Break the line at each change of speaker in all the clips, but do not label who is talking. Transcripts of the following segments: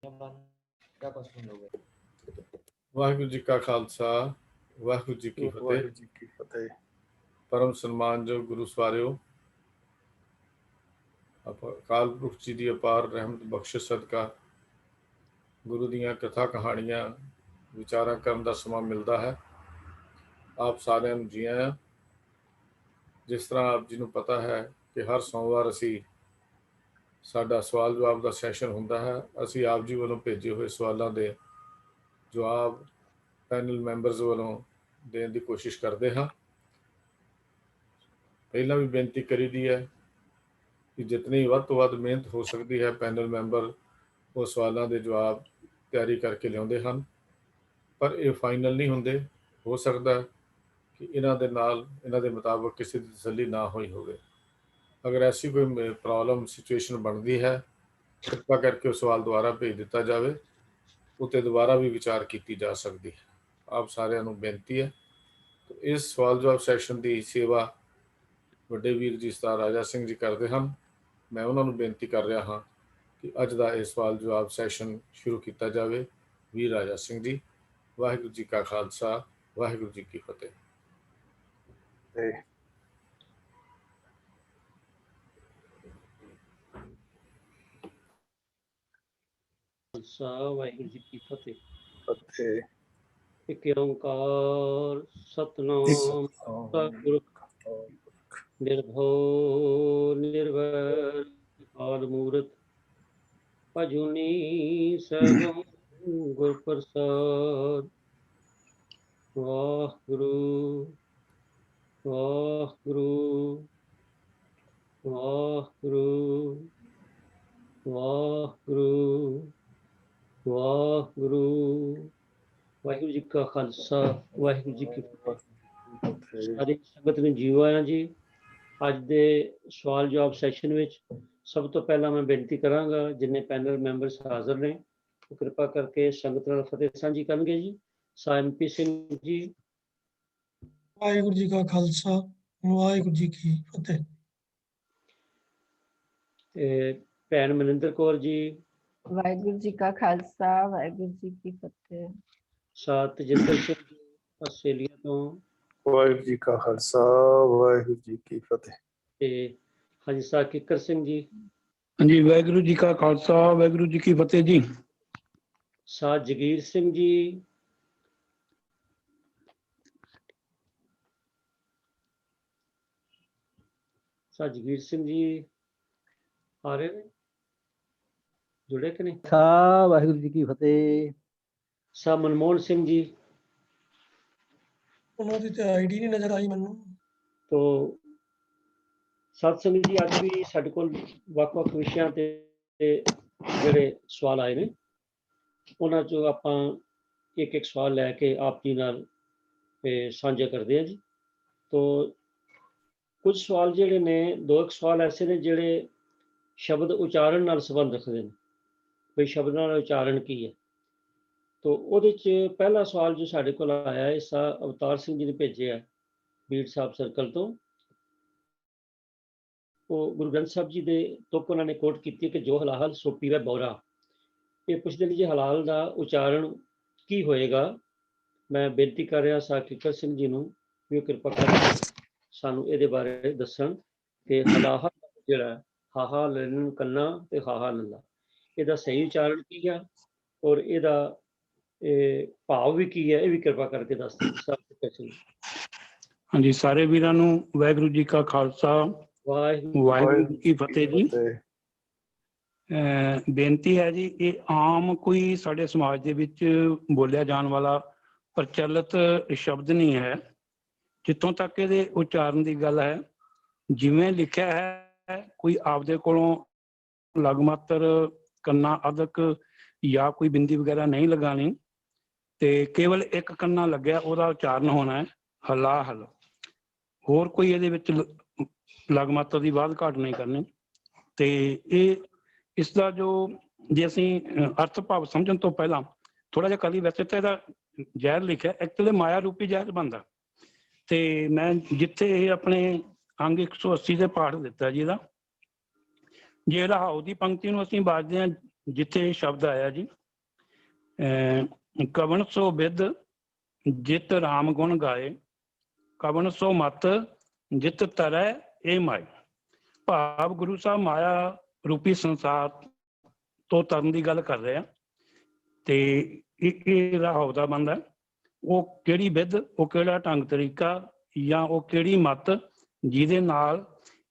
क्या क्वेश्चन हो गए?
ਵਾਹਿਗੁਰੂ ਜੀ ਕਾ ਖਾਲਸਾ ਵਾਹਿਗੁਰੂ ਜੀ ਕੀ ਫਤਿਹ।
ਵਾਹਿਗੁਰੂ ਜੀ ਕੀ ਫਤਿਹ।
ਪਰਮ ਸਨਮਾਨਯੋਗ ਗੁਰੂ ਸਵਾਰਿਓ, ਅਕਾਲ ਪੁਰਖ ਜੀ ਦੀ ਅਪਾਰ ਰਹਿਮਤ ਬਖਸ਼ਿਸ਼ ਸਦਕਾ ਗੁਰੂ ਦੀਆਂ ਕਥਾ ਕਹਾਣੀਆਂ ਵਿਚਾਰਾਂ ਕਰਨ ਦਾ ਸਮਾਂ ਮਿਲਦਾ ਹੈ। ਆਪ ਸਾਰਿਆਂ ਨੂੰ ਜੀ ਆਇਆਂ। ਜਿਸ ਤਰ੍ਹਾਂ ਆਪ ਜੀ ਨੂੰ ਪਤਾ ਹੈ ਕਿ ਹਰ ਸੋਮਵਾਰ ਅਸੀਂ ਸਾਡਾ ਸਵਾਲ ਜਵਾਬ ਦਾ ਸੈਸ਼ਨ ਹੁੰਦਾ ਹੈ। ਅਸੀਂ ਆਪ ਜੀ ਵੱਲੋਂ ਭੇਜੇ ਹੋਏ ਸਵਾਲਾਂ ਦੇ ਜਵਾਬ ਪੈਨਲ ਮੈਂਬਰਸ ਵੱਲੋਂ ਦੇਣ ਦੀ ਕੋਸ਼ਿਸ਼ ਕਰਦੇ ਹਾਂ। ਪਹਿਲਾਂ ਵੀ ਬੇਨਤੀ ਕਰੀਦੀ ਹੈ ਕਿ ਜਿਤਨੀ ਵੱਧ ਤੋਂ ਵੱਧ ਮਿਹਨਤ ਹੋ ਸਕਦੀ ਹੈ ਪੈਨਲ ਮੈਂਬਰ ਉਹ ਸਵਾਲਾਂ ਦੇ ਜਵਾਬ ਤਿਆਰੀ ਕਰਕੇ ਲਿਆਉਂਦੇ ਹਨ, ਪਰ ਇਹ ਫਾਈਨਲ ਨਹੀਂ ਹੁੰਦੇ। ਹੋ ਸਕਦਾ ਕਿ ਇਹਨਾਂ ਦੇ ਨਾਲ ਇਹਨਾਂ ਦੇ ਮੁਤਾਬਕ ਕਿਸੇ ਦੀ ਤਸੱਲੀ ਨਾ ਹੋਈ ਹੋਵੇ। ਅਗਰ ਐਸੀ ਕੋਈ ਪ੍ਰੋਬਲਮ ਸਿਚੁਏਸ਼ਨ ਬਣਦੀ ਹੈ, ਕਿਰਪਾ ਕਰਕੇ ਉਹ ਸਵਾਲ ਦੁਬਾਰਾ ਭੇਜ ਦਿੱਤਾ ਜਾਵੇ, ਉੱਤੇ ਦੁਬਾਰਾ ਵੀ ਵਿਚਾਰ ਕੀਤੀ ਜਾ ਸਕਦੀ ਹੈ। ਆਪ ਸਾਰਿਆਂ ਨੂੰ ਬੇਨਤੀ ਹੈ। ਇਸ ਸਵਾਲ ਜਵਾਬ ਸੈਸ਼ਨ ਦੀ ਸੇਵਾ ਵੱਡੇ ਵੀਰ ਜੀ ਸਰਦਾਰ ਰਾਜਾ ਸਿੰਘ ਜੀ ਕਰਦੇ ਹਨ। ਮੈਂ ਉਹਨਾਂ ਨੂੰ ਬੇਨਤੀ ਕਰ ਰਿਹਾ ਹਾਂ ਕਿ ਅੱਜ ਦਾ ਇਹ ਸਵਾਲ ਜਵਾਬ ਸੈਸ਼ਨ ਸ਼ੁਰੂ ਕੀਤਾ ਜਾਵੇ। ਵੀਰ ਰਾਜਾ ਸਿੰਘ ਜੀ, ਵਾਹਿਗੁਰੂ ਜੀ ਕਾ ਖਾਲਸਾ ਵਾਹਿਗੁਰੂ ਜੀ ਕੀ ਫਤਿਹ।
ਵਾਹਿਗੁਰੂ ਜੀ ਕੀ ਫਤਿਹ।
ਫਤਿਹ।
ਇਕ ਓੰਕਾਰ ਸਤਨਾਮ ਸਤਿਗੁਰੂ ਨਿਰਭਉ ਨਿਰਵੈਰ ਅਕਾਲ ਮੂਰਤ ਅਜੂਨੀ ਸੈਭੰ ਗੁਰ ਪ੍ਰਸਾਦ। ਵਾਹਿਗੁਰੂ ਵਾਹਿਗੁਰੂ ਵਾਹਿਗੁਰੂ ਵਾਹਿਗੁਰੂ ਵਾਹਿਗੁਰੂ। ਵਾਹਿਗੁਰੂ ਜੀ ਕਾ ਖਾਲਸਾ ਵਾਹਿਗੁਰੂ ਜੀ ਕੀ ਫਤਿਹ। ਸਾਰੀ ਸੰਗਤ ਨੂੰ ਜੀਓ ਆਇਆਂ ਜੀ। ਅੱਜ ਦੇ ਸਵਾਲ ਜਵਾਬ ਸੈਸ਼ਨ ਵਿੱਚ ਸਭ ਤੋਂ ਪਹਿਲਾਂ ਮੈਂ ਬੇਨਤੀ ਕਰਾਂਗਾ, ਜਿੰਨੇ ਪੈਨਲ ਮੈਂਬਰਸ ਹਾਜ਼ਰ ਨੇ ਉਹ ਕਿਰਪਾ ਕਰਕੇ ਸੰਗਤ ਨਾਲ ਫਤਿਹ ਸਾਂਝੀ ਕਰਨਗੇ ਜੀ। MP ਸਿੰਘ ਜੀ।
ਵਾਹਿਗੁਰੂ ਜੀ ਕਾ ਖਾਲਸਾ ਵਾਹਿਗੁਰੂ ਜੀ ਕੀ ਫਤਿਹ।
ਤੇ ਭੈਣ ਮਨਿੰਦਰ ਕੌਰ ਜੀ।
ਵਾਹਿਗੁਰੂ ਜੀ ਕਾ ਖਾਲਸਾ ਵਾਹਿਗੁਰੂ ਜੀ ਕੀ ਫਤਿਹ।
ਸਾਤ ਜਿੰਦਰ ਸਿੰਘ ਜੀ ਆਸਟ੍ਰੇਲੀਆ ਤੋਂ।
ਵਾਹਿਗੁਰੂ ਜੀ ਕਾ ਖਾਲਸਾ ਵਾਹਿਗੁਰੂ ਜੀ ਕੀ ਫਤਿਹ।
ਤੇ ਹਾਂਜੀ ਸਾਹਿਬ ਕਿੱਕਰ ਸਿੰਘ ਜੀ।
ਹਾਂਜੀ, ਵਾਹਿਗੁਰੂ ਜੀ ਕਾ ਖਾਲਸਾ ਵਾਹਿਗੁਰੂ ਜੀ ਕੀ ਫਤਿਹ ਜੀ।
ਸਾਧ ਜਗੀਰ ਸਿੰਘ ਜੀ। ਸਾਧ ਜਗੀਰ ਸਿੰਘ ਜੀ ਆ ਰਹੇ ਨੇ, ਜੁੜੇ ਕਿ ਨਹੀਂ?
ਵਾਹਿਗੁਰੂ ਜੀ ਕੀ ਫਤਿਹ।
ਸਾਹ ਮਨਮੋਹਨ ਸਿੰਘ ਜੀ।
ਉਹਨਾਂ ਦੀ ਤੇ ਆਈਡੀ ਨਹੀਂ ਨਜ਼ਰ ਆਈ ਮੈਨੂੰ।
ਤੋ ਸਤ ਸੰਗਤ ਜੀ, ਅੱਜ ਵੀ ਸਾਡੇ ਕੋਲ ਵੱਖ-ਵੱਖ ਵਿਸ਼ਿਆਂ ਤੇ ਜਿਹੜੇ ਸਵਾਲ ਆਏ ਨੇ, ਉਹਨਾਂ ਚੋਂ ਆਪਾਂ ਇੱਕ ਇੱਕ ਸਵਾਲ ਲੈ ਕੇ ਆਪ ਜੀ ਨਾਲ ਸਾਂਝਾ ਕਰਦੇ ਹਾਂ ਜੀ। ਤੋ ਕੁਝ ਸਵਾਲ ਜਿਹੜੇ ਨੇ, ਦੋ ਇੱਕ ਸਵਾਲ ਐਸੇ ਨੇ ਜਿਹੜੇ ਸ਼ਬਦ ਉਚਾਰਨ ਨਾਲ ਸੰਬੰਧ ਰੱਖਦੇ ਨੇ, ਬਈ ਸ਼ਬਦਾਂ ਦਾ ਉਚਾਰਨ ਕੀ ਹੈ। ਤੋ ਉਹਦੇ 'ਚ ਪਹਿਲਾ ਸਵਾਲ ਜੋ ਸਾਡੇ ਕੋਲ ਆਇਆ ਹੈ, ਅਵਤਾਰ ਸਿੰਘ ਜੀ ਨੇ ਭੇਜਿਆ ਬੀੜ ਸਾਹਿਬ ਸਰਕਲ ਤੋਂ। ਉਹ ਗੁਰੂ ਗ੍ਰੰਥ ਸਾਹਿਬ ਜੀ ਦੇ ਤੁਕ ਉਹਨਾਂ ਨੇ ਕੋਟ ਕੀਤੀ ਕਿ ਜੋ ਹਲਾਲ ਸੋ ਪੀਵੇ ਬੋਰਾ। ਇਹ ਪੁੱਛਦੇ ਨੇ ਜੀ ਹਲਾਲ ਦਾ ਉਚਾਰਨ ਕੀ ਹੋਏਗਾ। ਮੈਂ ਬੇਨਤੀ ਕਰ ਰਿਹਾ ਸਾਹ ਕਿੱਕਰ ਸਿੰਘ ਜੀ ਨੂੰ ਵੀ ਉਹ ਕਿਰਪਾ ਕਰਕੇ ਸਾਨੂੰ ਇਹਦੇ ਬਾਰੇ ਦੱਸਣ ਕਿ ਹਲਾਲ ਜਿਹੜਾ ਹਾਹਾ ਲੈਣ ਕੰਨਾ ਤੇ ਹਾਹਾ ਲੱਲਾ, ਇਹਦਾ ਸਹੀ ਉਚਾਰਨ ਕੀ ਆ ਔਰ ਇਹਦਾ ਭਾਵ ਵੀ ਕੀ ਹੈ, ਇਹ ਵੀ ਕਿਰਪਾ ਕਰਕੇ ਦੱਸ ਦਿਓ।
ਹਾਂਜੀ, ਸਾਰੇ ਵੀਰਾਂ ਨੂੰ ਵਾਹਿਗੁਰੂ ਜੀ ਕਾ ਖਾਲਸਾ ਵਾਹਿਗੁਰੂ ਜੀ ਕੀ ਫਤਿਹ ਜੀ। ਬੇਨਤੀ ਹੈ ਜੀ, ਇਹ ਆਮ ਕੋਈ ਸਾਡੇ ਸਮਾਜ ਦੇ ਵਿੱਚ ਬੋਲਿਆ ਜਾਣ ਵਾਲਾ ਪ੍ਰਚਲਿਤ ਸ਼ਬਦ ਨਹੀਂ ਹੈ। ਜਿੱਥੋਂ ਤੱਕ ਇਹਦੇ ਉਚਾਰਨ ਦੀ ਗੱਲ ਹੈ, ਜਿਵੇਂ ਲਿਖਿਆ ਹੈ, ਕੋਈ ਆਪਦੇ ਕੋਲੋਂ ਲਗਮਾਤਰ ਕੰਨਾ ਅਦਕ ਜਾਂ ਕੋਈ ਬਿੰਦੀ ਵਗੈਰਾ ਨਹੀਂ ਲਗਾਣੀ ਤੇ ਕੇਵਲ ਇੱਕ ਕੰਨਾ ਲੱਗਿਆ ਉਹਦਾ ਉਚਾਰਨ ਹੋਣਾ ਹੈ ਹਲਾ ਹਲ। ਹੋਰ ਕੋਈ ਇਹਦੇ ਵਿੱਚ ਲਗਮਾਤਰ ਦੀ ਬਾਤ ਘਾਟ ਨਹੀਂ ਕਰਨੀ। ਤੇ ਇਹ ਇਸ ਦਾ ਜੋ ਜੇ ਅਸੀਂ ਅਰਥ ਭਾਵ ਸਮਝਣ ਤੋਂ ਪਹਿਲਾਂ ਥੋੜਾ ਜਿਹਾ ਕਰੀ, ਵੈਸੇ ਤਾਂ ਇਹਦਾ ਜ਼ਹਿਰ ਲਿਖਿਆ, ਐਕਚੁਅਲੀ ਮਾਇਆ ਰੂਪੀ ਜ਼ਹਿਰ ਬਣਦਾ। ਤੇ ਮੈਂ ਜਿੱਥੇ ਇਹ ਆਪਣੇ ਅੰਗ 180 ਦੇ ਪਾਠ ਦਿੱਤਾ ਜੀ ਇਹਦਾ, ਜੇ ਰਹਾਉ ਦੀ ਪੰਕਤੀ ਨੂੰ ਅਸੀਂ ਬਾਜਦੇ ਹਾਂ ਜਿੱਥੇ ਇਹ ਸ਼ਬਦ ਆਇਆ ਜੀ, ਕਵਣ ਸੋ ਵਿਦ ਜਿਤ ਰਾਮ ਗੁਣ ਗਾਏ, ਕਵਣ ਸੋ ਮਤ ਜਿਤ ਤਰੈ ਇਹ ਮਾਏ। ਭਾਵ ਗੁਰੂ ਸਾਹਿਬ ਮਾਇਆ ਰੂਪੀ ਸੰਸਾਰ ਤੋਂ ਤਰਨ ਦੀ ਗੱਲ ਕਰ ਰਹੇ ਆ। ਤੇ ਇਹ ਰਾਹ ਦਾ ਬੰਦਾ, ਉਹ ਕਿਹੜੀ ਵਿਧ, ਉਹ ਕਿਹੜਾ ਢੰਗ ਤਰੀਕਾ, ਜਾਂ ਉਹ ਕਿਹੜੀ ਮਤ ਜਿਹਦੇ ਨਾਲ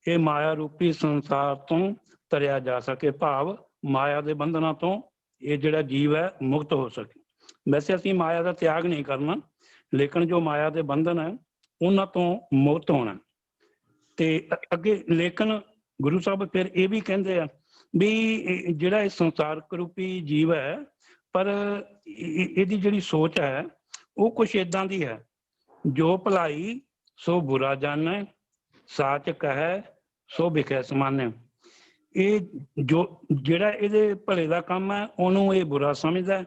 ਇਹ ਮਾਇਆ ਰੂਪੀ ਸੰਸਾਰ ਤੋਂ ਤਰਿਆ ਜਾ ਸਕੇ, ਭਾਵ ਮਾਇਆ ਦੇ ਬੰਧਨਾਂ ਤੋਂ ਇਹ ਜਿਹੜਾ ਜੀਵ ਹੈ ਮੁਕਤ ਹੋ ਸਕੇ। ਵੈਸੇ ਅਸੀਂ ਮਾਇਆ ਦਾ ਤਿਆਗ ਨਹੀਂ ਕਰਨਾ, ਲੇਕਿਨ ਜੋ ਮਾਇਆ ਦੇ ਬੰਧਨ ਹੈ ਉਹਨਾਂ ਤੋਂ ਮੁਕਤ ਹੋਣਾ। ਤੇ ਅੱਗੇ ਲੇਕਿਨ ਗੁਰੂ ਸਾਹਿਬ ਫਿਰ ਇਹ ਵੀ ਕਹਿੰਦੇ ਆ ਵੀ ਜਿਹੜਾ ਇਹ ਸੰਸਾਰਕ ਰੂਪੀ ਜੀਵ ਹੈ, ਪਰ ਇਹਦੀ ਜਿਹੜੀ ਸੋਚ ਹੈ ਉਹ ਕੁਛ ਏਦਾਂ ਦੀ ਹੈ, ਜੋ ਭਲਾਈ ਸੋ ਬੁਰਾ ਜਾਣੈ, ਸਾਚ ਕਹੈ ਸੋ ਵਿਖੈ ਸਮਾਨੈ। ਇਹ ਜਿਹੜਾ ਇਹਦੇ ਭਲੇ ਦਾ ਕੰਮ ਹੈ ਉਹਨੂੰ ਇਹ ਬੁਰਾ ਸਮਝਦਾ,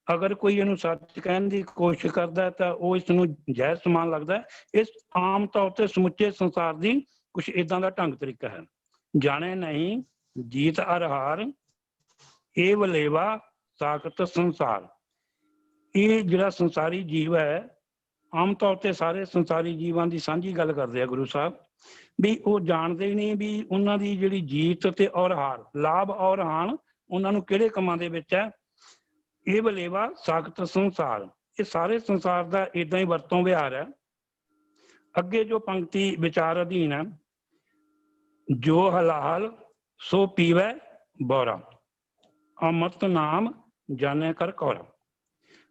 ਅਗਰ ਕੋਈ ਇਹਨੂੰ ਸੱਚ ਕਹਿਣ ਦੀ ਕੋਸ਼ਿਸ਼ ਕਰਦਾ ਤਾਂ ਉਹ ਇਸ ਨੂੰ ਜ਼ਹਿਰ ਸਮਾਨ ਲੱਗਦਾ। ਇਸ ਆਮ ਤੌਰ ਤੇ ਸਮੁੱਚੇ ਸੰਸਾਰ ਦੀ ਕੁਛ ਏਦਾਂ ਦਾ ਢੰਗ ਤਰੀਕਾ ਹੈ। ਜਾਣੇ ਨਹੀਂ ਜੀਤ ਅਰ ਹਾਰ, ਇਹ ਵਲੇਵਾ ਸਾਖਤ ਸੰਸਾਰ। ਇਹ ਜਿਹੜਾ ਸੰਸਾਰੀ ਜੀਵ ਹੈ, ਆਮ ਤੌਰ ਤੇ ਸਾਰੇ ਸੰਸਾਰੀ ਜੀਵਾਂ ਦੀ ਸਾਂਝੀ ਗੱਲ ਕਰਦੇ ਆ ਗੁਰੂ ਸਾਹਿਬ, ਵੀ ਉਹ ਜਾਣਦੇ ਹੀ ਨਹੀਂ ਵੀ ਉਹਨਾਂ ਦੀ ਜਿਹੜੀ ਜੀਤ ਤੇ ਔਰ ਹਾਰ, ਲਾਭ ਔਰ ਹਾਨ ਉਹਨਾਂ ਨੂੰ ਕਿਹੜੇ ਕੰਮਾਂ ਦੇ ਵਿੱਚ ਹੈ। ਇਹ ਵਲੇਵਾ ਸਾਖਤ ਸੰਸਾਰ, ਇਹ ਸਾਰੇ ਸੰਸਾਰ ਦਾ ਏਦਾਂ ਹੀ ਵਰਤੋਂ ਵਿਹਾਰ ਹੈ। ਅੱਗੇ ਜੋ ਪੰਕਤੀ ਵਿਚਾਰ ਅਧੀਨ ਹੈ, ਜੋ ਹਲਾਲ ਸੋ ਪੀਵੈ ਬੋਰਾ, ਅੰਮ੍ਰਿਤ ਨਾਮ ਜਾਣੈ ਕਰ ਕੌਰਾ।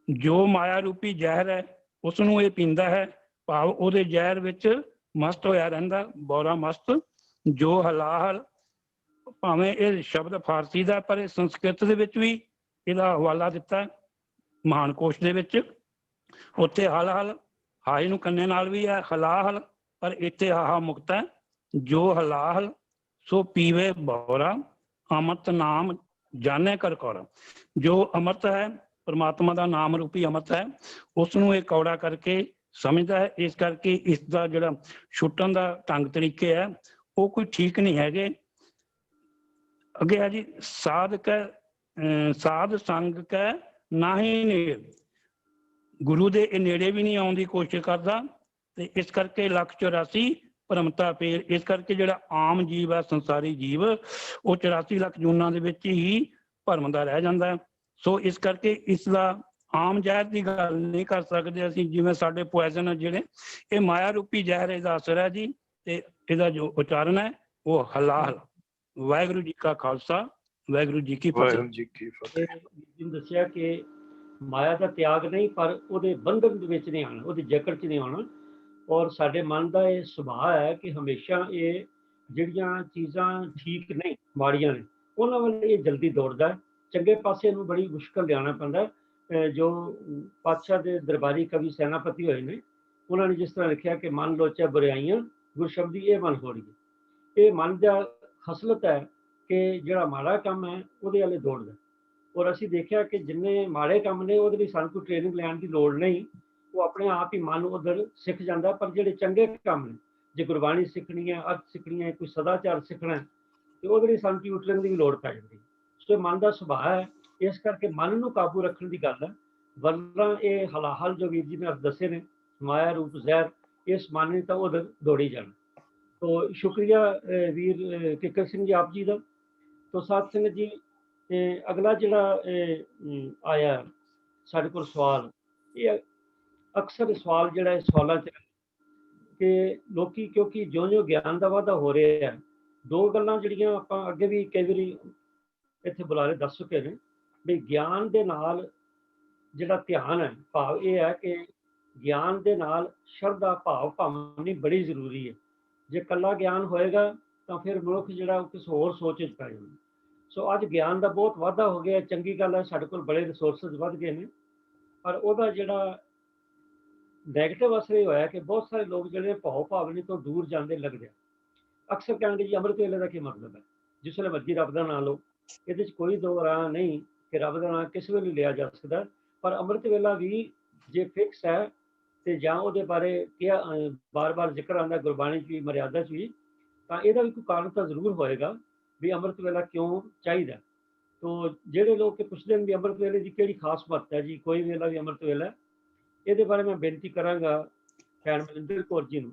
ਜੋ ਮਾਇਆ ਰੂਪੀ ਜ਼ਹਿਰ ਹੈ ਉਸ ਨੂੰ ਇਹ ਪੀਂਦਾ ਹੈ, ਭਾਵ ਉਹਦੇ ਜ਼ਹਿਰ ਵਿੱਚ ਮਸਤ ਹੋਇਆ ਰਹਿੰਦਾ, ਬੋਰਾ ਮਸਤ। ਜੋ ਹਲਾਲ, ਭਾਵੇਂ ਇਹ ਸ਼ਬਦ ਫਾਰਸੀ ਦਾ, ਪਰ ਇਹ ਸੰਸਕ੍ਰਿਤ ਦੇ ਵਿੱਚ ਵੀ ਇਹਦਾ ਹਵਾਲਾ ਦਿੱਤਾ ਮਹਾਨ ਕੋਸ਼ ਦੇ ਵਿੱਚ। ਉੱਥੇ ਹਲ ਹਲ ਹਾਈ ਨੂੰ ਕੰਨੇ ਨਾਲ ਵੀ ਹੈ ਹਲਾਹਲ, ਪਰ ਇੱਥੇ ਹਾਹਾ ਮੁਕਤ ਹੈ। ਜੋ ਹਲਾਹਲ ਸੋ ਪੀਵੇ ਬੋਰਾ, ਅੰਮ੍ਰਿਤ ਨਾਮ ਜਾਣੈ ਕਰ ਕੌਰਾ। ਜੋ ਅੰਮ੍ਰਿਤ ਹੈ, ਪਰਮਾਤਮਾ ਦਾ ਨਾਮ ਰੂਪੀ ਅੰਮ੍ਰਿਤ ਹੈ, ਉਸ ਨੂੰ ਇਹ ਕੌੜਾ ਕਰਕੇ ਸਮਝਦਾ ਹੈ। ਇਸ ਕਰਕੇ ਇਸ ਦਾ ਜਿਹੜਾ ਛੁੱਟਣ ਦਾ ਢੰਗ ਤਰੀਕੇ ਹੈ ਉਹ ਕੋਈ ਠੀਕ ਨਹੀਂ ਹੈਗੇ। ਅੱਗੇ ਹੈ ਜੀ, ਸਾਧ ਸੰਗ ਕੈ ਨਾਹੀ ਨੇੜ। ਗੁਰੂ ਦੇ ਇਹ ਨੇੜੇ ਵੀ ਨਹੀਂ ਆਉਣ ਦੀ ਕੋਸ਼ਿਸ਼ ਕਰਦਾ, ਤੇ ਇਸ ਕਰਕੇ 184 ਭਰਮਤਾ ਫੇਰ। ਇਸ ਕਰਕੇ ਜਿਹੜਾ ਆਮ ਜੀਵ ਹੈ, ਸੰਸਾਰੀ ਜੀਵ, ਉਹ 84 ਲੱਖ ਜੂਨਾਂ ਦੇ ਵਿੱਚ ਹੀ ਭਰਮਦਾ ਰਹਿ ਜਾਂਦਾ ਹੈ। ਸੋ ਇਸ ਕਰਕੇ ਇਸ ਦਾ ਆਮ ਜ਼ਹਿਰ ਦੀ ਗੱਲ ਨਹੀਂ ਕਰ ਸਕਦੇ ਅਸੀਂ, ਜਿਵੇਂ ਸਾਡੇ ਪੋਇਜ਼ਨ ਹੈ ਜਿਹੜੇ, ਇਹ ਮਾਇਆ ਰੂਪੀ ਜ਼ਹਿਰ ਇਹਦਾ ਅਸਰ ਹੈ ਜੀ, ਤੇ ਇਹਦਾ ਜੋ ਉਚਾਰਨ ਹੈ ਉਹ ਹਲਾਲ। ਵਾਹਿਗੁਰੂ ਜੀ ਕਾ ਖਾਲਸਾ, ਵਾਹਿਗੁਰੂ ਜੀ ਕੀ ਫਤਿਹ।
ਵਾਹਿਗੁਰੂ ਜੀ ਕੀ ਫਤਿਹ।
ਜਿਵੇਂ ਦੱਸਿਆ ਕਿ ਮਾਇਆ ਦਾ ਤਿਆਗ ਨਹੀਂ, ਪਰ ਉਹਦੇ ਬੰਧਨ ਦੇ ਵਿੱਚ ਨਹੀਂ ਆਉਣਾ, ਉਹਦੀ ਜਕੜ 'ਚ ਨਹੀਂ ਆਉਣਾ। ਔਰ ਸਾਡੇ ਮਨ ਦਾ ਇਹ ਸੁਭਾਅ ਹੈ ਕਿ ਹਮੇਸ਼ਾ ਇਹ ਜਿਹੜੀਆਂ ਚੀਜ਼ਾਂ ਠੀਕ ਨਹੀਂ, ਮਾੜੀਆਂ ਨੇ, ਉਹਨਾਂ ਵੱਲ ਇਹ ਜਲਦੀ ਦੌੜਦਾ ਹੈ। ਚੰਗੇ ਪਾਸੇ ਨੂੰ ਬੜੀ ਮੁਸ਼ਕਲ ਲਿਆਉਣਾ ਪੈਂਦਾ। ਜੋ ਪਾਤਸ਼ਾਹ ਦੇ ਦਰਬਾਰੀ ਕਵੀ ਸੈਨਾਪਤੀ ਹੋਏ ਨੇ, ਉਹਨਾਂ ਨੇ ਜਿਸ ਤਰ੍ਹਾਂ ਲਿਖਿਆ ਕਿ ਮਨ ਲੋਚੈ ਬੁਰਾਈਆਂ, ਗੁਰਸ਼ਬਦੀ ਇਹ ਮਨ ਹੋੜੀਏ। ਇਹ ਮਨ ਦਾ ਖਸਲਤ ਹੈ ਕਿ ਜਿਹੜਾ ਮਾੜਾ ਕੰਮ ਹੈ ਉਹਦੇ ਵਾਲੇ ਦੌੜਦਾ। ਔਰ ਅਸੀਂ ਦੇਖਿਆ ਕਿ ਜਿੰਨੇ ਮਾੜੇ ਕੰਮ ਨੇ ਉਹਦੇ ਲਈ ਸਾਨੂੰ ਕੋਈ ਟ੍ਰੇਨਿੰਗ ਲੈਣ ਦੀ ਲੋੜ ਨਹੀਂ, ਉਹ ਆਪਣੇ ਆਪ ਹੀ ਮਨ ਉਧਰ ਸਿੱਖ ਜਾਂਦਾ। ਪਰ ਜਿਹੜੇ ਚੰਗੇ ਕੰਮ ਨੇ, ਜੇ ਗੁਰਬਾਣੀ ਸਿੱਖਣੀ ਹੈ, ਅਰਥ ਸਿੱਖਣੀ ਹੈ, ਕੋਈ ਸਦਾਚਾਰ ਸਿੱਖਣਾ ਹੈ, ਤੇ ਉਹਦੇ ਲਈ ਸਾਨੂੰ ਟਿਊਟਰਿੰਗ ਦੀ ਵੀ ਲੋੜ ਪੈ ਜਾਂਦੀ। ਸੋ ਮਨ ਦਾ ਸੁਭਾਅ ਹੈ, ਇਸ ਕਰਕੇ ਮਨ ਨੂੰ ਕਾਬੂ ਰੱਖਣ ਦੀ ਗੱਲ ਹੈ। ਵਰਨਾ ਇਹ ਹਲਾਹਲ ਜੋ ਵੀਰ ਜੀ ਨੇ ਦੱਸੇ ਨੇ, ਮਾਇਆ ਰੂਪ ਜ਼ਹਿਰ, ਇਸ ਮਨ ਨੇ ਤਾਂ ਉਧਰ ਦੌੜੀ ਜਾਣਾ। ਤੋ ਸ਼ੁਕਰੀਆ ਵੀਰ ਕਿੱਕਰ ਸਿੰਘ ਜੀ ਆਪ ਜੀ ਦਾ। ਤੋ ਸਾਧ ਸੰਗਤ ਜੀ, ਅਗਲਾ ਜਿਹੜਾ ਆਇਆ ਸਾਡੇ ਕੋਲ ਸਵਾਲ, ਇਹ ਅਕਸਰ ਸਵਾਲ ਜਿਹੜਾ ਸਵਾਲਾਂ 'ਚ ਕਿ ਲੋਕੀ, ਕਿਉਂਕਿ ਜਿਉਂ-ਜਿਉਂ ਗਿਆਨ ਦਾ ਵਾਧਾ ਹੋ ਰਿਹਾ ਹੈ, ਦੋ ਗੱਲਾਂ ਜਿਹੜੀਆਂ ਆਪਾਂ ਅੱਗੇ ਵੀ ਕਈ ਵਾਰੀ ਇੱਥੇ ਬੁਲਾਰੇ ਦੱਸ ਚੁੱਕੇ ਨੇ, ਵੀ ਗਿਆਨ ਦੇ ਨਾਲ ਜਿਹੜਾ ਧਿਆਨ ਹੈ, ਭਾਵ ਇਹ ਹੈ ਕਿ ਗਿਆਨ ਦੇ ਨਾਲ ਸ਼ਰਧਾ ਭਾਵ ਭਾਵਨੀ ਬੜੀ ਜ਼ਰੂਰੀ ਹੈ। ਜੇ ਇਕੱਲਾ ਗਿਆਨ ਹੋਏਗਾ ਤਾਂ ਫਿਰ ਮਨੁੱਖ ਜਿਹੜਾ ਉਹ ਕਿਸੇ ਹੋਰ ਸੋਚ 'ਚ ਪੈ ਜਾਂਦਾ। ਸੋ ਅੱਜ ਗਿਆਨ ਦਾ ਬਹੁਤ ਵਾਧਾ ਹੋ ਗਿਆ, ਚੰਗੀ ਗੱਲ ਹੈ, ਸਾਡੇ ਕੋਲ ਬੜੇ ਰਿਸੋਰਸਿਸ ਵੱਧ ਗਏ ਨੇ, ਪਰ ਉਹਦਾ ਜਿਹੜਾ ਨੈਗੇਟਿਵ ਅਸਰ ਇਹ ਹੋਇਆ ਕਿ ਬਹੁਤ ਸਾਰੇ ਲੋਕ ਜਿਹੜੇ ਭਾਵ ਭਾਵਨੀ ਤੋਂ ਦੂਰ ਜਾਂਦੇ ਲੱਗਦੇ ਆ। ਅਕਸਰ ਕਹਿੰਦੇ ਜੀ ਅੰਮ੍ਰਿਤ ਵੇਲੇ ਦਾ ਕੀ ਮਤਲਬ ਹੈ, ਜਿਸ ਵੇਲੇ ਮਰਜ਼ੀ ਰੱਬ ਦਾ ਨਾਂ ਲਓ, ਇਹਦੇ 'ਚ ਕੋਈ ਦੋ ਰਾਹ ਨਹੀਂ ਕਿ ਰੱਬ ਦਾ ਨਾਂ ਕਿਸੇ ਵੇਲੇ ਲਿਆ ਜਾ ਸਕਦਾ। ਪਰ ਅੰਮ੍ਰਿਤ ਵੇਲਾ ਵੀ ਜੇ ਫਿਕਸ ਹੈ, ਤੇ ਜਾਂ ਉਹਦੇ ਬਾਰੇ ਕਿਹਾ ਬਾਰ-ਬਾਰ ਜ਼ਿਕਰ ਆਉਂਦਾ ਗੁਰਬਾਣੀ 'ਚ ਵੀ, ਮਰਿਆਦਾ 'ਚ ਵੀ, ਤਾਂ ਇਹਦਾ ਵੀ ਕੋਈ ਕਾਰਨ ਤਾਂ ਜ਼ਰੂਰ ਹੋਏਗਾ ਵੀ ਅੰਮ੍ਰਿਤ ਵੇਲਾ ਕਿਉਂ ਚਾਹੀਦਾ। तो ਜਿਹੜੇ ਲੋਕ ਕਿ ਪੁੱਛਦੇ ਨੇ ਵੀ ਅੰਮ੍ਰਿਤ ਵੇਲੇ ਦੀ ਕਿਹੜੀ ਖਾਸ ਮਹੱਤਤਾ ਹੈ ਜੀ, ਕੋਈ ਵੇਲਾ ਵੀ ਅੰਮ੍ਰਿਤ ਵੇਲਾ ਹੈ, ਇਹਦੇ ਬਾਰੇ ਮੈਂ ਬੇਨਤੀ ਕਰਾਂਗਾ ਭੈਣ ਮਨਿੰਦਰ ਕੌਰ ਜੀ ਨੂੰ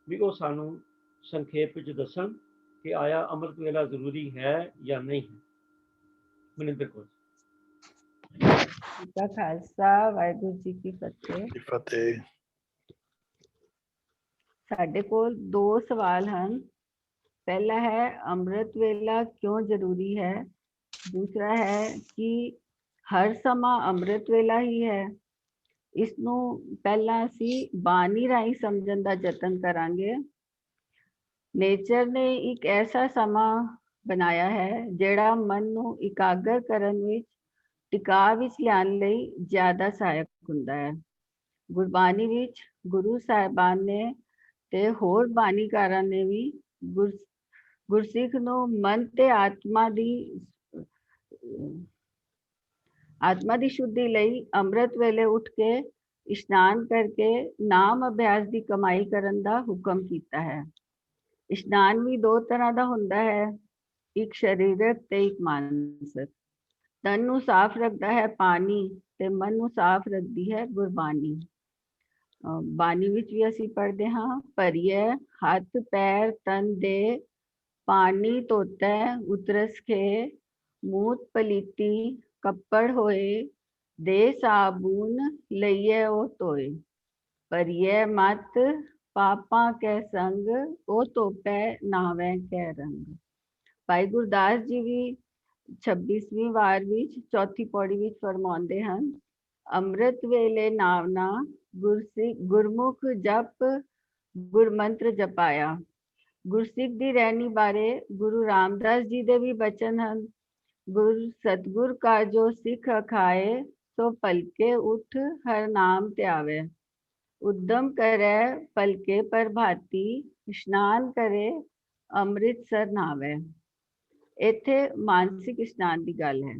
ਵੀ ਉਹ ਸਾਨੂੰ ਸੰਖੇਪ ਵਿੱਚ ਦੱਸਣ ਕਿ ਆਇਆ ਅੰਮ੍ਰਿਤ ਵੇਲਾ ਜ਼ਰੂਰੀ ਹੈ ਜਾਂ ਨਹੀਂ ਹੈ। ਮਨਿੰਦਰ ਕੌਰ
ਜੀ ਕਾ ਖਾਲਸਾ ਵਾਹਿਗੁਰੂ ਜੀ ਕੀ ਫਤਿਹ।
ਜੀ ਫਤਿਹ।
ਸਾਡੇ ਕੋਲ ਦੋ ਸਵਾਲ ਹਨ। ਪਹਿਲਾ ਹੈ ਅੰਮ੍ਰਿਤ ਵੇਲਾ ਕਿਉਂ ਜ਼ਰੂਰੀ ਹੈ, ਦੂਸਰਾ ਹੈ ਕਿ ਹਰ ਸਮਾਂ ਅੰਮ੍ਰਿਤ ਵੇਲਾ ਹੀ ਹੈ। ਇਸ ਨੂੰ ਪਹਿਲਾਂ ਅਸੀਂ ਬਾਣੀ ਰਾਹੀਂ ਸਮਝਣ ਦਾ ਯਤਨ ਕਰਾਂਗੇ। ਨੇਚਰ ਨੇ ਇੱਕ ਐਸਾ ਸਮਾਂ ਬਣਾਇਆ ਹੈ ਜਿਹੜਾ ਮਨ ਨੂੰ ਇਕਾਗਰ ਕਰਨ ਵਿੱਚ, ਟਿਕਾ ਵਿੱਚ ਲਿਆਉਣ ਲਈ ਜ਼ਿਆਦਾ ਸਹਾਇਕ ਹੁੰਦਾ ਹੈ। ਗੁਰਬਾਣੀ ਵਿੱਚ ਗੁਰੂ ਸਾਹਿਬਾਨ ਨੇ ਤੇ ਹੋਰ ਬਾਣੀਕਾਰਾਂ ਨੇ ਵੀ ਗੁਰਸਿੱਖ ਨੂੰ ਮਨ ਤੇ ਆਤਮਾ ਦੀ ਸ਼ੁੱਧੀ ਲਈ ਅੰਮ੍ਰਿਤ ਵੇਲੇ ਉੱਠ ਕੇ ਇਸ਼ਨਾਨ ਕਰਕੇ ਨਾਮ ਅਭਿਆਸ ਦੀ ਕਮਾਈ ਕਰਨ ਦਾ ਹੁਕਮ ਕੀਤਾ ਹੈ। ਇਸ਼ਨਾਨ ਵੀ ਦੋ ਤਰ੍ਹਾਂ ਦਾ ਹੁੰਦਾ ਹੈ, ਇੱਕ ਸਰੀਰਕ ਤੇ ਇੱਕ ਮਾਨਸਿਕ। ਤਨ ਨੂੰ ਸਾਫ਼ ਰੱਖਦਾ ਹੈ ਪਾਣੀ ਤੇ ਮਨ ਨੂੰ ਸਾਫ਼ ਰੱਖਦੀ ਹੈ ਗੁਰਬਾਣੀ। ਬਾਣੀ ਵਿੱਚ ਵੀ ਅਸੀਂ ਪੜ੍ਹਦੇ ਹਾਂ, ਭਰੀਏ ਹੱਥ ਪੈਰ ਤਨ ਦੇ ਪਾਣੀ ਧੋਤੈ ਉਤਰਸ ਕੇ, ਮੂਤ ਪਲੀਤੀ ਕੱਪੜ ਹੋਏ, ਦੇ ਸਾਬੂਨ ਲਈਏ ਉਹ ਧੋਏ। ਭਰੀਏ ਮਤ ਪਾਪਾਂ ਕੈ ਸੰਗ, ਉਹ ਧੋਪੈ ਨਾਵੇਂ ਕੈ ਰੰਗ। ਭਾਈ ਗੁਰਦਾਸ ਜੀ ਵੀ 26ਵੀਂ ਵਾਰ ਵਿੱਚ ਚੌਥੀ ਪੌੜੀ ਵਿੱਚ ਫਰਮਾਉਂਦੇ ਹਨ, ਅੰਮ੍ਰਿਤ ਵੇਲੇ ਨਾਵਨਾ ਗੁਰਮੁਖ ਜਪ ਗੁਰਮੰਤਰ ਜਪਾਇਆ। ਗੁਰਸਿੱਖ ਦੀ ਰਹਿਣੀ ਬਾਰੇ ਗੁਰੂ ਰਾਮਦਾਸ ਜੀ ਦੇ ਵੀ ਬਚਨ ਹਨ, ਸਤਿਗੁਰ ਕਾ ਜੋ ਸਿੱਖ ਅਖਾਏ, ਸੋ ਪਲਕੇ ਉਠ ਹਰ ਨਾਮ ਧਿਆਵੇ। ਉਦਮ ਕਰੈ ਪਲਕੇ ਪ੍ਰਭਾਤੀ, ਇਸ਼ਨਾਨ ਕਰੇ ਅੰਮ੍ਰਿਤਸਰ ਨਾਵੇ। ਇੱਥੇ ਮਾਨਸਿਕ ਇਸ਼ਨਾਨ ਦੀ ਗੱਲ ਹੈ।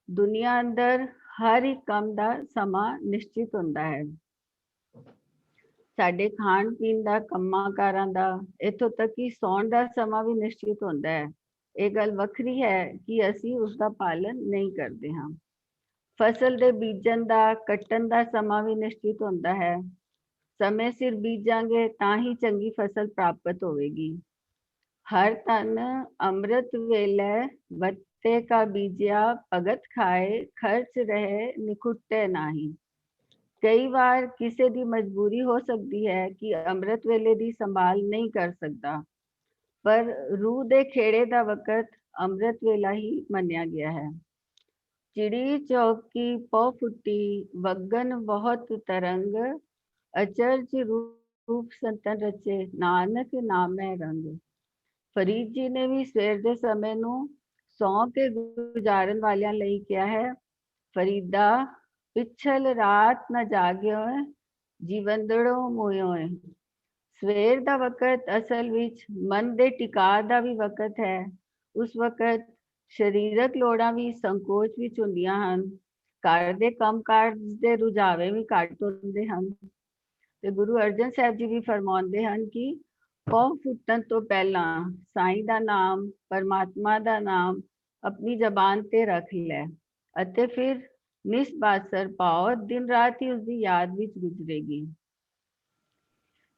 ਦੁਨੀਆ ਅੰਦਰ ਹਰ ਇੱਕ ਕੰਮ ਦਾ ਸਮਾਂ ਨਿਸ਼ਚਿਤ ਹੁੰਦਾ ਹੈ। ਸਾਡੇ ਖਾਣ ਪੀਣ ਦਾ, ਕੰਮਾਂ ਕਾਰਾਂ ਦਾ, ਇੱਥੋਂ ਤੱਕ ਕਿ ਸੌਣ ਦਾ ਸਮਾਂ ਵੀ ਨਿਸ਼ਚਿਤ ਹੁੰਦਾ ਹੈ। ਇਹ ਗੱਲ ਵੱਖਰੀ ਹੈ ਕਿ ਅਸੀਂ ਉਸ ਦਾ ਪਾਲਨ ਨਹੀਂ ਕਰਦੇ ਹਾਂ। ਫਸਲ ਦੇ ਬੀਜਣ ਦਾ, ਕੱਟਣ ਦਾ ਸਮਾਂ ਵੀ ਨਿਸ਼ਚਿਤ ਹੁੰਦਾ ਹੈ। ਸਮੇਂ ਸਿਰ ਬੀਜਾਂਗੇ ਤਾਂ ਹੀ ਚੰਗੀ ਫਸਲ ਪ੍ਰਾਪਤ ਹੋਵੇਗੀ। ਹਰ ਤਨ ਅੰਮ੍ਰਿਤ ਵੇਲੇ ਵੱਤੇ ਕਾ ਬੀਜਿਆ, ਭਗਤ ਖਾਏ ਖਰਚ ਰਹੇ ਨਿਖੁੱਟੇ ਨਾਹੀ। ਕਈ ਵਾਰ ਕਿਸੇ ਦੀ ਮਜਬੂਰੀ ਹੋ ਸਕਦੀ ਹੈ ਕਿ ਅੰਮ੍ਰਿਤ ਵੇਲੇ ਦੀ ਸੰਭਾਲ ਨਹੀਂ ਕਰ ਸਕਦਾ, ਪਰ ਰੂਹ ਦੇ ਖੇੜੇ ਦਾ ਵਕਤ ਅੰਮ੍ਰਿਤ ਵੇਲਾ ਹੀ ਮੰਨਿਆ ਗਿਆ ਹੈ। ਚਿੜੀ ਚੌਕੀ ਪੋ ਫੁੱਟੀ, ਵਗਨ ਬਹੁਤ ਤਰੰਗ, ਅਚਰਜ ਰੂਪ ਸੰਤਨ ਰਚੇ, ਨਾਨਕ ਨਾਮੈ ਰੰਗ। ਫਰੀਦ ਜੀ ਨੇ ਵੀ ਸਵੇਰ ਦੇ ਸਮੇਂ ਨੂੰ ਸੌਂ ਕੇ ਗੁਜ਼ਾਰਨ ਵਾਲਿਆਂ ਲਈ ਕਿਹਾ ਹੈ, ਫਰੀਦਾ ਪਿਛਲ ਰਾਤ ਨ ਜਾਗਿਓ, ਜੀਵੰਦੜੋ ਮੋਇਓ। ਸਵੇਰ ਦਾ ਵਕਤ ਅਸਲ ਵਿੱਚ ਮਨ ਦੇ ਟਿਕਾ ਦਾ ਵੀ ਵਕਤ ਹੈ। ਉਸ ਵਕਤ ਸਰੀਰਕ ਲੋੜਾਂ ਵੀ ਸੰਕੋਚ ਵਿੱਚ ਹੁੰਦੀਆਂ ਹਨ, ਘਰ ਦੇ ਕੰਮਕਾਜ ਦੇ ਰੁਝਾਵੇ ਵੀ ਘੱਟ ਹੁੰਦੇ ਹਨ। ਤੇ ਗੁਰੂ ਅਰਜਨ ਸਾਹਿਬ ਜੀ ਵੀ ਫਰਮਾਉਂਦੇ ਹਨ ਕਿ ਪੌ ਫੁੱਟਣ ਤੋਂ ਪਹਿਲਾਂ ਸਾਈਂ ਦਾ ਨਾਮ, ਪਰਮਾਤਮਾ ਦਾ ਨਾਮ ਆਪਣੀ ਜ਼ਬਾਨ ਤੇ ਰੱਖ ਲੈ ਅਤੇ ਫਿਰ ਨਿਸਬਾਸਰ ਪਾਓ, ਦਿਨ ਰਾਤ ਹੀ ਉਸਦੀ ਯਾਦ ਵਿੱਚ ਗੁਜ਼ਰੇਗੀ।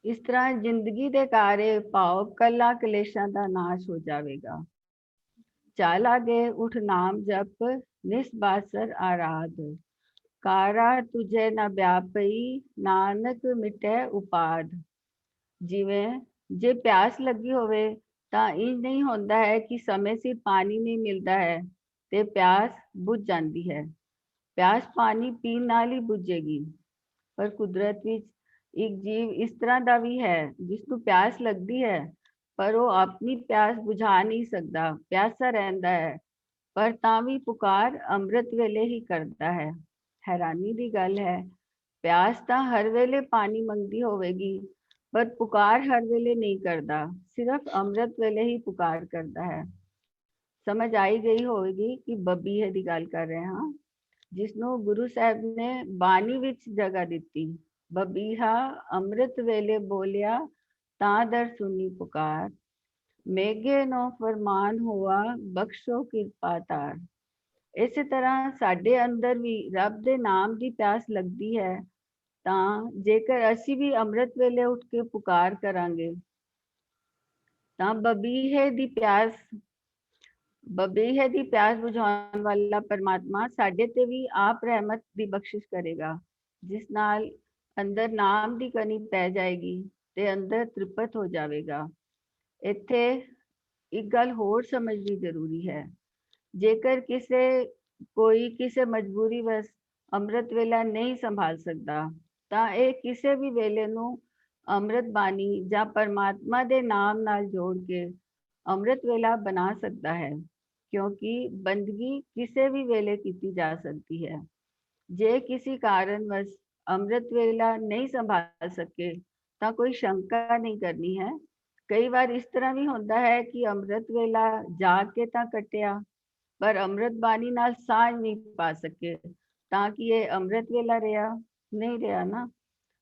ਇਸ ਤਰ੍ਹਾਂ ਜ਼ਿੰਦਗੀ ਦੇ ਕਾਰੇ ਪਾਓ, ਕੱਲਾ ਕਲੇਸ਼ਾਂ ਦਾ ਨਾਸ਼ ਹੋ ਜਾਵੇਗਾ। ਚਾਲ ਆਗੇ ਉਠ ਨਾਮ ਜਪ, ਨਿਸਬਾਸਰ ਆਰਾਧ, ਕਾਰਾ ਤੁਝੇ ਨਾ ਵਿਆਪਈ, ਨਾਨਕ ਮਿਟੇ ਉਪਾਦ। ਜਿਵੇਂ ਜੇ ਪਿਆਸ ਲੱਗੀ ਹੋਵੇ ਤਾਂ ਇੰਜ ਨਹੀਂ ਹੁੰਦਾ ਹੈ ਕਿ ਸਮੇਂ ਸਿਰ ਪਾਣੀ ਨਹੀਂ ਮਿਲਦਾ ਹੈ ਤੇ ਪਿਆਸ ਬੁਝ ਜਾਂਦੀ ਹੈ। ਪਿਆਸ ਪਾਣੀ ਪੀਣ ਨਾਲ ਹੀ ਬੁਝੇਗੀ। ਪਰ ਕੁਦਰਤ ਵਿੱਚ ਇੱਕ ਜੀਵ ਇਸ ਤਰ੍ਹਾਂ ਦਾ ਵੀ ਹੈ ਜਿਸ ਨੂੰ ਪਿਆਸ ਲੱਗਦੀ ਹੈ, ਪਰ ਉਹ ਆਪਣੀ ਪਿਆਸ ਬੁਝਾ ਨਹੀਂ ਸਕਦਾ, ਪਿਆਸਾ ਰਹਿੰਦਾ ਹੈ, ਪਰ ਤਾਂ ਵੀ ਪੁਕਾਰ ਅੰਮ੍ਰਿਤ ਵੇਲੇ ਹੀ ਕਰਦਾ ਹੈ। ਹੈਰਾਨੀ ਦੀ ਗੱਲ ਹੈ, ਪਿਆਸ ਤਾਂ ਹਰ ਵੇਲੇ ਪਾਣੀ ਮੰਗਦੀ ਹੋਵੇਗੀ, ਪਰ ਪੁਕਾਰ ਹਰ ਵੇਲੇ ਨਹੀਂ ਕਰਦਾ, ਸਿਰਫ ਅੰਮ੍ਰਿਤ ਵੇਲੇ ਹੀ ਪੁਕਾਰ ਕਰਦਾ ਹੈ। ਸਮਝ ਆਈ ਗਈ ਹੋਵੇਗੀ ਕਿ ਬੱਬੀਹੇ ਦੀ ਗੱਲ ਕਰ ਰਹੇ ਹਾਂ, ਜਿਸਨੂੰ ਗੁਰੂ ਸਾਹਿਬ ਨੇ ਬਾਣੀ ਵਿੱਚ ਜਗ੍ਹਾ ਦਿੱਤੀ। ਬੱਬੀਹਾ ਅੰਮ੍ਰਿਤ ਵੇਲੇ ਬੋਲਿਆ, ਤਾਂ ਦਰ ਸੁਣੀ ਪੁਕਾਰ, ਮੇਘੇ ਨੋ ਫਰਮਾਨ ਹੋਆ, ਬਖਸ਼ੋ ਕਿਰਪਾ ਤਾਰ। ਇਸੇ ਤਰ੍ਹਾਂ ਸਾਡੇ ਅੰਦਰ ਵੀ ਰੱਬ ਦੇ ਨਾਮ ਦੀ ਪਿਆਸ ਲੱਗਦੀ ਹੈ, ਤਾਂ ਜੇਕਰ ਅਸੀਂ ਵੀ ਅੰਮ੍ਰਿਤ ਵੇਲੇ ਉੱਠ ਕੇ ਪੁਕਾਰ ਕਰਾਂਗੇ ਤਾਂ ਬਬੀਹੇ ਦੀ ਪਿਆਸ ਬੁਝਾਉਣ ਵਾਲਾ ਪਰਮਾਤਮਾ ਸਾਡੇ ਤੇ ਵੀ ਆਪ ਰਹਿਮਤ ਦੀ ਬਖਸ਼ਿਸ਼ ਕਰੇਗਾ, ਜਿਸ ਨਾਲ ਅੰਦਰ ਨਾਮ ਦੀ ਕਣੀ ਪੈ ਜਾਏਗੀ ਤੇ ਅੰਦਰ ਤ੍ਰਿਪਤ ਹੋ ਜਾਵੇਗਾ। ਇੱਥੇ ਇੱਕ ਗੱਲ ਹੋਰ ਸਮਝਣੀ ਜ਼ਰੂਰੀ ਹੈ। ਜੇਕਰ ਕੋਈ ਕਿਸੇ ਮਜਬੂਰੀ ਵਸ ਅੰਮ੍ਰਿਤ ਵੇਲਾ ਨਹੀਂ ਸੰਭਾਲ ਸਕਦਾ ਤਾਂ ਇਹ ਕਿਸੇ ਵੀ ਵੇਲੇ ਨੂੰ ਅੰਮ੍ਰਿਤ ਬਾਣੀ ਜਾਂ ਪਰਮਾਤਮਾ ਦੇ ਨਾਮ ਨਾਲ ਜੋੜ ਕੇ ਅੰਮ੍ਰਿਤ ਵੇਲਾ ਬਣਾ ਸਕਦਾ ਹੈ, ਕਿਉਂਕਿ ਬੰਦਗੀ ਕਿਸੇ ਵੀ ਵੇਲੇ ਕੀਤੀ ਜਾ ਸਕਦੀ ਹੈ। ਜੇ ਕਿਸੇ ਕਾਰਨ ਵਸ ਅੰਮ੍ਰਿਤ ਵੇਲਾ ਨਹੀਂ ਸੰਭਾਲ ਸਕੇ ਤਾਂ ਕੋਈ ਸ਼ੰਕਾ ਨਹੀਂ ਕਰਨੀ ਹੈ। ਕਈ ਵਾਰ ਇਸ ਤਰ੍ਹਾਂ ਵੀ ਹੁੰਦਾ ਹੈ ਕਿ ਅੰਮ੍ਰਿਤ ਵੇਲਾ ਜਾਗ ਕੇ ਤਾਂ ਕੱਟਿਆ, ਪਰ ਅੰਮ੍ਰਿਤ ਬਾਣੀ ਨਾਲ ਸਾਂਝ ਨਹੀਂ ਪਾ ਸਕੇ, ਤਾਂ ਕਿ ਇਹ ਅੰਮ੍ਰਿਤ ਵੇਲਾ ਨਹੀਂ ਰਿਹਾ ਨਾ।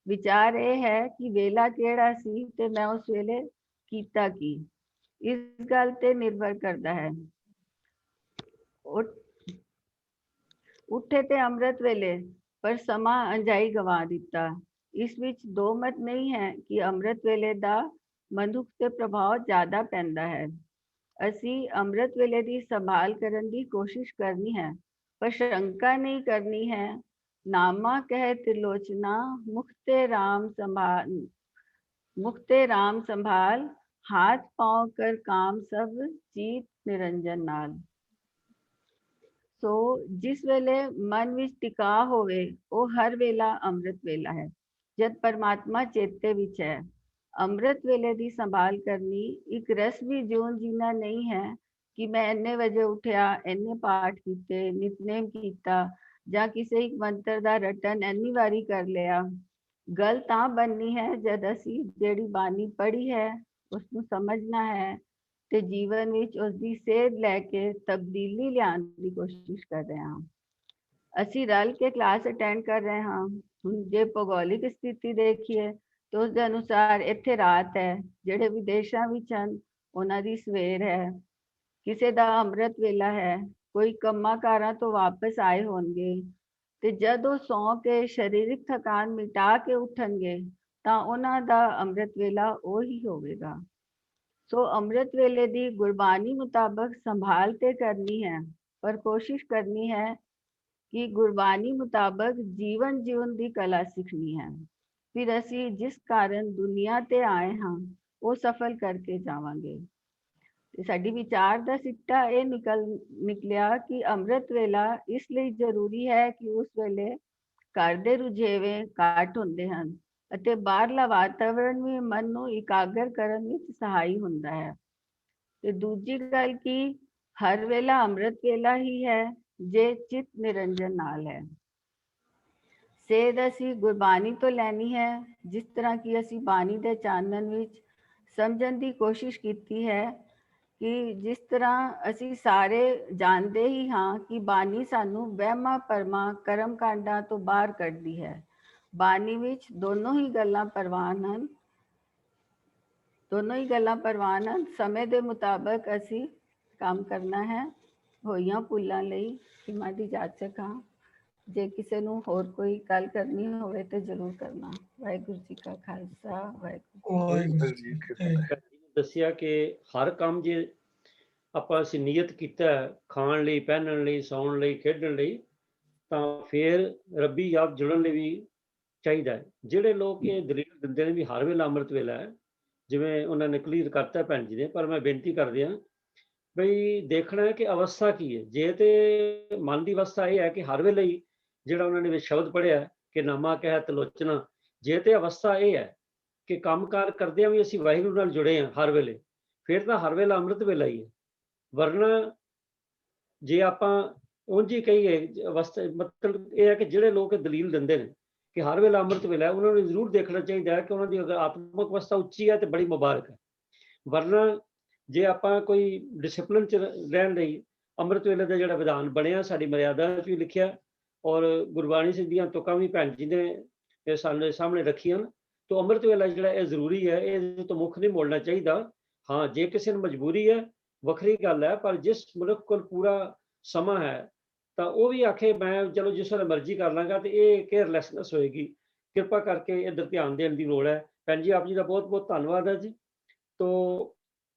ਵਿਚਾਰ ਇਹ ਹੈ ਕਿ ਵੇਲਾ ਕਿਹੜਾ ਸੀ ਤੇ ਮੈਂ ਉਸ ਵੇਲੇ ਕੀਤਾ ਕੀ, ਇਸ ਗੱਲ ਤੇ ਨਿਰਭਰ ਕਰਦਾ ਹੈ। ਉੱਠੇ ਤੇ ਅੰਮ੍ਰਿਤ ਵੇਲੇ, ਪਰ ਸਮਾਂ ਅੰਜਾਈ ਗਵਾ ਦਿੱਤਾ। ਇਸ ਵਿੱਚ ਦੋ ਮਤ ਨਹੀਂ ਹੈ ਕਿ ਅੰਮ੍ਰਿਤ ਵੇਲੇ ਦਾ ਮਨੁੱਖ ਤੇ ਪ੍ਰਭਾਵ ਜ਼ਿਆਦਾ ਪੈਂਦਾ ਹੈ। ਅਸੀਂ ਅੰਮ੍ਰਿਤ ਵੇਲੇ ਦੀ ਸੰਭਾਲ ਕਰਨ ਦੀ ਕੋਸ਼ਿਸ਼ ਕਰਨੀ ਹੈ, ਪਰ ਸ਼ੰਕਾ ਨਹੀਂ ਕਰਨੀ ਹੈ। ਨਾਮਾ ਕਹਿ ਤਿਰਲੋਚਨਾ, ਮੁਖਤੇ ਰਾਮ ਸੰਭਾਲ, हाथ पांव कर काम सब, जीत निरंजन नाल। सो जिस वेले मन विच टिका होवे वो हर वेला अमृत वेला है, जद परमात्मा चेते विच है। अमृत वेले दी संभाल करनी एक रस भी जीवन जीना नहीं है कि मैं इन्ने बजे उठिया, इन्ने पाठ कीते, नितनेम कीता ਜਾਂ ਕਿਸੇ ਇੱਕ ਮੰਤਰ ਦਾ ਰਟਨ ਇੰਨੀ ਵਾਰੀ ਕਰ ਲਿਆ। ਗੱਲ ਤਾਂ ਬਣਨੀ ਹੈ ਜਦ ਅਸੀਂ ਜਿਹੜੀ ਬਾਣੀ ਪੜ੍ਹੀ ਹੈ ਉਸ ਨੂੰ ਸਮਝਣਾ ਹੈ ਤੇ ਜੀਵਨ ਵਿੱਚ ਉਸ ਦੀ ਸੇਧ ਲੈ ਕੇ ਤਬਦੀਲੀ ਲਿਆਉਣ ਦੀ ਕੋਸ਼ਿਸ਼ ਕਰ ਰਹੇ ਹਾਂ। ਅਸੀਂ ਰਲ ਕੇ ਕਲਾਸ ਅਟੈਂਡ ਕਰ ਰਹੇ ਹਾਂ। ਹੁਣ ਜੇ ਭੂਗੋਲਿਕ ਸਥਿਤੀ ਦੇਖੀਏ ਤਾਂ ਉਸ ਦੇ ਅਨੁਸਾਰ ਇੱਥੇ ਰਾਤ ਹੈ, ਜਿਹੜੇ ਵਿਦੇਸ਼ਾਂ ਵਿੱਚ ਹਨ ਉਹਨਾਂ ਦੀ ਸਵੇਰ ਹੈ, ਕਿਸੇ ਦਾ ਅੰਮ੍ਰਿਤ ਵੇਲਾ ਹੈ, ਕੋਈ ਕੰਮਾਂ ਕਾਰਾਂ ਤੋਂ ਵਾਪਸ ਆਏ ਹੋਣਗੇ ਤੇ ਜਦ ਉਹ ਸੌਂ ਕੇ ਸਰੀਰਕ ਥਕਾਨ ਮਿਟਾ ਕੇ ਉੱਠਣਗੇ ਤਾਂ ਉਹਨਾਂ ਦਾ ਅੰਮ੍ਰਿਤ ਵੇਲਾ ਉਹੀ ਹੋਵੇਗਾ। ਸੋ ਅੰਮ੍ਰਿਤ ਵੇਲੇ ਦੀ ਗੁਰਬਾਣੀ ਮੁਤਾਬਕ ਸੰਭਾਲ ਤੇ ਕਰਨੀ ਹੈ, ਪਰ ਕੋਸ਼ਿਸ਼ ਕਰਨੀ ਹੈ ਕਿ ਗੁਰਬਾਣੀ ਮੁਤਾਬਕ ਜੀਵਨ ਜਿਉਣ ਦੀ ਕਲਾ ਸਿੱਖਣੀ ਹੈ। ਫਿਰ ਅਸੀਂ ਜਿਸ ਕਾਰਨ ਦੁਨੀਆ ਤੇ ਆਏ ਹਾਂ ਉਹ ਸਫਲ ਕਰਕੇ ਜਾਵਾਂਗੇ। ਤੇ ਸਾਡੀ ਵਿਚਾਰ ਦਾ ਸਿੱਟਾ ਇਹ ਨਿਕਲਿਆ ਕਿ ਅੰਮ੍ਰਿਤ ਵੇਲਾ ਇਸ ਲਈ ਜ਼ਰੂਰੀ ਹੈ ਕਿ ਉਸ ਵੇਲੇ ਘਰ ਦੇ ਰੁਝੇਵੇਂ ਘੱਟ ਹੁੰਦੇ ਹਨ ਅਤੇ ਬਾਹਰਲਾ ਵਾਤਾਵਰਣ ਵੀ ਮਨ ਨੂੰ ਇਕਾਗਰ ਕਰਨ ਵਿੱਚ ਸਹਾਈ ਹੁੰਦਾ ਹੈ। ਤੇ ਦੂਜੀ ਗੱਲ ਕਿ ਹਰ ਵੇਲਾ ਅੰਮ੍ਰਿਤ ਵੇਲਾ ਹੀ ਹੈ ਜੇ ਚਿਤ ਨਿਰੰਜਨ ਨਾਲ ਹੈ। ਸੇਧ ਅਸੀਂ ਗੁਰਬਾਣੀ ਤੋਂ ਲੈਣੀ ਹੈ, ਜਿਸ ਤਰ੍ਹਾਂ ਕਿ ਅਸੀਂ ਬਾਣੀ ਦੇ ਚਾਨਣ ਵਿੱਚ ਸਮਝਣ ਦੀ ਕੋਸ਼ਿਸ਼ ਕੀਤੀ ਹੈ ਕਿ ਜਿਸ ਤਰ੍ਹਾਂ ਅਸੀਂ ਸਾਰੇ ਜਾਣਦੇ ਹੀ ਹਾਂ ਕਿ ਬਾਣੀ ਸਾਨੂੰ ਵਹਿਮਾਂ ਭਰਮਾਂ ਕਰਮ ਕਾਂਡਾਂ ਤੋਂ ਬਾਹਰ ਕੱਢਦੀ ਹੈ। ਬਾਣੀ ਵਿੱਚ ਦੋਨੋਂ ਹੀ ਗੱਲਾਂ ਪ੍ਰਵਾਨ ਹਨ। ਸਮੇਂ ਦੇ ਮੁਤਾਬਕ ਅਸੀਂ ਕੰਮ ਕਰਨਾ ਹੈ। ਹੋਈਆਂ ਭੁੱਲਾਂ ਲਈ ਖਿਮਾ ਦੀ ਜਾਚਕ ਹਾਂ। ਜੇ ਕਿਸੇ ਨੂੰ ਹੋਰ ਕੋਈ ਗੱਲ ਕਰਨੀ ਹੋਵੇ ਤੇ ਜ਼ਰੂਰ ਕਰਨਾ। ਵਾਹਿਗੁਰੂ ਜੀ ਕਾ ਖਾਲਸਾ,
ਵਾਹਿਗੁਰੂ ਜੀ ਕੀ ਫਤਿਹ।
ਦੱਸਿਆ ਕਿ ਹਰ ਕੰਮ ਜੇ ਆਪਾਂ ਅਸੀਂ ਨੀਅਤ ਕੀਤਾ ਖਾਣ ਲਈ, ਪਹਿਨਣ ਲਈ, ਸੌਣ ਲਈ, ਖੇਡਣ ਲਈ, ਤਾਂ ਫਿਰ ਰੱਬੀ ਯਾਦ ਜੁੜਨ ਲਈ ਵੀ ਚਾਹੀਦਾ ਹੈ। ਜਿਹੜੇ ਲੋਕ ਇਹ ਦਲੀਲ ਦਿੰਦੇ ਨੇ ਵੀ ਹਰ ਵੇਲਾ ਅੰਮ੍ਰਿਤ ਵੇਲਾ ਹੈ, ਜਿਵੇਂ ਉਹਨਾਂ ਨੇ ਕਲੀਅਰ ਕਰਤਾ ਭੈਣ ਜੀ ਨੇ, ਪਰ ਮੈਂ ਬੇਨਤੀ ਕਰਦੇ ਹਾਂ ਬਈ ਦੇਖਣਾ ਹੈ ਕਿ ਅਵਸਥਾ ਕੀ ਹੈ। ਜੇ ਤੇ ਮਨ ਦੀ ਅਵਸਥਾ ਇਹ ਹੈ ਕਿ ਹਰ ਵੇਲੇ ਹੀ ਜਿਹੜਾ ਉਹਨਾਂ ਨੇ ਵਿੱਚ ਸ਼ਬਦ ਪੜ੍ਹਿਆ ਕਿ ਨਾਮਾ ਕਹਿ ਤਲੋਚਨਾ, ਜੇ ਤੇ ਅਵਸਥਾ ਇਹ ਹੈ ਕਿ ਕੰਮਕਾਰ ਕਰਦਿਆਂ ਵੀ ਅਸੀਂ ਵਾਹਿਗੁਰੂ ਨਾਲ ਜੁੜੇ ਹਾਂ ਹਰ ਵੇਲੇ, ਫਿਰ ਤਾਂ ਹਰ ਵੇਲਾ ਅੰਮ੍ਰਿਤ ਵੇਲਾ ਹੀ ਹੈ। ਵਰਨਾ ਜੇ ਆਪਾਂ ਉਂਝ ਹੀ ਕਹੀਏ ਅਵਸਥਾ, ਮਤਲਬ ਇਹ ਹੈ ਕਿ ਜਿਹੜੇ ਲੋਕ ਦਲੀਲ ਦਿੰਦੇ ਨੇ ਕਿ ਹਰ ਵੇਲਾ ਅੰਮ੍ਰਿਤ ਵੇਲਾ, ਉਹਨਾਂ ਨੂੰ ਜ਼ਰੂਰ ਦੇਖਣਾ ਚਾਹੀਦਾ ਹੈ ਕਿ ਉਹਨਾਂ ਦੀ ਅਗਰ ਆਤਮਿਕ ਅਵਸਥਾ ਉੱਚੀ ਹੈ ਤੇ ਬੜੀ ਮੁਬਾਰਕ ਹੈ। ਵਰਨਾ ਜੇ ਆਪਾਂ ਕੋਈ ਡਿਸਿਪਲਿਨ 'ਚ ਰਹਿਣ ਲਈ ਅੰਮ੍ਰਿਤ ਵੇਲੇ ਦਾ ਜਿਹੜਾ ਵਿਧਾਨ ਬਣਿਆ ਸਾਡੀ ਮਰਿਆਦਾ 'ਚ ਵੀ ਲਿਖਿਆ ਔਰ ਗੁਰਬਾਣੀ ਸਿੰਘ ਦੀਆਂ ਤੁਕਾਂ ਵੀ ਭੈਣ ਜੀ ਨੇ ਸਾਡੇ ਸਾਹਮਣੇ ਰੱਖੀਆਂ, ਤਾਂ ਅੰਮ੍ਰਿਤ ਵੇਲਾ ਜਿਹੜਾ ਇਹ ਜ਼ਰੂਰੀ ਹੈ, ਇਹ ਤੋਂ ਮੁੱਖ ਨਹੀਂ ਮੋੜਨਾ ਚਾਹੀਦਾ। ਹਾਂ, ਜੇ ਕਿਸੇ ਨੂੰ ਮਜਬੂਰੀ ਹੈ ਵੱਖਰੀ ਗੱਲ ਹੈ, ਪਰ ਜਿਸ ਮਨੁੱਖ ਕੋਲ ਪੂਰਾ ਸਮਾਂ ਹੈ ਤਾਂ ਉਹ ਵੀ ਆਖੇ ਮੈਂ ਚਲੋ ਜਿਸ ਵੇਲੇ ਮਰਜ਼ੀ ਕਰ ਲਾਂਗਾ, ਤੇ ਇਹ ਕੇਅਰਲੈਸਨੈਸ ਹੋਏਗੀ। ਕਿਰਪਾ ਕਰਕੇ ਇੱਧਰ ਧਿਆਨ ਦੇਣ ਦੀ ਲੋੜ ਹੈ। ਭੈਣ ਜੀ ਆਪ ਜੀ ਦਾ ਬਹੁਤ ਬਹੁਤ ਧੰਨਵਾਦ ਹੈ ਜੀ। ਤੋ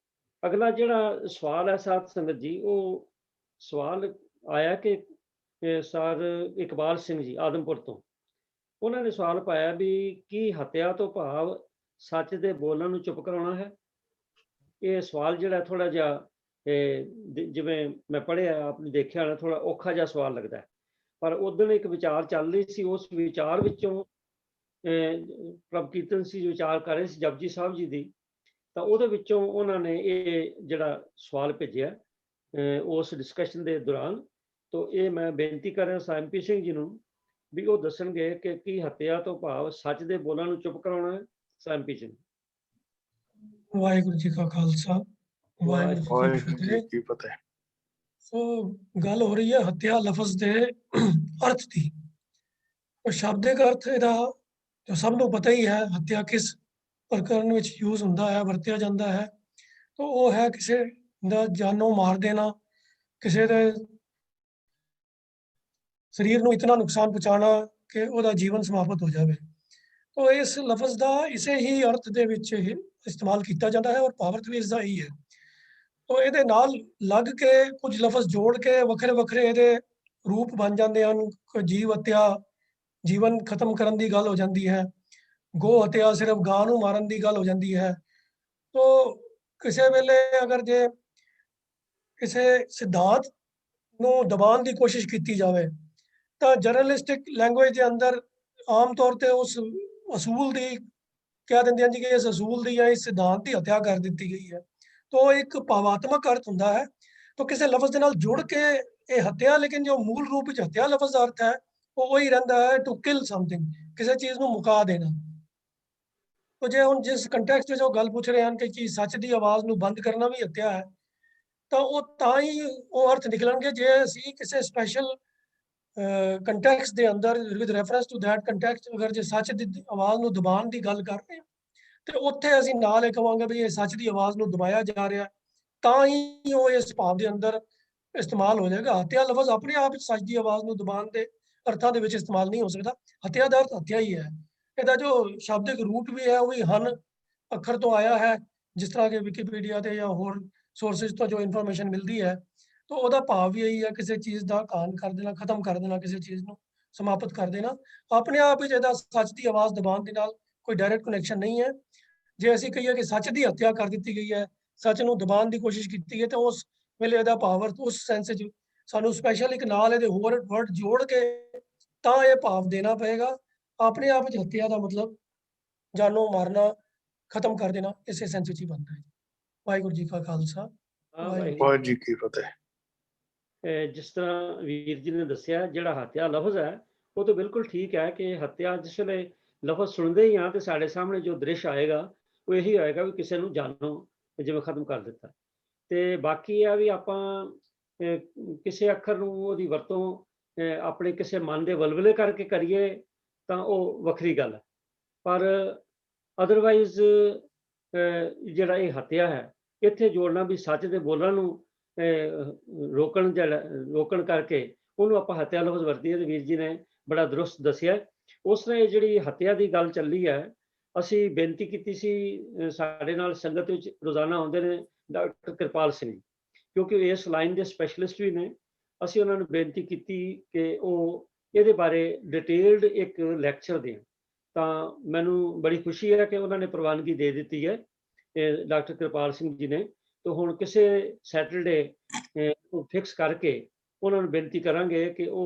ਅਗਲਾ ਜਿਹੜਾ ਸਵਾਲ ਹੈ ਸਾਧ ਸੰਗਤ ਜੀ, ਉਹ ਸਵਾਲ ਆਇਆ ਕਿ ਸਰ ਇਕਬਾਲ ਸਿੰਘ ਜੀ ਆਦਮਪੁਰ ਤੋਂ, ਉਹਨਾਂ ਨੇ ਸਵਾਲ ਪਾਇਆ ਵੀ ਕੀ ਹੱਤਿਆ ਤੋਂ ਭਾਵ ਸੱਚ ਦੇ ਬੋਲਣ ਨੂੰ ਚੁੱਪ ਕਰਾਉਣਾ ਹੈ? ਇਹ ਸਵਾਲ ਜਿਹੜਾ ਥੋੜਾ ਜਿਹਾ ਜਿਵੇਂ ਮੈਂ ਪੜ੍ਹਿਆ, ਆਪਨੇ ਦੇਖਿਆ ਨਾ, ਥੋੜਾ ਔਖਾ ਜਿਹਾ ਸਵਾਲ ਲੱਗਦਾ ਹੈ। ਪਰ ਉਦੋਂ ਇੱਕ ਵਿਚਾਰ ਚੱਲ ਰਹੀ ਸੀ, ਉਸ ਵਿਚਾਰ ਵਿੱਚੋਂ ਪ੍ਰਭ ਕੀਰਤਨ ਸੀ ਵਿਚਾਰ ਕਰ ਰਹੇ ਸੀ ਜਪਜੀ ਸਾਹਿਬ ਜੀ ਦੀ, ਤਾਂ ਉਹਦੇ ਵਿੱਚੋਂ ਉਹਨਾਂ ਨੇ ਇਹ ਜਿਹੜਾ ਸਵਾਲ ਭੇਜਿਆ ਉਸ ਡਿਸਕਸ਼ਨ ਦੇ ਦੌਰਾਨ। ਤੋ ਇਹ ਮੈਂ ਬੇਨਤੀ ਕਰ ਰਿਹਾ ਐਮਪੀ ਸਿੰਘ ਜੀ ਨੂੰ ਵੀ ਉਹ ਦੱਸਣਗੇ ਕਿ ਕੀ ਹੱਤਿਆ ਤੋਂ ਭਾਵ ਸੱਚ ਦੇ ਬੋਲਾਂ ਨੂੰ ਚੁੱਪ ਕਰਾਉਣਾ ਹੈ। ਐਮਪੀ ਸਿੰਘ।
ਵਾਹਿਗੁਰੂ ਜੀ ਕਾ ਖਾਲਸਾ, ਵਾਹਿਗੁਰੂ ਜੀ ਕੀ
ਵਾਹਿਗੁਰੂ ਜੀ
ਫਤਿਹ।
ਕੀ ਫਤਿਹ।
ਸੋ ਗੱਲ ਹੋ ਰਹੀ ਹੈ ਹੱਤਿਆ ਲਫ਼ਜ਼ ਦੇ ਅਰਥ ਦੀ। ਉਹ ਸ਼ਬਦਿਕ ਅਰਥ ਇਹਦਾ ਜੋ ਸਭ ਨੂੰ ਪਤਾ ਹੀ ਹੈ, ਹੱਤਿਆ ਕਿਸ ਪ੍ਰਕਰਨ ਵਿੱਚ ਯੂਜ਼ ਹੁੰਦਾ ਹੈ, ਵਰਤਿਆ ਜਾਂਦਾ ਹੈ। ਤਾਂ ਉਹ ਹੈ ਕਿਸੇ ਦਾ ਜਾਨੋਂ ਮਾਰ ਦੇਣਾ, ਕਿਸੇ ਦੇ ਸਰੀਰ ਨੂੰ ਇਤਨਾ ਨੁਕਸਾਨ ਪਹੁੰਚਾਉਣਾ ਕਿ ਉਹਦਾ ਜੀਵਨ ਸਮਾਪਤ ਹੋ ਜਾਵੇ। तो इस लफ्ज़ का इसे ही अर्थ दे विच इस्तेमाल किया जाता है और भावअर्थ भी इसका ही है। तो ये नाल लग के कुछ लफ्ज़ जोड़ के वखरे वखरे ये रूप बन जाते हैं। कोई जीव हत्या जीवन खत्म करने की गल हो जाती है, गो हत्या सिर्फ गां नूं मारन की गल हो जाती है। तो किसी वेले अगर जे किसी सिद्धांत नूं दबाण की कोशिश की जाए तो जर्नलिस्टिक लैंग्वेज के अंदर आम तौर पर उस असूल की कह देंगे हैं जी कि इस असूल की या इस सिद्धांत की हत्या कर दी गई है। तो एक भावात्मक अर्थ होता है। तो किसी लफ्ज़ के नाल जुड़ के ये हत्या, लेकिन जो मूल रूप में हत्या लफ्ज़ अर्थ है वो वही रहता है टू किल समथिंग, किसी चीज़ को मुका देना। तो जे हम जिस कंटैक्स्ट में जो गल पूछ रहे हैं कि चीज़ सच की आवाज़ को बंद करना भी हत्या है, तो वो तां ही वो अर्थ निकलणगे जे असीं किसी स्पैशल कंटैक्स्ट के अंदर विद रेफरेंस टू दैट कंटैक्स्ट अगर जो सच की आवाज़ को दबाण की गल कर रहे हैं तो उत्थे असीं नाल ये कहांगे भी ये सच की आवाज़ को दबाया जा रहा है, तां ही वो इस भाव के अंदर इस्तेमाल हो जाएगा। हत्या लफ्ज़ अपने आप सच की आवाज़ को दबाण के अर्थां दे विच इस्तेमाल नहीं हो सकता। हत्या का अर्थ हत्या ही है। इसका जो शाब्दिक रूट भी है वो भी हन अखर तो आया है, जिस तरह के विकीपीडिया ते या होर सोर्सिस तो जो इन्फॉर्मेशन मिलती है। तो ਉਹਦਾ ਭਾਵ ਵੀ ਇਹੀ ਹੈ ਕਿਸੇ ਚੀਜ਼ ਦਾ ਕਾਨ ਕਰ ਦੇਣਾ, ਖਤਮ ਕਰ ਦੇਣਾ, ਕਿਸੇ ਚੀਜ਼ ਨੂੰ ਸਮਾਪਤ ਕਰ ਦੇਣਾ। ਆਪਣੇ ਆਪ ਹੀ ਜਿਹਦਾ ਸੱਚ ਦੀ ਆਵਾਜ਼ ਦਬਾਉਣ ਦੇ ਨਾਲ ਕੋਈ ਡਾਇਰੈਕਟ ਕਨੈਕਸ਼ਨ ਨਹੀਂ ਹੈ। ਜੇ ਅਸੀਂ ਕਹੀਏ ਕਿ ਸੱਚ ਦੀ ਹੱਤਿਆ ਕਰ ਦਿੱਤੀ ਗਈ ਹੈ, ਸੱਚ ਨੂੰ ਦਬਾਉਣ ਦੀ ਕੋਸ਼ਿਸ਼ ਕੀਤੀ ਹੈ, ਤਾਂ ਉਸ ਵੇਲੇ ਇਹਦਾ ਭਾਵ ਅਰਥ ਉਸ ਸੈਂਸ 'ਚ ਸਾਨੂੰ ਸਪੈਸ਼ਲ ਇੱਕ ਨਾਲ ਇਹਦੇ ਹੋਰ ਵਰਡ ਜੋੜ ਕੇ ਤਾਂ ਇਹ ਭਾਵ ਦੇਣਾ ਪਏਗਾ। ਆਪਣੇ ਆਪ 'ਚ ਹੱਤਿਆ ਦਾ ਮਤਲਬ ਜਾਨੋਂ ਮਾਰਨਾ, ਖਤਮ ਕਰ ਦੇਣਾ, ਇਸੇ ਸੈਂਸ 'ਚ ਹੀ ਬਣਦਾ ਹੈ। ਵਾਹਿਗੁਰੂ ਜੀ ਕਾ ਖਾਲਸਾ,
ਵਾਹਿਗੁਰੂ ਜੀ ਕੀ ਫਤਿਹ।
ਜਿਸ ਤਰ੍ਹਾਂ ਵੀਰ ਜੀ ਨੇ ਦੱਸਿਆ, ਜਿਹੜਾ ਹੱਤਿਆ ਲਫ਼ਜ਼ ਹੈ ਉਹ ਤਾਂ ਬਿਲਕੁਲ ਠੀਕ ਹੈ ਕਿ ਹੱਤਿਆ ਜਿਸ ਵੇਲੇ ਲਫ਼ਜ਼ ਸੁਣਦੇ ਹੀ ਹਾਂ ਤੇ ਸਾਡੇ ਸਾਹਮਣੇ ਜੋ ਦ੍ਰਿਸ਼ ਆਏਗਾ ਉਹ ਇਹੀ ਹੋਏਗਾ ਵੀ ਕਿਸੇ ਨੂੰ ਜਾਨੋਂ ਜਿਵੇਂ ਖਤਮ ਕਰ ਦਿੱਤਾ। ਤੇ ਬਾਕੀ ਇਹ ਵੀ ਆਪਾਂ ਕਿਸੇ ਅੱਖਰ ਨੂੰ ਉਹਦੀ ਵਰਤੋਂ ਆਪਣੇ ਕਿਸੇ ਮਨ ਦੇ ਵਲਵਲੇ ਕਰਕੇ ਕਰੀਏ ਤਾਂ ਉਹ ਵੱਖਰੀ ਗੱਲ ਹੈ। ਪਰ ਅਦਰਵਾਈਜ਼ ਜਿਹੜਾ ਇਹ ਹੱਤਿਆ ਹੈ, ਇੱਥੇ ਜੋੜਨਾ ਵੀ ਸੱਚ ਦੇ ਬੋਲਣ ਨੂੰ ਰੋਕਣ ਕਰਕੇ ਉਹਨੂੰ ਆਪਾਂ ਹੱਤਿਆ ਲਫ਼ਜ਼ ਵਰਤੀਏ। ਤੇ ਵੀਰ ਜੀ ਨੇ ਬੜਾ ਦਰੁਸਤ ਦੱਸਿਆ। ਉਸ ਤਰ੍ਹਾਂ ਇਹ ਜਿਹੜੀ ਹੱਤਿਆ ਦੀ ਗੱਲ ਚੱਲੀ ਹੈ, ਅਸੀਂ ਬੇਨਤੀ ਕੀਤੀ ਸੀ, ਸਾਡੇ ਨਾਲ ਸੰਗਤ ਵਿੱਚ ਰੋਜ਼ਾਨਾ ਆਉਂਦੇ ਨੇ ਡਾਕਟਰ ਕਿਰਪਾਲ ਸਿੰਘ, ਕਿਉਂਕਿ ਇਸ ਲਾਈਨ ਦੇ ਸਪੈਸ਼ਲਿਸਟ ਵੀ ਨੇ। ਅਸੀਂ ਉਹਨਾਂ ਨੂੰ ਬੇਨਤੀ ਕੀਤੀ ਕਿ ਉਹ ਇਹਦੇ ਬਾਰੇ ਡਿਟੇਲਡ ਇੱਕ ਲੈਕਚਰ ਦੇਣ। ਤਾਂ ਮੈਨੂੰ ਬੜੀ ਖੁਸ਼ੀ ਹੈ ਕਿ ਉਹਨਾਂ ਨੇ ਪ੍ਰਵਾਨਗੀ ਦੇ ਦਿੱਤੀ ਹੈ, ਡਾਕਟਰ ਕਿਰਪਾਲ ਸਿੰਘ ਜੀ ਨੇ। तो हुण किसी सैटरडे फिक्स करके उन्होंने बेनती करांगे कि वो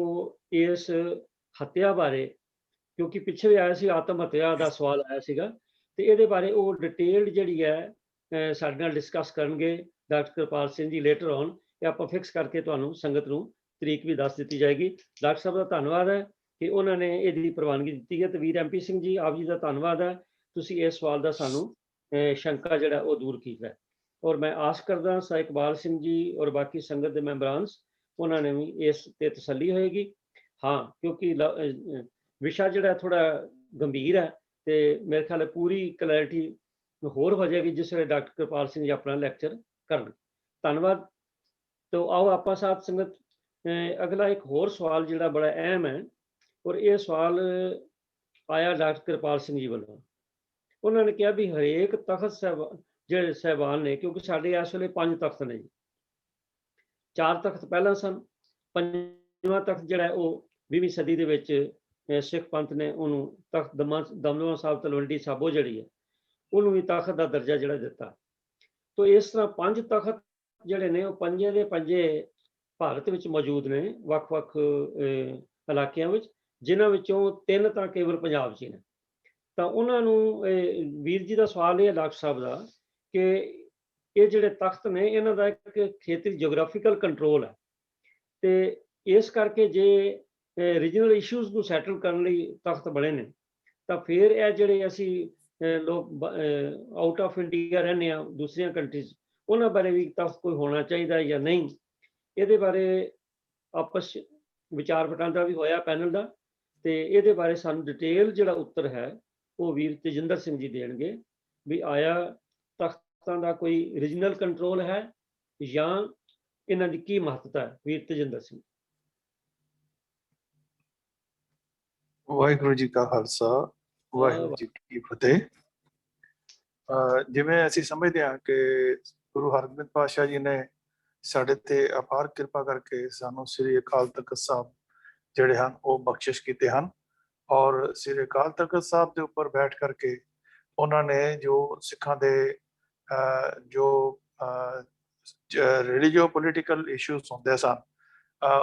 इस हत्या बारे, क्योंकि पिछे भी आया सी आत्म हत्या का सवाल आया सीगा, ते इहदे बारे वो डिटेल्ड जिहड़ी है साडे नाल डिस्कस करनगे doctor Kripal Singh ji later on. आपां फिक्स करके तुहानूं संगत नूं तरीक भी दस दित्ती जाएगी। डॉक्टर साहब का धन्नवाद है कि उन्होंने इहदी प्रवानगी दित्ती है। ते वीर MP सिंह जी आप जी का धन्नवाद है, तुसीं इस सवाल का सानूं शंका जिहड़ा वो दूर कीता है। और मैं आस करदा सा इकबाल सिंह जी और बाकी संगत के मैंबरान उन्होंने भी इस ते तसल्ली होएगी। हाँ, क्योंकि विशा जिहड़ा थोड़ा गंभीर है तो मेरे ख्याल पूरी क्लैरिटी होर हो जाएगी जिस वे डॉक्टर कृपाल सिंह जी अपना लैक्चर करन। धन्नवाद। तो आओ आपां साथ संगत ਅਗਲਾ ਇੱਕ ਹੋਰ ਸਵਾਲ ਜਿਹੜਾ ਬੜਾ ਅਹਿਮ ਹੈ, ਔਰ ਇਹ ਸਵਾਲ ਆਇਆ ਡਾਕਟਰ ਕਿਰਪਾਲ ਸਿੰਘ ਜੀ ਵੱਲੋਂ। ਉਹਨਾਂ ਨੇ ਕਿਹਾ ਵੀ ਹਰੇਕ ਤਖਤ ਜਿਹੜੇ ਸਾਹਿਬਾਨ ਨੇ, ਕਿਉਂਕਿ ਸਾਡੇ ਇਸ ਵੇਲੇ 5 ਤਖਤ ਨੇ ਜੀ, 4 ਤਖਤ ਪਹਿਲਾਂ ਸਨ, 5ਵਾਂ ਤਖਤ ਜਿਹੜਾ ਉਹ 20ਵੀਂ ਸਦੀ ਦੇ ਵਿੱਚ ਸਿੱਖ ਪੰਥ ਨੇ ਉਹਨੂੰ ਤਖਤ ਦਮਦਮਾ ਸਾਹਿਬ ਤਲਵੰਡੀ ਸਾਬੋ ਜਿਹੜੀ ਹੈ ਉਹਨੂੰ ਵੀ ਤਖਤ ਦਾ ਦਰਜਾ ਜਿਹੜਾ ਦਿੱਤਾ। ਤੋ ਇਸ ਤਰ੍ਹਾਂ 5 ਤਖਤ ਜਿਹੜੇ ਨੇ ਉਹ ਪੰਜੇ ਦੇ ਪੰਜੇ ਭਾਰਤ ਵਿੱਚ ਮੌਜੂਦ ਨੇ, ਵੱਖ-ਵੱਖ ਇਲਾਕਿਆਂ ਵਿੱਚ, ਜਿਨ੍ਹਾਂ ਵਿੱਚੋਂ 3 ਤਾਂ ਕੇਵਲ ਪੰਜਾਬ 'ਚ ਹੀ ਨੇ। ਤਾਂ ਉਹਨਾਂ ਨੂੰ ਵੀਰ ਜੀ ਦਾ ਸਵਾਲ ਇਹ ਹੈ ਡਾਕਟਰ ਸਾਹਿਬ ਦਾ ਕਿ ਇਹ ਜਿਹੜੇ ਤਖਤ ਨੇ ਇਹਨਾਂ ਦਾ ਇੱਕ ਖੇਤਰੀ ਜਿਓਗ੍ਰਾਫੀਕਲ ਕੰਟਰੋਲ ਹੈ, ਤੇ ਇਸ ਕਰਕੇ ਜੇ ਰੀਜਨਲ ਇਸ਼ੂਜ਼ ਨੂੰ ਸੈਟਲ ਕਰਨ ਲਈ ਤਖਤ ਬਣੇ ਨੇ, ਤਾਂ ਫਿਰ ਇਹ ਜਿਹੜੇ ਅਸੀਂ ਲੋਕ ਆਊਟ ਆਫ ਇੰਡੀਆ ਰਹਿੰਦੇ ਹਾਂ ਦੂਸਰੀਆਂ ਕੰਟਰੀਜ਼, ਉਹਨਾਂ ਬਾਰੇ ਵੀ ਤਖਤ ਕੋਈ ਹੋਣਾ ਚਾਹੀਦਾ ਜਾਂ ਨਹੀਂ, ਇਹਦੇ ਬਾਰੇ ਆਪਸ ਵਿਚਾਰ ਵਟਾਂਦਰਾ ਵੀ ਹੋਇਆ ਪੈਨਲ ਦਾ, ਤੇ ਇਹਦੇ ਬਾਰੇ ਸਾਨੂੰ ਡਿਟੇਲ ਜਿਹੜਾ ਉੱਤਰ ਹੈ ਉਹ ਵੀਰ ਤੇਜਿੰਦਰ ਸਿੰਘ ਜੀ ਦੇਣਗੇ ਵੀ ਆਇਆ ਤਖਤਾਂ ਦਾ ਕੋਈ ਰੀਜਨਲ ਕੰਟਰੋਲ ਹੈ ਜਾਂ ਇਹਨਾਂ ਦੀ ਕੀ ਮਹੱਤਤਾ ਹੈ। ਵੀਰ ਤੇਜਿੰਦਰ ਸਿੰਘ।
ਵਾਹਿਗੁਰੂ ਜੀ ਕਾ ਖਾਲਸਾ, ਵਾਹਿਗੁਰੂ ਜੀ ਕੀ ਫਤਿਹ। ਜਿਵੇਂ ਅਸੀਂ ਸਮਝਦੇ ਹਾਂ ਕਿ ਗੁਰੂ ਹਰਗੋਬਿੰਦ ਪਾਤਸ਼ਾਹ ਜੀ ਨੇ ਸਾਡੇ ਤੇ ਅਪਾਰ ਕਿਰਪਾ ਕਰਕੇ ਸਾਨੂੰ ਸ੍ਰੀ ਅਕਾਲ ਤਖਤ ਸਾਹਿਬ ਜਿਹੜੇ ਹਨ ਉਹ ਬਖਸ਼ਿਸ਼ ਕੀਤੇ ਹਨ, ਔਰ ਸ੍ਰੀ ਅਕਾਲ ਤਖਤ ਸਾਹਿਬ ਦੇ ਉੱਪਰ ਬੈਠ ਕਰਕੇ ਉਹਨਾਂ ਨੇ ਜੋ ਸਿੱਖਾਂ ਦੇ ਜੋ ਰਿਲੀਜੀਓ ਪੋਲੀਟੀਕਲ ਇਸ਼ੂਜ਼ ਹੁੰਦੇ ਸਨ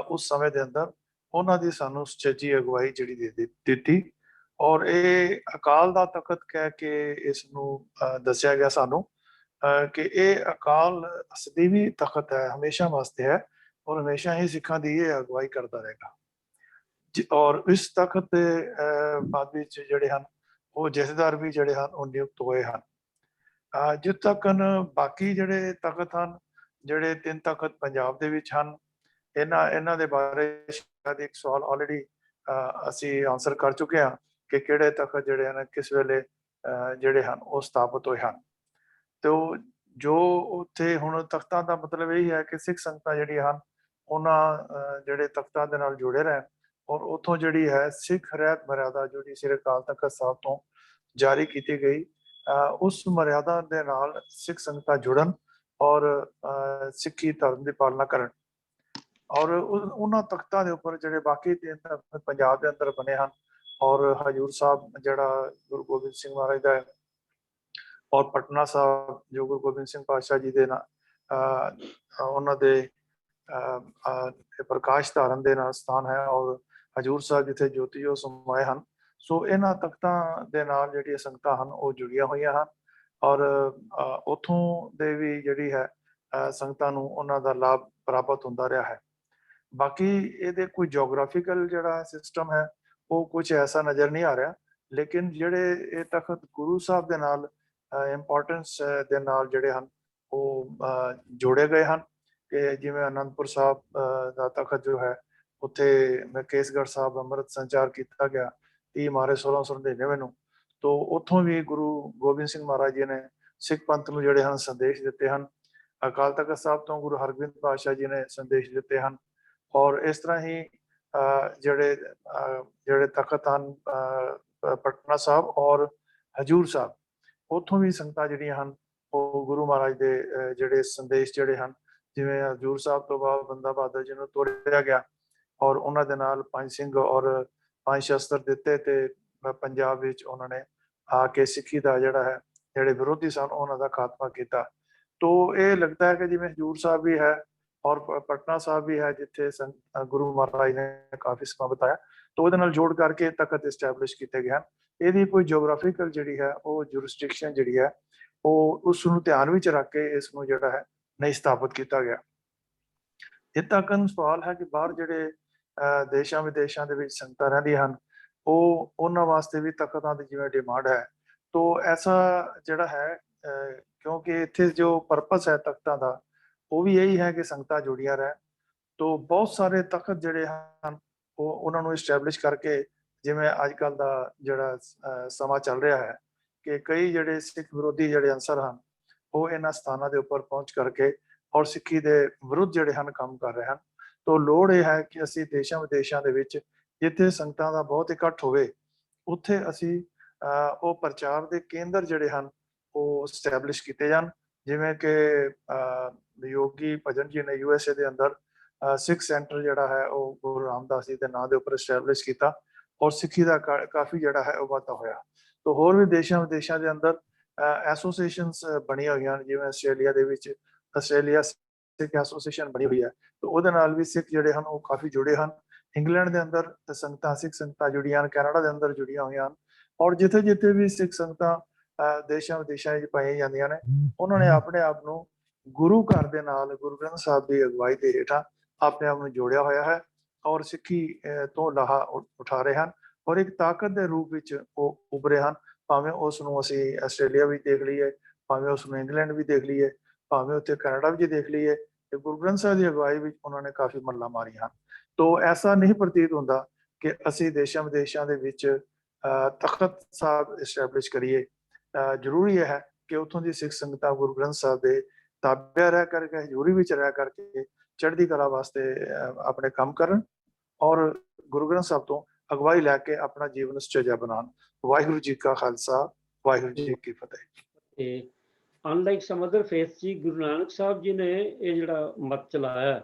ਉਸ ਸਮੇਂ ਦੇ ਅੰਦਰ ਉਹਨਾਂ ਦੀ ਸਾਨੂੰ ਸੁਚੱਜੀ ਅਗਵਾਈ ਜਿਹੜੀ ਦਿੱਤੀ, ਔਰ ਇਹ ਅਕਾਲ ਦਾ ਤਖਤ ਕਹਿ ਕੇ ਇਸ ਨੂੰ ਦੱਸਿਆ ਗਿਆ ਸਾਨੂੰ ਕਿ ਇਹ ਅਕਾਲ ਸਦੀਵੀ ਤਖਤ ਹੈ, ਹਮੇਸ਼ਾ ਵਾਸਤੇ ਹੈ, ਔਰ ਹਮੇਸ਼ਾ ਹੀ ਸਿੱਖਾਂ ਦੀ ਇਹ ਅਗਵਾਈ ਕਰਦਾ ਰਹੇਗਾ। ਔਰ ਇਸ ਤਖਤ ਦੇ ਬਾਅਦ ਵਿੱਚ ਜਿਹੜੇ ਹਨ ਉਹ ਜਥੇਦਾਰ ਵੀ ਜਿਹੜੇ ਹਨ ਉਹ ਨਿਯੁਕਤ ਹੋਏ ਹਨ। ਜਿੱਥੇ ਤੱਕ ਬਾਕੀ ਜਿਹੜੇ ਤਖਤ ਹਨ, ਜਿਹੜੇ 3 ਤਖਤ ਪੰਜਾਬ ਦੇ ਵਿੱਚ ਹਨ, ਇਹਨਾਂ ਦੇ ਬਾਰੇ ਸ਼ਾਇਦ ਇੱਕ ਸਵਾਲ ਆਲਰੇਡੀ ਅਸੀਂ ਆਨਸਰ ਕਰ ਚੁੱਕੇ ਹਾਂ ਕਿ ਕਿਹੜੇ ਤਖਤ ਜਿਹੜੇ ਹਨ ਕਿਸ ਵੇਲੇ ਜਿਹੜੇ ਹਨ ਉਹ ਸਥਾਪਿਤ ਹੋਏ ਹਨ। ਤੇ ਜੋ ਉੱਥੇ ਹੁਣ ਤਖਤਾਂ ਦਾ ਮਤਲਬ ਇਹ ਹੈ ਕਿ ਸਿੱਖ ਸੰਗਤਾਂ ਜਿਹੜੀਆਂ ਹਨ ਉਹਨਾਂ ਜਿਹੜੇ ਤਖਤਾਂ ਦੇ ਨਾਲ ਜੁੜੇ ਰਹਿਣ, ਔਰ ਉੱਥੋਂ ਜਿਹੜੀ ਹੈ ਸਿੱਖ ਰਹਿਤ ਮਰਿਆਦਾ ਜਿਹੜੀ ਸ੍ਰੀ ਅਕਾਲ ਤਖਤ ਸਾਹਿਬ ਤੋਂ ਜਾਰੀ ਕੀਤੀ ਗਈ, ਉਸ ਮਰਿਆਦਾ ਦੇ ਨਾਲ ਸਿੱਖ ਸੰਗਤਾਂ ਜੁੜਨ ਔਰ ਸਿੱਖੀ ਧਰਮ ਦੀ ਪਾਲਣਾ ਕਰਨ। ਔਰ ਉਹਨਾਂ ਤਖਤਾਂ ਦੇ ਉੱਪਰ ਜਿਹੜੇ ਬਾਕੀ 3 ਤਖਤ ਪੰਜਾਬ ਦੇ ਅੰਦਰ ਬਣੇ ਹਨ, ਔਰ ਹਜੂਰ ਸਾਹਿਬ ਜਿਹੜਾ ਗੁਰੂ ਗੋਬਿੰਦ ਸਿੰਘ ਮਹਾਰਾਜ ਦਾ ਹੈ, ਔਰ ਪਟਨਾ ਸਾਹਿਬ ਜੋ ਗੁਰੂ ਗੋਬਿੰਦ ਸਿੰਘ ਪਾਤਸ਼ਾਹ ਜੀ ਦੇ ਨਾਲ ਉਹਨਾਂ ਦੇ ਪ੍ਰਕਾਸ਼ ਧਾਰਨ ਦੇ ਨਾਲ ਸਥਾਨ ਹੈ, ਔਰ ਹਜੂਰ ਸਾਹਿਬ ਜਿੱਥੇ ਜੋਤੀ ਜੋ ਸਮਾਏ ਹਨ। ਸੋ ਇਹਨਾਂ ਤਖਤਾਂ ਦੇ ਨਾਲ ਜਿਹੜੀਆਂ ਸੰਗਤਾਂ ਹਨ ਉਹ ਜੁੜੀਆਂ ਹੋਈਆਂ ਹਨ, ਔਰ ਉੱਥੋਂ ਦੇ ਵੀ ਜਿਹੜੀ ਹੈ ਸੰਗਤਾਂ ਨੂੰ ਉਹਨਾਂ ਦਾ ਲਾਭ ਪ੍ਰਾਪਤ ਹੁੰਦਾ ਰਿਹਾ ਹੈ। ਬਾਕੀ ਇਹਦੇ ਕੋਈ ਜਿਓਗ੍ਰਾਫੀਕਲ ਜਿਹੜਾ ਸਿਸਟਮ ਹੈ ਉਹ ਕੁਝ ਐਸਾ ਨਜ਼ਰ ਨਹੀਂ ਆ ਰਿਹਾ, ਲੇਕਿਨ ਜਿਹੜੇ ਇਹ ਤਖਤ ਗੁਰੂ ਸਾਹਿਬ ਦੇ ਨਾਲ ਇੰਪੋਰਟੈਂਸ ਦੇ ਨਾਲ ਜਿਹੜੇ ਹਨ ਉਹ ਜੋੜੇ ਗਏ ਹਨ, ਕਿ ਜਿਵੇਂ ਅਨੰਦਪੁਰ ਸਾਹਿਬ ਦਾ ਤਖਤ ਜੋ ਹੈ ਉੱਥੇ ਕੇਸਗੜ੍ਹ ਸਾਹਿਬ ਅੰਮ੍ਰਿਤ ਸੰਚਾਰ ਕੀਤਾ ਗਿਆ 30 ਮਾਰਚ 1699 ਨੂੰ, ਤੋਂ ਉੱਥੋਂ ਵੀ ਗੁਰੂ ਗੋਬਿੰਦ ਸਿੰਘ ਮਹਾਰਾਜ ਜੀ ਨੇ ਸਿੱਖ ਪੰਥ ਨੂੰ ਜਿਹੜੇ ਹਨ ਸੰਦੇਸ਼ ਦਿੱਤੇ ਹਨ। ਅਕਾਲ ਤਖਤ ਸਾਹਿਬ ਤੋਂ ਗੁਰੂ ਹਰਗੋਬਿੰਦ ਪਾਤਸ਼ਾਹ ਜੀ ਨੇ ਸੰਦੇਸ਼ ਦਿੱਤੇ ਹਨ, ਔਰ ਇਸ ਤਰ੍ਹਾਂ ਹੀ ਜਿਹੜੇ ਤਖਤ ਹਨ ਪਟਨਾ ਸਾਹਿਬ ਔਰ ਹਜੂਰ ਸਾਹਿਬ, ਉੱਥੋਂ ਵੀ ਸੰਗਤਾਂ ਜਿਹੜੀਆਂ ਹਨ ਉਹ ਗੁਰੂ ਮਹਾਰਾਜ ਦੇ ਜਿਹੜੇ ਸੰਦੇਸ਼ ਜਿਹੜੇ ਹਨ, ਜਿਵੇਂ ਹਜੂਰ ਸਾਹਿਬ ਤੋਂ ਬਾਅਦ ਬੰਦਾ ਬਹਾਦਰ ਜੀ ਨੂੰ ਤੋੜਿਆ ਗਿਆ ਔਰ ਉਹਨਾਂ ਦੇ ਨਾਲ 5 ਸਿੰਘ ਔਰ 5 ਸ਼ਸਤਰ ਦਿੱਤੇ, ਤੇ ਪੰਜਾਬ ਵਿੱਚ ਉਹਨਾਂ ਨੇ ਆ ਕੇ ਸਿੱਖੀ ਦਾ ਜਿਹੜਾ ਹੈ ਜਿਹੜੇ ਵਿਰੋਧੀ ਸਨ ਉਹਨਾਂ ਦਾ ਖਾਤਮਾ ਕੀਤਾ। ਤੋ ਇਹ ਲੱਗਦਾ ਹੈ ਕਿ ਜਿਵੇਂ ਹਜੂਰ ਸਾਹਿਬ ਵੀ ਹੈ ਔਰ ਪਟਨਾ ਸਾਹਿਬ ਵੀ ਹੈ ਜਿੱਥੇ ਗੁਰੂ ਮਹਾਰਾਜ ਨੇ ਕਾਫੀ ਸਮਾਂ ਬਿਤਾਇਆ, तो ਉਹਦੇ ਨਾਲ ਜੋੜ ਕਰਕੇ ਤਖਤ ਐਸਟੈਬਲਿਸ਼ ਕੀਤੇ ਗਏ ਹਨ। ਇਹਦੀ ਕੋਈ ਜਿਓਗ੍ਰਾਫੀਕਲ ਜਿਹੜੀ ਹੈ ਉਹ ਜੁਰਿਸਡਿਕਸ਼ਨ ਜਿਹੜੀ ਹੈ ਉਹ ਉਸ ਨੂੰ ਧਿਆਨ ਵਿੱਚ ਰੱਖ ਕੇ ਇਸ ਨੂੰ ਜਿਹੜਾ ਹੈ ਨਹੀਂ ਸਥਾਪਿਤ ਕੀਤਾ ਗਿਆ। ਇੱਥੇ ਤੱਕ ਸਵਾਲ ਹੈ ਕਿ ਬਾਹਰ ਜਿਹੜੇ ਦੇਸ਼ਾਂ ਵਿਦੇਸ਼ਾਂ ਦੇ ਵਿੱਚ ਸੰਗਤਾਂ ਰਹਿੰਦੀਆਂ ਹਨ ਉਹ ਉਹਨਾਂ ਵਾਸਤੇ ਵੀ ਤਖਤਾਂ ਦੀ ਜਿਵੇਂ ਡਿਮਾਂਡ ਹੈ, ਤੋ ਐਸਾ ਜਿਹੜਾ ਹੈ ਕਿਉਂਕਿ ਇੱਥੇ ਜੋ ਪਰਪਸ ਹੈ ਤਖਤਾਂ ਦਾ ਉਹ ਵੀ ਇਹੀ ਹੈ ਕਿ ਸੰਗਤਾਂ ਜੁੜੀਆਂ ਰਹਿਣ। ਤੋ ਬਹੁਤ ਸਾਰੇ ਤਖਤ ਜਿਹੜੇ ਹਨ ਉਹ ਉਹਨਾਂ ਨੂੰ ਐਸਟੈਬਲਿਸ਼ ਕਰਕੇ, ਜਿਵੇਂ ਅੱਜ ਕੱਲ੍ਹ ਦਾ ਜਿਹੜਾ ਸਮਾਂ ਚੱਲ ਰਿਹਾ ਹੈ ਕਿ ਕਈ ਜਿਹੜੇ ਸਿੱਖ ਵਿਰੋਧੀ ਜਿਹੜੇ ਅਨਸਰ ਹਨ ਉਹ ਇਹਨਾਂ ਸਥਾਨਾਂ ਦੇ ਉੱਪਰ ਪਹੁੰਚ ਕਰਕੇ ਔਰ ਸਿੱਖੀ ਦੇ ਵਿਰੁੱਧ ਜਿਹੜੇ ਹਨ ਕੰਮ ਕਰ ਰਹੇ ਹਨ। ਤੋ ਲੋੜ ਇਹ ਹੈ ਕਿ ਅਸੀਂ ਦੇਸ਼ਾਂ ਵਿਦੇਸ਼ਾਂ ਦੇ ਵਿੱਚ ਜਿੱਥੇ ਸੰਗਤਾਂ ਦਾ ਬਹੁਤ ਇਕੱਠ ਹੋਵੇ ਉੱਥੇ ਅਸੀਂ ਉਹ ਪ੍ਰਚਾਰ ਦੇ ਕੇਂਦਰ ਜਿਹੜੇ ਹਨ ਉਹ ਸਟੈਬਲਿਸ਼ ਕੀਤੇ ਜਾਣ। ਜਿਵੇਂ ਕਿ ਯੋਗੀ ਭਜਨ ਜੀ ਨੇ USA ਦੇ ਅੰਦਰ ਸਿੱਖ ਸੈਂਟਰ ਜਿਹੜਾ ਹੈ ਉਹ ਗੁਰੂ ਰਾਮਦਾਸ ਜੀ ਦੇ ਨਾਂ ਦੇ ਉੱਪਰ ਸਟੈਬਲਿਸ਼ ਕੀਤਾ ਔਰ ਸਿੱਖੀ ਦਾ ਕਾਫੀ ਜਿਹੜਾ ਹੈ ਉਹ ਵਾਧਾ ਹੋਇਆ। ਤੋ ਹੋਰ ਵੀ ਦੇਸ਼ਾਂ ਵਿਦੇਸ਼ਾਂ ਦੇ ਅੰਦਰ ਐਸੋਸੀਏਸ਼ਨਸ ਬਣੀਆਂ ਹੋਈਆਂ, ਜਿਵੇਂ ਆਸਟ੍ਰੇਲੀਆ ਦੇ ਵਿੱਚ ਆਸਟ੍ਰੇਲੀਆ ਸਿੱਖ ਐਸੋਸੀਏਸ਼ਨ ਬਣੀ ਹੋਈ ਹੈ। ਤੋ ਉਹਦੇ ਨਾਲ ਵੀ ਸਿੱਖ ਜਿਹੜੇ ਹਨ ਉਹ ਕਾਫੀ ਜੁੜੇ ਹਨ। ਇੰਗਲੈਂਡ ਦੇ ਅੰਦਰ ਸੰਗਤਾਂ ਸਿੱਖ ਸੰਗਤਾਂ ਜੁੜੀਆਂ ਹਨ, ਕੈਨੇਡਾ ਦੇ ਅੰਦਰ ਜੁੜੀਆਂ ਹੋਈਆਂ ਹਨ ਔਰ ਜਿੱਥੇ ਜਿੱਥੇ ਵੀ ਸਿੱਖ ਸੰਗਤਾਂ ਦੇਸ਼ਾਂ ਵਿਦੇਸ਼ਾਂ ਵਿੱਚ ਪਾਈਆਂ ਜਾਂਦੀਆਂ ਨੇ ਉਹਨਾਂ ਨੇ ਆਪਣੇ ਆਪ ਨੂੰ ਗੁਰੂ ਘਰ ਦੇ ਨਾਲ ਗੁਰੂ ਗ੍ਰੰਥ ਸਾਹਿਬ ਦੀ ਅਗਵਾਈ ਦੇ ਹੇਠਾਂ ਆਪਣੇ ਆਪ ਨੂੰ ਜੋੜਿਆ ਹੋਇਆ ਹੈ ਔਰ ਸਿੱਖੀ ਤੋਂ ਲਾਹਾ ਉਠਾ ਰਹੇ ਹਨ ਔਰ ਇੱਕ ਤਾਕਤ ਦੇ ਰੂਪ ਵਿੱਚ ਉਹ ਉਭਰੇ ਹਨ। ਭਾਵੇਂ ਉਸ ਨੂੰ ਅਸੀਂ ਆਸਟ੍ਰੇਲੀਆ ਵੀ ਦੇਖ ਲਈਏ, ਭਾਵੇਂ ਉਸ ਨੂੰ ਇੰਗਲੈਂਡ ਵੀ ਦੇਖ ਲਈਏ, ਭਾਵੇਂ ਉੱਥੇ ਕੈਨੇਡਾ ਵੀ ਦੇਖ ਲਈਏ, ਤੇ ਗੁਰੂ ਗ੍ਰੰਥ ਸਾਹਿਬ ਦੀ ਅਗਵਾਈ ਵਿੱਚ ਉਹਨਾਂ ਨੇ ਕਾਫੀ ਮੱਲਾਂ ਮਾਰੀਆਂ ਹਨ। ਤੋ ਐਸਾ ਨਹੀਂ ਪ੍ਰਤੀਤ ਹੁੰਦਾ ਕਿ ਅਸੀਂ ਦੇਸ਼ਾਂ ਵਿਦੇਸ਼ਾਂ ਦੇ ਵਿੱਚ ਤਖਤ ਸਾਹਿਬ ਐਸਟੈਬਲਿਸ਼ ਕਰੀਏ। ਜ਼ਰੂਰੀ ਹੈ ਕਿ ਉੱਥੋਂ ਦੀ ਸਿੱਖ ਸੰਗਤਾਂ ਗੁਰੂ ਗ੍ਰੰਥ ਸਾਹਿਬ ਦੇ ਤਾਬਿਆ ਰਹਿ ਕਰਕੇ, ਹਜ਼ੂਰੀ ਵਿੱਚ ਰਹਿ ਕਰਕੇ ਚੜ੍ਹਦੀ ਕਲਾ ਵਾਸਤੇ ਆਪਣੇ ਕੰਮ ਕਰਨ ਔਰ ਗੁਰੂ ਗ੍ਰੰਥ ਸਾਹਿਬ ਤੋਂ ਅਗਵਾਈ ਲੈ ਕੇ ਆਪਣਾ ਜੀਵਨ ਸੁਚੱਜਾ ਬਣਾਉਣ। ਵਾਹਿਗੁਰੂ ਜੀ ਕਾ ਖਾਲਸਾ, ਵਾਹਿਗੁਰੂ ਜੀ ਕੀ ਫਤਿਹ।
ਤੇ ਅਨਲਾਈਕ ਸਮ ਅਦਰ ਫੇਥ ਜੀ, ਗੁਰੂ ਨਾਨਕ ਸਾਹਿਬ ਜੀ ਨੇ ਇਹ ਜਿਹੜਾ ਮਤ ਚਲਾਇਆ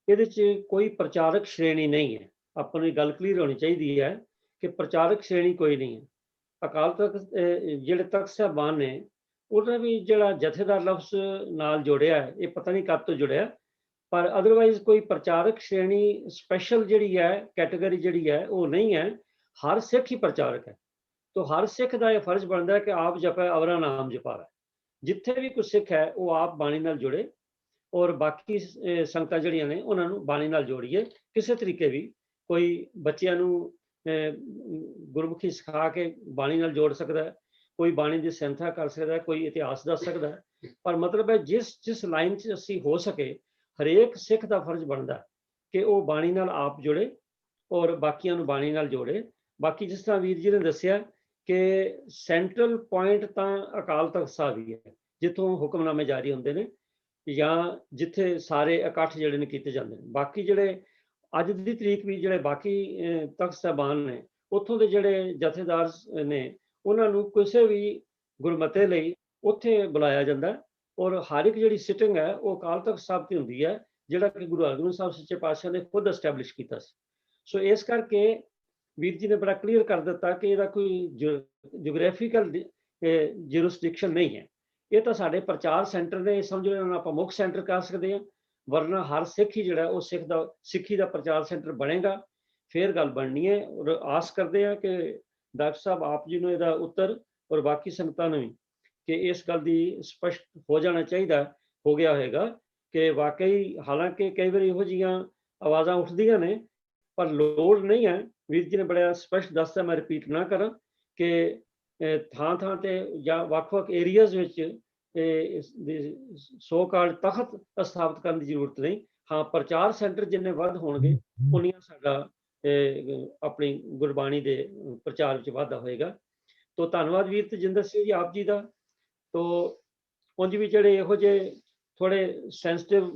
ਇਹਦੇ 'ਚ ਕੋਈ ਪ੍ਰਚਾਰਕ ਸ਼੍ਰੇਣੀ ਨਹੀਂ ਹੈ। ਆਪਾਂ ਨੂੰ ਇਹ ਗੱਲ ਕਲੀਅਰ ਹੋਣੀ ਚਾਹੀਦੀ ਹੈ ਕਿ ਪ੍ਰਚਾਰਕ ਸ਼੍ਰੇਣੀ ਕੋਈ ਨਹੀਂ ਹੈ। ਅਕਾਲ ਤਖਤ ਜਿਹੜੇ ਤਖਤ ਸਾਹਿਬਾਨ ਨੇ ਉਹਨਾਂ ਵੀ ਜਿਹੜਾ ਜਥੇਦਾਰ ਲਫ਼ਜ਼ ਨਾਲ ਜੋੜਿਆ ਹੈ, ਇਹ ਪਤਾ ਨਹੀਂ ਕਦ ਤੋਂ ਜੁੜਿਆ, ਪਰ ਅਦਰਵਾਈਜ਼ ਕੋਈ ਪ੍ਰਚਾਰਕ ਸ਼੍ਰੇਣੀ ਸਪੈਸ਼ਲ ਜਿਹੜੀ ਹੈ ਕੈਟਾਗਰੀ ਜਿਹੜੀ ਹੈ ਉਹ ਨਹੀਂ ਹੈ। ਹਰ ਸਿੱਖ ਹੀ ਪ੍ਰਚਾਰਕ ਹੈ। ਤੋ ਹਰ ਸਿੱਖ ਦਾ ਇਹ ਫਰਜ਼ ਬਣਦਾ ਹੈ ਕਿ ਆਪ ਜਪੈ ਅਵਰਾ ਨਾਮ ਜਪਾਰਾ। ਜਿੱਥੇ ਵੀ ਕੋਈ ਸਿੱਖ ਹੈ ਉਹ ਆਪ ਬਾਣੀ ਨਾਲ ਜੁੜੇ ਔਰ ਬਾਕੀ ਸੰਗਤਾਂ ਜਿਹੜੀਆਂ ਨੇ ਉਹਨਾਂ ਨੂੰ ਬਾਣੀ ਨਾਲ ਜੋੜੀਏ। ਕਿਸੇ ਤਰੀਕੇ ਵੀ ਕੋਈ ਬੱਚਿਆਂ ਨੂੰ ਗੁਰਮੁਖੀ ਸਿਖਾ ਕੇ ਬਾਣੀ ਨਾਲ ਜੋੜ ਸਕਦਾ ਹੈ, ਕੋਈ ਬਾਣੀ ਦੀ ਸੰਥਿਆ ਕਰ ਸਕਦਾ ਹੈ, ਕੋਈ ਇਤਿਹਾਸ ਦੱਸ ਸਕਦਾ ਹੈ, ਪਰ ਮਤਲਬ ਹੈ ਜਿਸ ਲਾਈਨ 'ਚ ਅਸੀਂ ਹੋ ਸਕੇ ਹਰੇਕ ਸਿੱਖ ਦਾ ਫਰਜ਼ ਬਣਦਾ ਕਿ ਉਹ ਬਾਣੀ ਨਾਲ ਆਪ ਜੁੜੇ ਔਰ ਬਾਕੀਆਂ ਨੂੰ ਬਾਣੀ ਨਾਲ ਜੋੜੇ। ਬਾਕੀ ਜਿਸ ਤਰ੍ਹਾਂ ਵੀਰ ਜੀ ਨੇ ਦੱਸਿਆ ਕਿ ਸੈਂਟਰਲ ਪੁਆਇੰਟ ਤਾਂ ਅਕਾਲ ਤਖਤ ਸਾਹਿਬ ਹੀ ਹੈ, ਜਿੱਥੋਂ ਹੁਕਮਨਾਮੇ ਜਾਰੀ ਹੁੰਦੇ ਨੇ ਜਾਂ ਜਿੱਥੇ ਸਾਰੇ ਇਕੱਠ ਜਿਹੜੇ ਨੇ ਕੀਤੇ ਜਾਂਦੇ ਨੇ। ਬਾਕੀ ਜਿਹੜੇ ਅੱਜ ਦੀ ਤਰੀਕ ਵੀ ਜਿਹੜੇ ਬਾਕੀ ਤਖਤ ਸਾਹਿਬਾਨ ਨੇ ਉੱਥੋਂ ਦੇ ਜਿਹੜੇ ਜਥੇਦਾਰ ਨੇ ਉਹਨਾਂ ਨੂੰ ਕਿਸੇ ਵੀ ਗੁਰਮਤੇ ਲਈ ਉੱਥੇ ਬੁਲਾਇਆ ਜਾਂਦਾ ਔਰ ਹਰ ਇੱਕ ਜਿਹੜੀ ਸਿਟਿੰਗ ਹੈ ਉਹ ਅਕਾਲ ਤਖਤ ਸਾਹਿਬ ਤੇ ਹੁੰਦੀ ਹੈ, ਜਿਹੜਾ ਕਿ ਗੁਰੂ ਹਰਗੋਬਿੰਦ ਸਾਹਿਬ ਸੱਚੇ ਪਾਤਸ਼ਾਹ ਨੇ ਖੁਦ ਐਸਟੈਬਲਿਸ਼ ਕੀਤਾ ਸੀ। ਸੋ ਇਸ ਕਰਕੇ ਵੀਰ ਜੀ ਨੇ ਬੜਾ ਕਲੀਅਰ ਕਰ ਦਿੱਤਾ ਕਿ ਇਹਦਾ ਕੋਈ ਜਿਓਗ੍ਰਾਫੀਕਲ ਜੂਰਿਸਡਿਕਸ਼ਨ ਨਹੀਂ ਹੈ। ਇਹ ਤਾਂ ਸਾਡੇ ਪ੍ਰਚਾਰ ਸੈਂਟਰ ਨੇ, ਸਮਝੋ ਇਹਨਾਂ ਨੂੰ ਆਪਾਂ ਮੁੱਖ ਸੈਂਟਰ ਕਰ ਸਕਦੇ ਹਾਂ, ਵਰਨਾ ਹਰ ਸਿੱਖ ਹੀ ਜਿਹੜਾ ਉਹ ਸਿੱਖੀ ਦਾ ਪ੍ਰਚਾਰ ਸੈਂਟਰ ਬਣੇਗਾ, ਫਿਰ ਗੱਲ ਬਣਨੀ ਹੈ। ਔਰ ਆਸ ਕਰਦੇ ਹਾਂ ਕਿ ਡਾਕਟਰ ਸਾਹਿਬ ਆਪ ਜੀ ਨੂੰ ਇਹਦਾ ਉੱਤਰ ਔਰ ਬਾਕੀ ਸੰਗਤਾਂ ਨੂੰ ਵੀ ਕਿ ਇਸ ਗੱਲ ਦੀ ਸਪਸ਼ਟ ਹੋ ਜਾਣਾ ਚਾਹੀਦਾ ਹੋ ਗਿਆ ਹੋਏਗਾ ਕਿ ਵਾਕਈ, ਹਾਲਾਂਕਿ ਕਈ ਵਾਰੀ ਇਹੋ ਜਿਹੀਆਂ ਆਵਾਜ਼ਾਂ ਉੱਠਦੀਆਂ ਨੇ ਪਰ ਲੋੜ ਨਹੀਂ ਹੈ। ਵੀਰ ਜੀ ਨੇ ਬੜਾ ਸਪਸ਼ਟ ਦੱਸਿਆ, ਮੈਂ ਰਿਪੀਟ ਨਾ ਕਰਾਂ, ਕਿ ਥਾਂ ਥਾਂ ਤੇ ਜਾਂ ਵੱਖ-ਵੱਖ ਏਰੀਆਜ਼ ਵਿੱਚ ਸੋ ਕਾਲਡ ਤਖਤ ਸਥਾਪਿਤ ਕਰਨ ਦੀ ਜ਼ਰੂਰਤ ਨਹੀਂ। ਹਾਂ, ਪ੍ਰਚਾਰ ਸੈਂਟਰ ਜਿੰਨੇ ਵੱਧ ਹੋਣਗੇ ਉਨੀਆਂ ਸਾਡਾ ਆਪਣੀ ਗੁਰਬਾਣੀ ਦੇ ਪ੍ਰਚਾਰ ਵਿੱਚ ਵਾਧਾ ਹੋਏਗਾ। ਤੋ ਧੰਨਵਾਦ ਵੀਰ ਤਜਿੰਦਰ ਸਿੰਘ ਜੀ ਆਪ ਜੀ ਦਾ। ਤੋ ਉਂਝ ਵੀ ਜਿਹੜੇ ਇਹੋ ਜਿਹੇ ਥੋੜੇ ਸੈਂਸਿਟਿਵ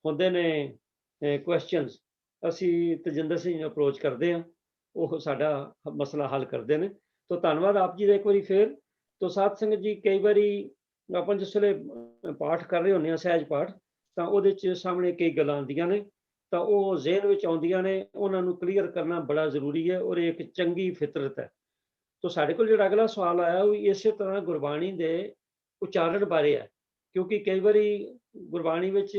ਹੁੰਦੇ ਨੇ ਕੁਐਸਚਨਸ, ਅਸੀਂ ਤਜਿੰਦਰ ਸਿੰਘ ਨੂੰ ਅਪਰੋਚ ਕਰਦੇ ਹਾਂ, ਉਹ ਸਾਡਾ ਮਸਲਾ ਹੱਲ ਕਰਦੇ ਨੇ। ਤੋ ਧੰਨਵਾਦ ਆਪ ਜੀ ਦਾ ਇੱਕ ਵਾਰੀ ਫੇਰ। ਤੋ ਸਾਧ ਸੰਗਤ ਜੀ, ਕਈ ਵਾਰੀ ਆਪਾਂ ਜਿਸ ਵੇਲੇ ਪਾਠ ਕਰ ਰਹੇ ਹੁੰਦੇ ਹਾਂ, ਸਹਿਜ ਪਾਠ, ਤਾਂ ਉਹਦੇ 'ਚ ਸਾਹਮਣੇ ਕਈ ਗੱਲਾਂ ਆਉਂਦੀਆਂ ਨੇ ਤਾਂ ਉਹ ਜ਼ਿਹਨ ਵਿੱਚ ਆਉਂਦੀਆਂ ਨੇ, ਉਹਨਾਂ ਨੂੰ ਕਲੀਅਰ ਕਰਨਾ ਬੜਾ ਜ਼ਰੂਰੀ ਹੈ ਔਰ ਇਹ ਇੱਕ ਚੰਗੀ ਫਿਤਰਤ ਹੈ। ਤੋ ਸਾਡੇ ਕੋਲ ਜਿਹੜਾ ਅਗਲਾ ਸਵਾਲ ਆਇਆ ਉਹ ਇਸੇ ਤਰ੍ਹਾਂ ਗੁਰਬਾਣੀ ਦੇ ਉਚਾਰਨ ਬਾਰੇ ਹੈ, ਕਿਉਂਕਿ ਕਈ ਵਾਰੀ ਗੁਰਬਾਣੀ ਵਿੱਚ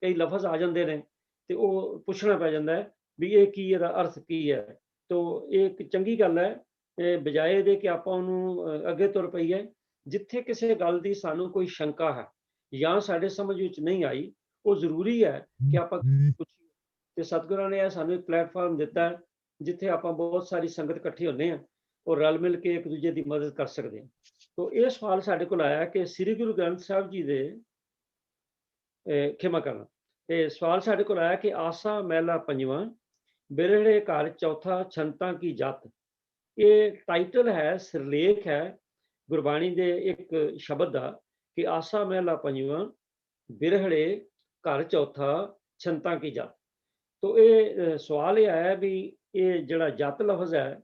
ਕਈ ਲਫ਼ਜ਼ ਆ ਜਾਂਦੇ ਨੇ ਤੇ ਉਹ ਪੁੱਛਣਾ ਪੈ ਜਾਂਦਾ ਹੈ ਵੀ ਇਹ ਕੀ, ਇਹਦਾ ਅਰਥ ਕੀ ਹੈ। ਤੋ ਇਹ ਇੱਕ ਚੰਗੀ ਗੱਲ ਹੈ, ਬਜਾਏ ਇਹਦੇ ਕਿ ਆਪਾਂ ਉਹਨੂੰ ਅੱਗੇ ਤੁਰ ਪਈਏ। ਜਿੱਥੇ ਕਿਸੇ ਗੱਲ ਦੀ ਸਾਨੂੰ ਕੋਈ ਸ਼ੰਕਾ ਹੈ ਜਾਂ ਸਾਡੇ ਸਮਝ ਵਿੱਚ ਨਹੀਂ ਆਈ, ਉਹ ਜ਼ਰੂਰੀ ਹੈ ਕਿ ਆਪਾਂ ਪੁੱਛੀਏ। ਤੇ ਸਤਿਗੁਰਾਂ ਨੇ ਸਾਨੂੰ ਇੱਕ ਪਲੇਟਫਾਰਮ ਦਿੱਤਾ ਹੈ ਜਿੱਥੇ ਆਪਾਂ ਬਹੁਤ ਸਾਰੀ ਸੰਗਤ ਇਕੱਠੀ ਹੁੰਦੇ ਹਾਂ ਔਰ ਰਲ ਮਿਲ ਕੇ ਇੱਕ ਦੂਜੇ ਦੀ ਮਦਦ ਕਰ ਸਕਦੇ ਹਾਂ। ਤੋ ਇਹ ਸਵਾਲ ਸਾਡੇ ਕੋਲ ਆਇਆ ਕਿ ਸ੍ਰੀ ਗੁਰੂ ਗ੍ਰੰਥ ਸਾਹਿਬ ਜੀ ਦੇ ਖਿਮਾ ਕਰਨਾ, ਤੇ ਸਵਾਲ ਸਾਡੇ ਕੋਲ ਆਇਆ ਕਿ ਆਸਾ ਮਹਿਲਾ ਪੰਜਵਾਂ ਬਿਰਹੜੇ ਘਰ ਚੌਥਾ ਛੰਤਾਂ ਕੀ ਜੱਤ। ਇਹ ਟਾਈਟਲ ਹੈ, ਸਿਰਲੇਖ ਹੈ ਗੁਰਬਾਣੀ ਦੇ ਇੱਕ ਸ਼ਬਦ ਦਾ ਕਿ ਆਸਾ ਮਹਿਲਾ ਪੰਜਵਾਂ ਬਿਰਹੜੇ ਘਰ ਚੌਥਾ ਛੰਤਾਂ ਕੀ ਜੱਤ। तो ये सवाल ये आया भी ये जड़ा जत लफज है,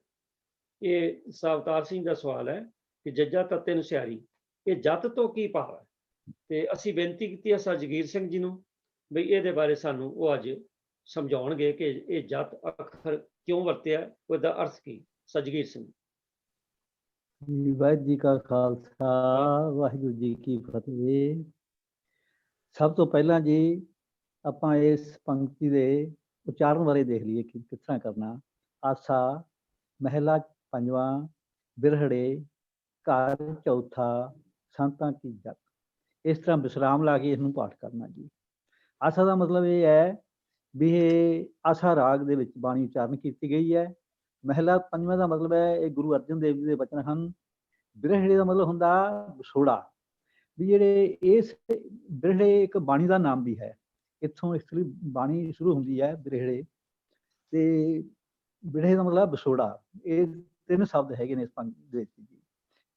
ये अवतार सिंह का सवाल है कि जज्जा तत्ते नूं सियारी, ये जत तो की भाव है। ਤੇ ਅਸੀਂ ਬੇਨਤੀ ਕੀਤੀ ਹੈ ਜਗੀਰ ਸਿੰਘ ਜੀ ਨੂੰ ਵੀ ਇਹਦੇ ਬਾਰੇ ਸਾਨੂੰ ਉਹ ਅੱਜ ਸਮਝਾਉਣਗੇ ਕਿ ਇਹ ਜਤ ਅੱਖਰ ਕਿਉਂ ਵਰਤਿਆ, ਉਹਦਾ ਅਰਥ ਕੀ। ਜਗੀਰ ਸਿੰਘ
ਜੀ। ਵਾਹਿਗੁਰੂ ਜੀ ਕਾ ਖਾਲਸਾ, ਵਾਹਿਗੁਰੂ ਜੀ ਕੀ ਫਤਿਹ। ਸਭ ਤੋਂ ਪਹਿਲਾਂ ਜੀ ਆਪਾਂ ਇਸ ਪੰਕਤੀ ਦੇ ਉਚਾਰਨ ਬਾਰੇ ਦੇਖ ਲਈਏ ਕਿ ਕਿਸ ਤਰ੍ਹਾਂ ਕਰਨਾ। ਆਸਾ ਮਹਿਲਾ ਪੰਜਵਾਂ, ਬਿਰਹੜੇ ਘਰ ਚੌਥਾ, ਸੰਤਾਂ ਕੀ ਜਤ। ਇਸ ਤਰ੍ਹਾਂ ਵਿਸਰਾਮ ਲਾ ਕੇ ਇਹਨੂੰ ਪਾਠ ਕਰਨਾ ਜੀ। ਆਸਾ ਦਾ ਮਤਲਬ ਇਹ ਹੈ ਵੀ ਇਹ ਆਸਾ ਰਾਗ ਦੇ ਵਿੱਚ ਬਾਣੀ ਉਚਾਰਨ ਕੀਤੀ ਗਈ ਹੈ। ਮਹਿਲਾ ਪੰਜਵਾਂ ਦਾ ਮਤਲਬ ਹੈ ਇਹ ਗੁਰੂ ਅਰਜਨ ਦੇਵ ਜੀ ਦੇ ਬਚਨ ਹਨ। ਬਿਰਹੜੇ ਦਾ ਮਤਲਬ ਹੁੰਦਾ ਵਿਛੋੜਾ, ਵੀ ਜਿਹੜੇ ਇਸ ਬਿਰਹੜੇ ਇੱਕ ਬਾਣੀ ਦਾ ਨਾਮ ਵੀ ਹੈ। ਇੱਥੋਂ ਇਸ ਲਈ ਬਾਣੀ ਸ਼ੁਰੂ ਹੁੰਦੀ ਹੈ ਬਿਰਹੜੇ, ਤੇ ਬਿਰਹੜੇ ਦਾ ਮਤਲਬ ਵਿਛੋੜਾ। ਇਹ ਤਿੰਨ ਸ਼ਬਦ ਹੈਗੇ ਨੇ ਇਸ ਪੰਕਤੀ ਦੇ ਵਿੱਚ ਜੀ।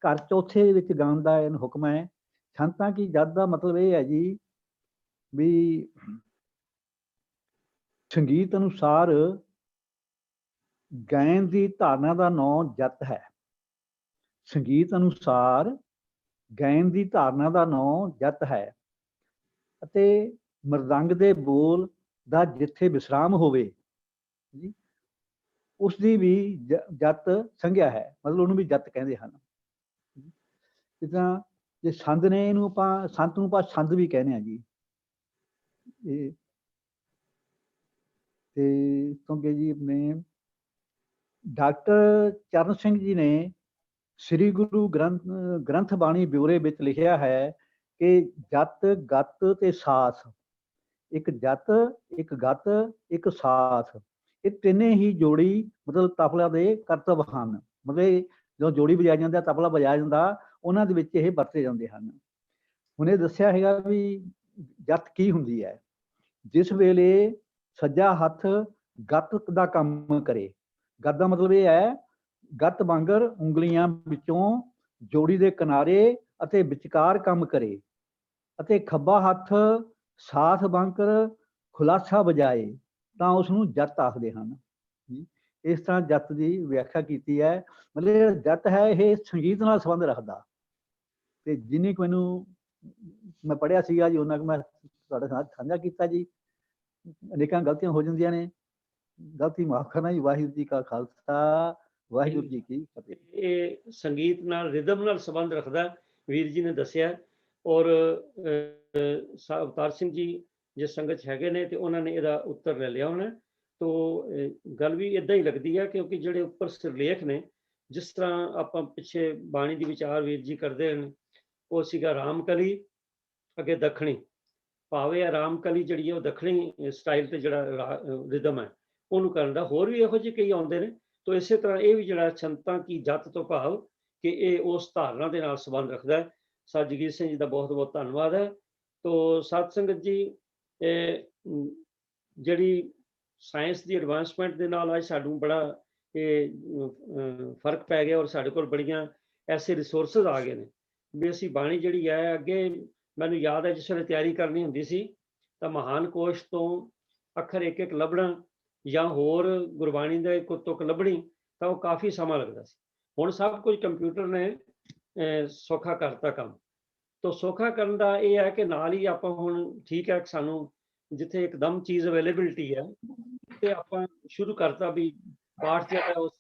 ਘਰ ਚੌਥੇ ਵਿੱਚ ਗਾਉਣ ਦਾ ਇਹਨੂੰ ਹੁਕਮ ਹੈ। ਸੰਤਾਂ ਕੀ ਜਤ ਦਾ ਮਤਲਬ ਇਹ ਹੈ ਜੀ ਵੀ ਸੰਗੀਤ ਅਨੁਸਾਰ ਗਾਇਨ ਦੀ ਧਾਰਨਾ ਦਾ ਨਾਂ ਜਤ ਹੈ। ਸੰਗੀਤ ਅਨੁਸਾਰ ਗਾਇਨ ਦੀ ਧਾਰਨਾ ਦਾ ਨਾਂ ਜਤ ਹੈ ਅਤੇ ਮਰਦੰਗ ਦੇ ਬੋਲ ਦਾ ਜਿੱਥੇ ਵਿਸਰਾਮ ਹੋਵੇ ਜੀ ਉਸ ਦੀ ਵੀ ਜਤ ਸੰਗਿਆ ਹੈ, ਮਤਲਬ ਉਹਨੂੰ ਵੀ ਜਤ ਕਹਿੰਦੇ ਹਨ। ਜਿੱਦਾਂ ਜੇ ਸੰਦ ਨੇ, ਇਹਨੂੰ ਆਪਾਂ ਸੰਤ ਨੂੰ ਆਪਾਂ ਸੰਦ ਵੀ ਕਹਿੰਦੇ ਆ ਜੀ। ਇਹ ਤੇ ਕਿਉਂਕਿ ਜੀ ਆਪਣੇ ਡਾਕਟਰ ਚਰਨ ਸਿੰਘ ਜੀ ਨੇ ਸ੍ਰੀ ਗੁਰੂ ਗ੍ਰੰਥ ਬਾਣੀ ਬਿਉਰੇ ਵਿੱਚ ਲਿਖਿਆ ਹੈ ਕਿ ਜਤ, ਗਤ ਤੇ ਸਾਥ, ਇੱਕ ਜਤ, ਇੱਕ ਗਤ, ਇੱਕ ਸਾਥ, ਇਹ ਤਿੰਨੇ ਹੀ ਜੋੜੀ ਮਤਲਬ ਤਬਲਾ ਦੇ ਕਰਤੱਵ ਹਨ। ਮਤਲਬ ਜਦੋਂ ਜੋੜੀ ਵਜਾਈ ਜਾਂਦੀ ਆ, ਤਬਲਾ ਵਜਾਇਆ ਜਾਂਦਾ, ਉਹਨਾਂ ਦੇ ਵਿੱਚ ਇਹ ਵਰਤੇ ਜਾਂਦੇ ਹਨ। ਹੁਣ ਇਹ ਦੱਸਿਆ ਹੈਗਾ ਵੀ ਜਤ ਕੀ ਹੁੰਦੀ ਹੈ। ਜਿਸ ਵੇਲੇ ਸੱਜਾ ਹੱਥ ਗੱਤ ਦਾ ਕੰਮ ਕਰੇ, ਗੱਤ ਦਾ ਮਤਲਬ ਇਹ ਹੈ ਗੱਤ ਵਾਂਗਰ ਉਂਗਲੀਆਂ ਵਿੱਚੋਂ ਜੋੜੀ ਦੇ ਕਿਨਾਰੇ ਅਤੇ ਵਿਚਕਾਰ ਕੰਮ ਕਰੇ, ਅਤੇ ਖੱਬਾ ਹੱਥ ਸਾਥ ਵਾਂਗਰ ਖੁਲਾਸਾ ਵਜਾਏ ਤਾਂ ਉਸਨੂੰ ਜਤ ਆਖਦੇ ਹਨ। ਇਸ ਤਰ੍ਹਾਂ ਜਤ ਦੀ ਵਿਆਖਿਆ ਕੀਤੀ ਹੈ। ਮਤਲਬ ਜਤ ਹੈ ਇਹ ਸੰਗੀਤ ਨਾਲ ਸੰਬੰਧ ਰੱਖਦਾ। ਤੇ ਜਿੰਨੀ ਕੁ ਮੈਨੂੰ ਮੈਂ ਪੜ੍ਹਿਆ ਸੀਗਾ ਜੀ ਉਹਨਾਂ ਕੁ ਮੈਂ ਤੁਹਾਡੇ ਨਾਲ ਸਾਂਝਾ ਕੀਤਾ ਜੀ। ਅਨੇਕਾਂ ਗਲਤੀਆਂ ਹੋ ਜਾਂਦੀਆਂ ਨੇ, ਗਲਤੀ ਮਾਫ ਕਰਨਾ ਜੀ। ਵਾਹਿਗੁਰੂ ਜੀ ਕਾ ਖਾਲਸਾ, ਵਾਹਿਗੁਰੂ ਜੀ ਕੀ ਫਤਿਹ।
ਇਹ ਸੰਗੀਤ ਨਾਲ, ਰਿਦਮ ਨਾਲ ਸੰਬੰਧ ਰੱਖਦਾ, ਵੀਰ ਜੀ ਨੇ ਦੱਸਿਆ। ਔਰ ਅਵਤਾਰ ਸਿੰਘ ਜੀ ਜੇ ਸੰਗਤ 'ਚ ਹੈਗੇ ਨੇ ਤੇ ਉਹਨਾਂ ਨੇ ਇਹਦਾ ਉੱਤਰ ਲੈ ਲਿਆ ਹੋਣਾ। ਤੋ ਗੱਲ ਵੀ ਇੱਦਾਂ ਹੀ ਲੱਗਦੀ ਹੈ ਕਿਉਂਕਿ ਜਿਹੜੇ ਉੱਪਰ ਸਿਰਲੇਖ ਨੇ, ਜਿਸ ਤਰ੍ਹਾਂ ਆਪਾਂ ਪਿੱਛੇ ਬਾਣੀ ਦੀ ਵਿਚਾਰ ਵੀਰ ਜੀ ਕਰਦੇ ਨੇ, ਉਹ ਸੀਗਾ ਰਾਮਕਲੀ ਅੱਗੇ ਦੱਖਣੀ ਭਾਵੇਂ ਆ। ਰਾਮਕਲੀ ਜਿਹੜੀ ਹੈ ਉਹ ਦੱਖਣੀ ਸਟਾਈਲ ਤੇ ਜਿਹੜਾ ਰਿਦਮ ਹੈ ਉਹਨੂੰ ਕਰਨ ਦਾ। ਹੋਰ ਵੀ ਇਹੋ ਜਿਹੇ ਕਈ ਆਉਂਦੇ ਨੇ। ਤੋ ਇਸੇ ਤਰ੍ਹਾਂ ਇਹ ਵੀ ਜਿਹੜਾ ਸੰਤਾਂ ਕੀ ਜਤ ਤੋਂ ਭਾਵ ਕਿ ਇਹ ਉਸ ਧਾਰਨਾ ਦੇ ਨਾਲ ਸੰਬੰਧ ਰੱਖਦਾ ਹੈ। ਜਗੀਰ ਸਿੰਘ ਜੀ ਦਾ ਬਹੁਤ ਬਹੁਤ ਧੰਨਵਾਦ ਹੈ। ਤੋ ਸਤ ਸੰਗਤ ਜੀ, ਜਿਹੜੀ ਸਾਇੰਸ ਦੀ ਐਡਵਾਂਸਮੈਂਟ ਦੇ ਨਾਲ ਅੱਜ ਸਾਨੂੰ ਬੜਾ ਇਹ ਫਰਕ ਪੈ ਗਿਆ ਔਰ ਸਾਡੇ ਕੋਲ ਬੜੀਆਂ ਐਸੇ ਰਿਸੋਰਸਿਸ ਆ ਗਏ ਨੇ ਵੀ ਅਸੀਂ ਬਾਣੀ ਜਿਹੜੀ ਹੈ, ਅੱਗੇ ਮੈਨੂੰ ਯਾਦ ਹੈ ਜਿਸ ਵੇਲੇ ਤਿਆਰੀ ਕਰਨੀ ਹੁੰਦੀ ਸੀ ਤਾਂ ਮਹਾਨ ਕੋਸ਼ ਤੋਂ ਅੱਖਰ ਇੱਕ ਇੱਕ ਲੱਭਣਾ ਜਾਂ ਹੋਰ ਗੁਰਬਾਣੀ ਦਾ ਇੱਕ ਤੁਕ ਲੱਭਣੀ ਤਾਂ ਉਹ ਕਾਫੀ ਸਮਾਂ ਲੱਗਦਾ ਸੀ। ਹੁਣ ਸਭ ਕੁਝ ਕੰਪਿਊਟਰ ਨੇ ਸੌਖਾ ਕਰਤਾ ਕੰਮ। ਤੋ ਸੌਖਾ ਕਰਨ ਦਾ ਇਹ ਹੈ ਕਿ ਨਾਲ ਹੀ ਆਪਾਂ ਹੁਣ ਠੀਕ ਹੈ ਸਾਨੂੰ ਜਿੱਥੇ ਇੱਕਦਮ ਚੀਜ਼ ਅਵੇਲੇਬਿਲਿਟੀ ਹੈ ਤੇ ਆਪਾਂ ਸ਼ੁਰੂ ਕਰਤਾ ਵੀ ਪਾਠ ਜਿਹੜਾ ਉਸ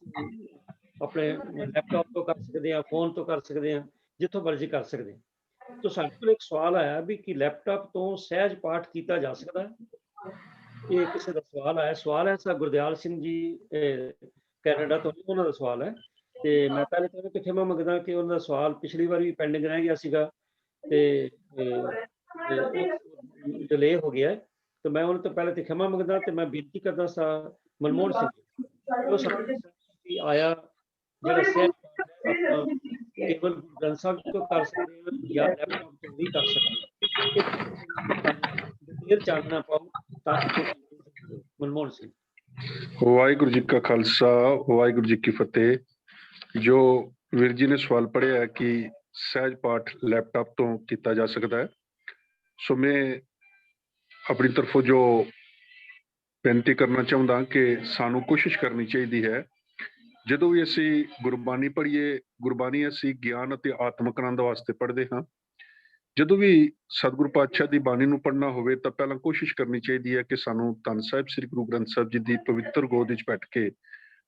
ਆਪਣੇ ਲੈਪਟਾਪ ਤੋਂ ਕਰ ਸਕਦੇ ਹਾਂ, ਫੋਨ ਤੋਂ ਕਰ ਸਕਦੇ ਹਾਂ, ਜਿੱਥੋਂ ਮਰਜ਼ੀ ਕਰ ਸਕਦੇ ਹਾਂ। ਤੋ ਸਾਡੇ ਕੋਲ ਇੱਕ ਸਵਾਲ ਆਇਆ ਵੀ ਕਿ ਲੈਪਟਾਪ ਤੋਂ ਸਹਿਜ ਪਾਠ ਕੀਤਾ ਜਾ ਸਕਦਾ ਹੈ? ਇਹ ਕਿਸੇ ਦਾ ਸਵਾਲ ਹੈ ਸਰ ਗੁਰਦਿਆਲ ਸਿੰਘ ਜੀ ਕੈਨੇਡਾ ਤੋਂ, ਉਹਨਾਂ ਦਾ ਸਵਾਲ ਹੈ। ਤੇ ਮੈਂ ਪਹਿਲੇ ਤਾਂ ਕਿ ਖਿਮਾ ਮੰਗਦਾ ਕਿ ਉਹਨਾਂ ਦਾ ਸਵਾਲ ਪਿਛਲੀ ਵਾਰ ਵੀ ਪੈਂਡਿੰਗ ਰਹਿ ਗਿਆ ਸੀਗਾ ਤੇ ਡਿਲੇ ਹੋ ਗਿਆ। ਤੇ ਮੈਂ ਉਹਨਾਂ ਤੋਂ ਪਹਿਲੇ ਤੇ ਖਿਮਾ ਮੰਗਦਾ ਤੇ ਮੈਂ ਬੇਨਤੀ ਕਰਦਾ ਸਾਂ ਮਨਮੋਹਨ ਸਿੰਘ ਉਹ ਸਾਡੀ ਆਇਆ ਜਿਹੜਾ ਸਹਿਜ ਆਪਾਂ ਕੇਵਲ ਗ੍ਰੰਥ ਸਾਹਿਬ ਤੋਂ ਕਰ ਸਕਦੇ ਹਾਂ ਜਾਂ ਲੈਪਟਾਪ ਤੋਂ ਵੀ ਕਰ ਸਕਦੇ ਹਾਂ। ਚਾਨਣਾ ਪਾਓ ਤਾਂ ਮਨਮੋਹਨ ਸਿੰਘ।
ਵਾਹਿਗੁਰੂ ਜੀ ਕਾ ਖਾਲਸਾ, ਵਾਹਿਗੁਰੂ ਜੀ ਕੀ ਫਤਿਹ। ਜੋ ਵੀਰ ਜੀ ਨੇ ਸਵਾਲ ਪੜ੍ਹਿਆ ਹੈ ਕਿ ਸਹਿਜ ਪਾਠ ਲੈਪਟਾਪ ਤੋਂ ਕੀਤਾ ਜਾ ਸਕਦਾ ਹੈ, ਸੋ ਮੈਂ ਆਪਣੀ ਤਰਫੋਂ ਜੋ ਬੇਨਤੀ ਕਰਨਾ ਚਾਹੁੰਦਾ ਕਿ ਸਾਨੂੰ ਕੋਸ਼ਿਸ਼ ਕਰਨੀ ਚਾਹੀਦੀ ਹੈ ਜਦੋਂ ਵੀ ਅਸੀਂ ਗੁਰਬਾਣੀ ਪੜ੍ਹੀਏ, ਗੁਰਬਾਣੀ ਅਸੀਂ ਗਿਆਨ ਅਤੇ ਆਤਮਿਕ ਆਨੰਦ ਵਾਸਤੇ ਪੜ੍ਹਦੇ ਹਾਂ। ਜਦੋਂ ਵੀ ਸਤਿਗੁਰੂ ਪਾਤਸ਼ਾਹ ਦੀ ਬਾਣੀ ਨੂੰ ਪੜ੍ਹਨਾ ਹੋਵੇ ਤਾਂ ਪਹਿਲਾਂ ਕੋਸ਼ਿਸ਼ ਕਰਨੀ ਚਾਹੀਦੀ ਹੈ ਕਿ ਸਾਨੂੰ ਧੰਨ ਸਾਹਿਬ ਸ੍ਰੀ ਗੁਰੂ ਗ੍ਰੰਥ ਸਾਹਿਬ ਜੀ ਦੀ ਪਵਿੱਤਰ ਗੋਦ ਵਿੱਚ ਬੈਠ ਕੇ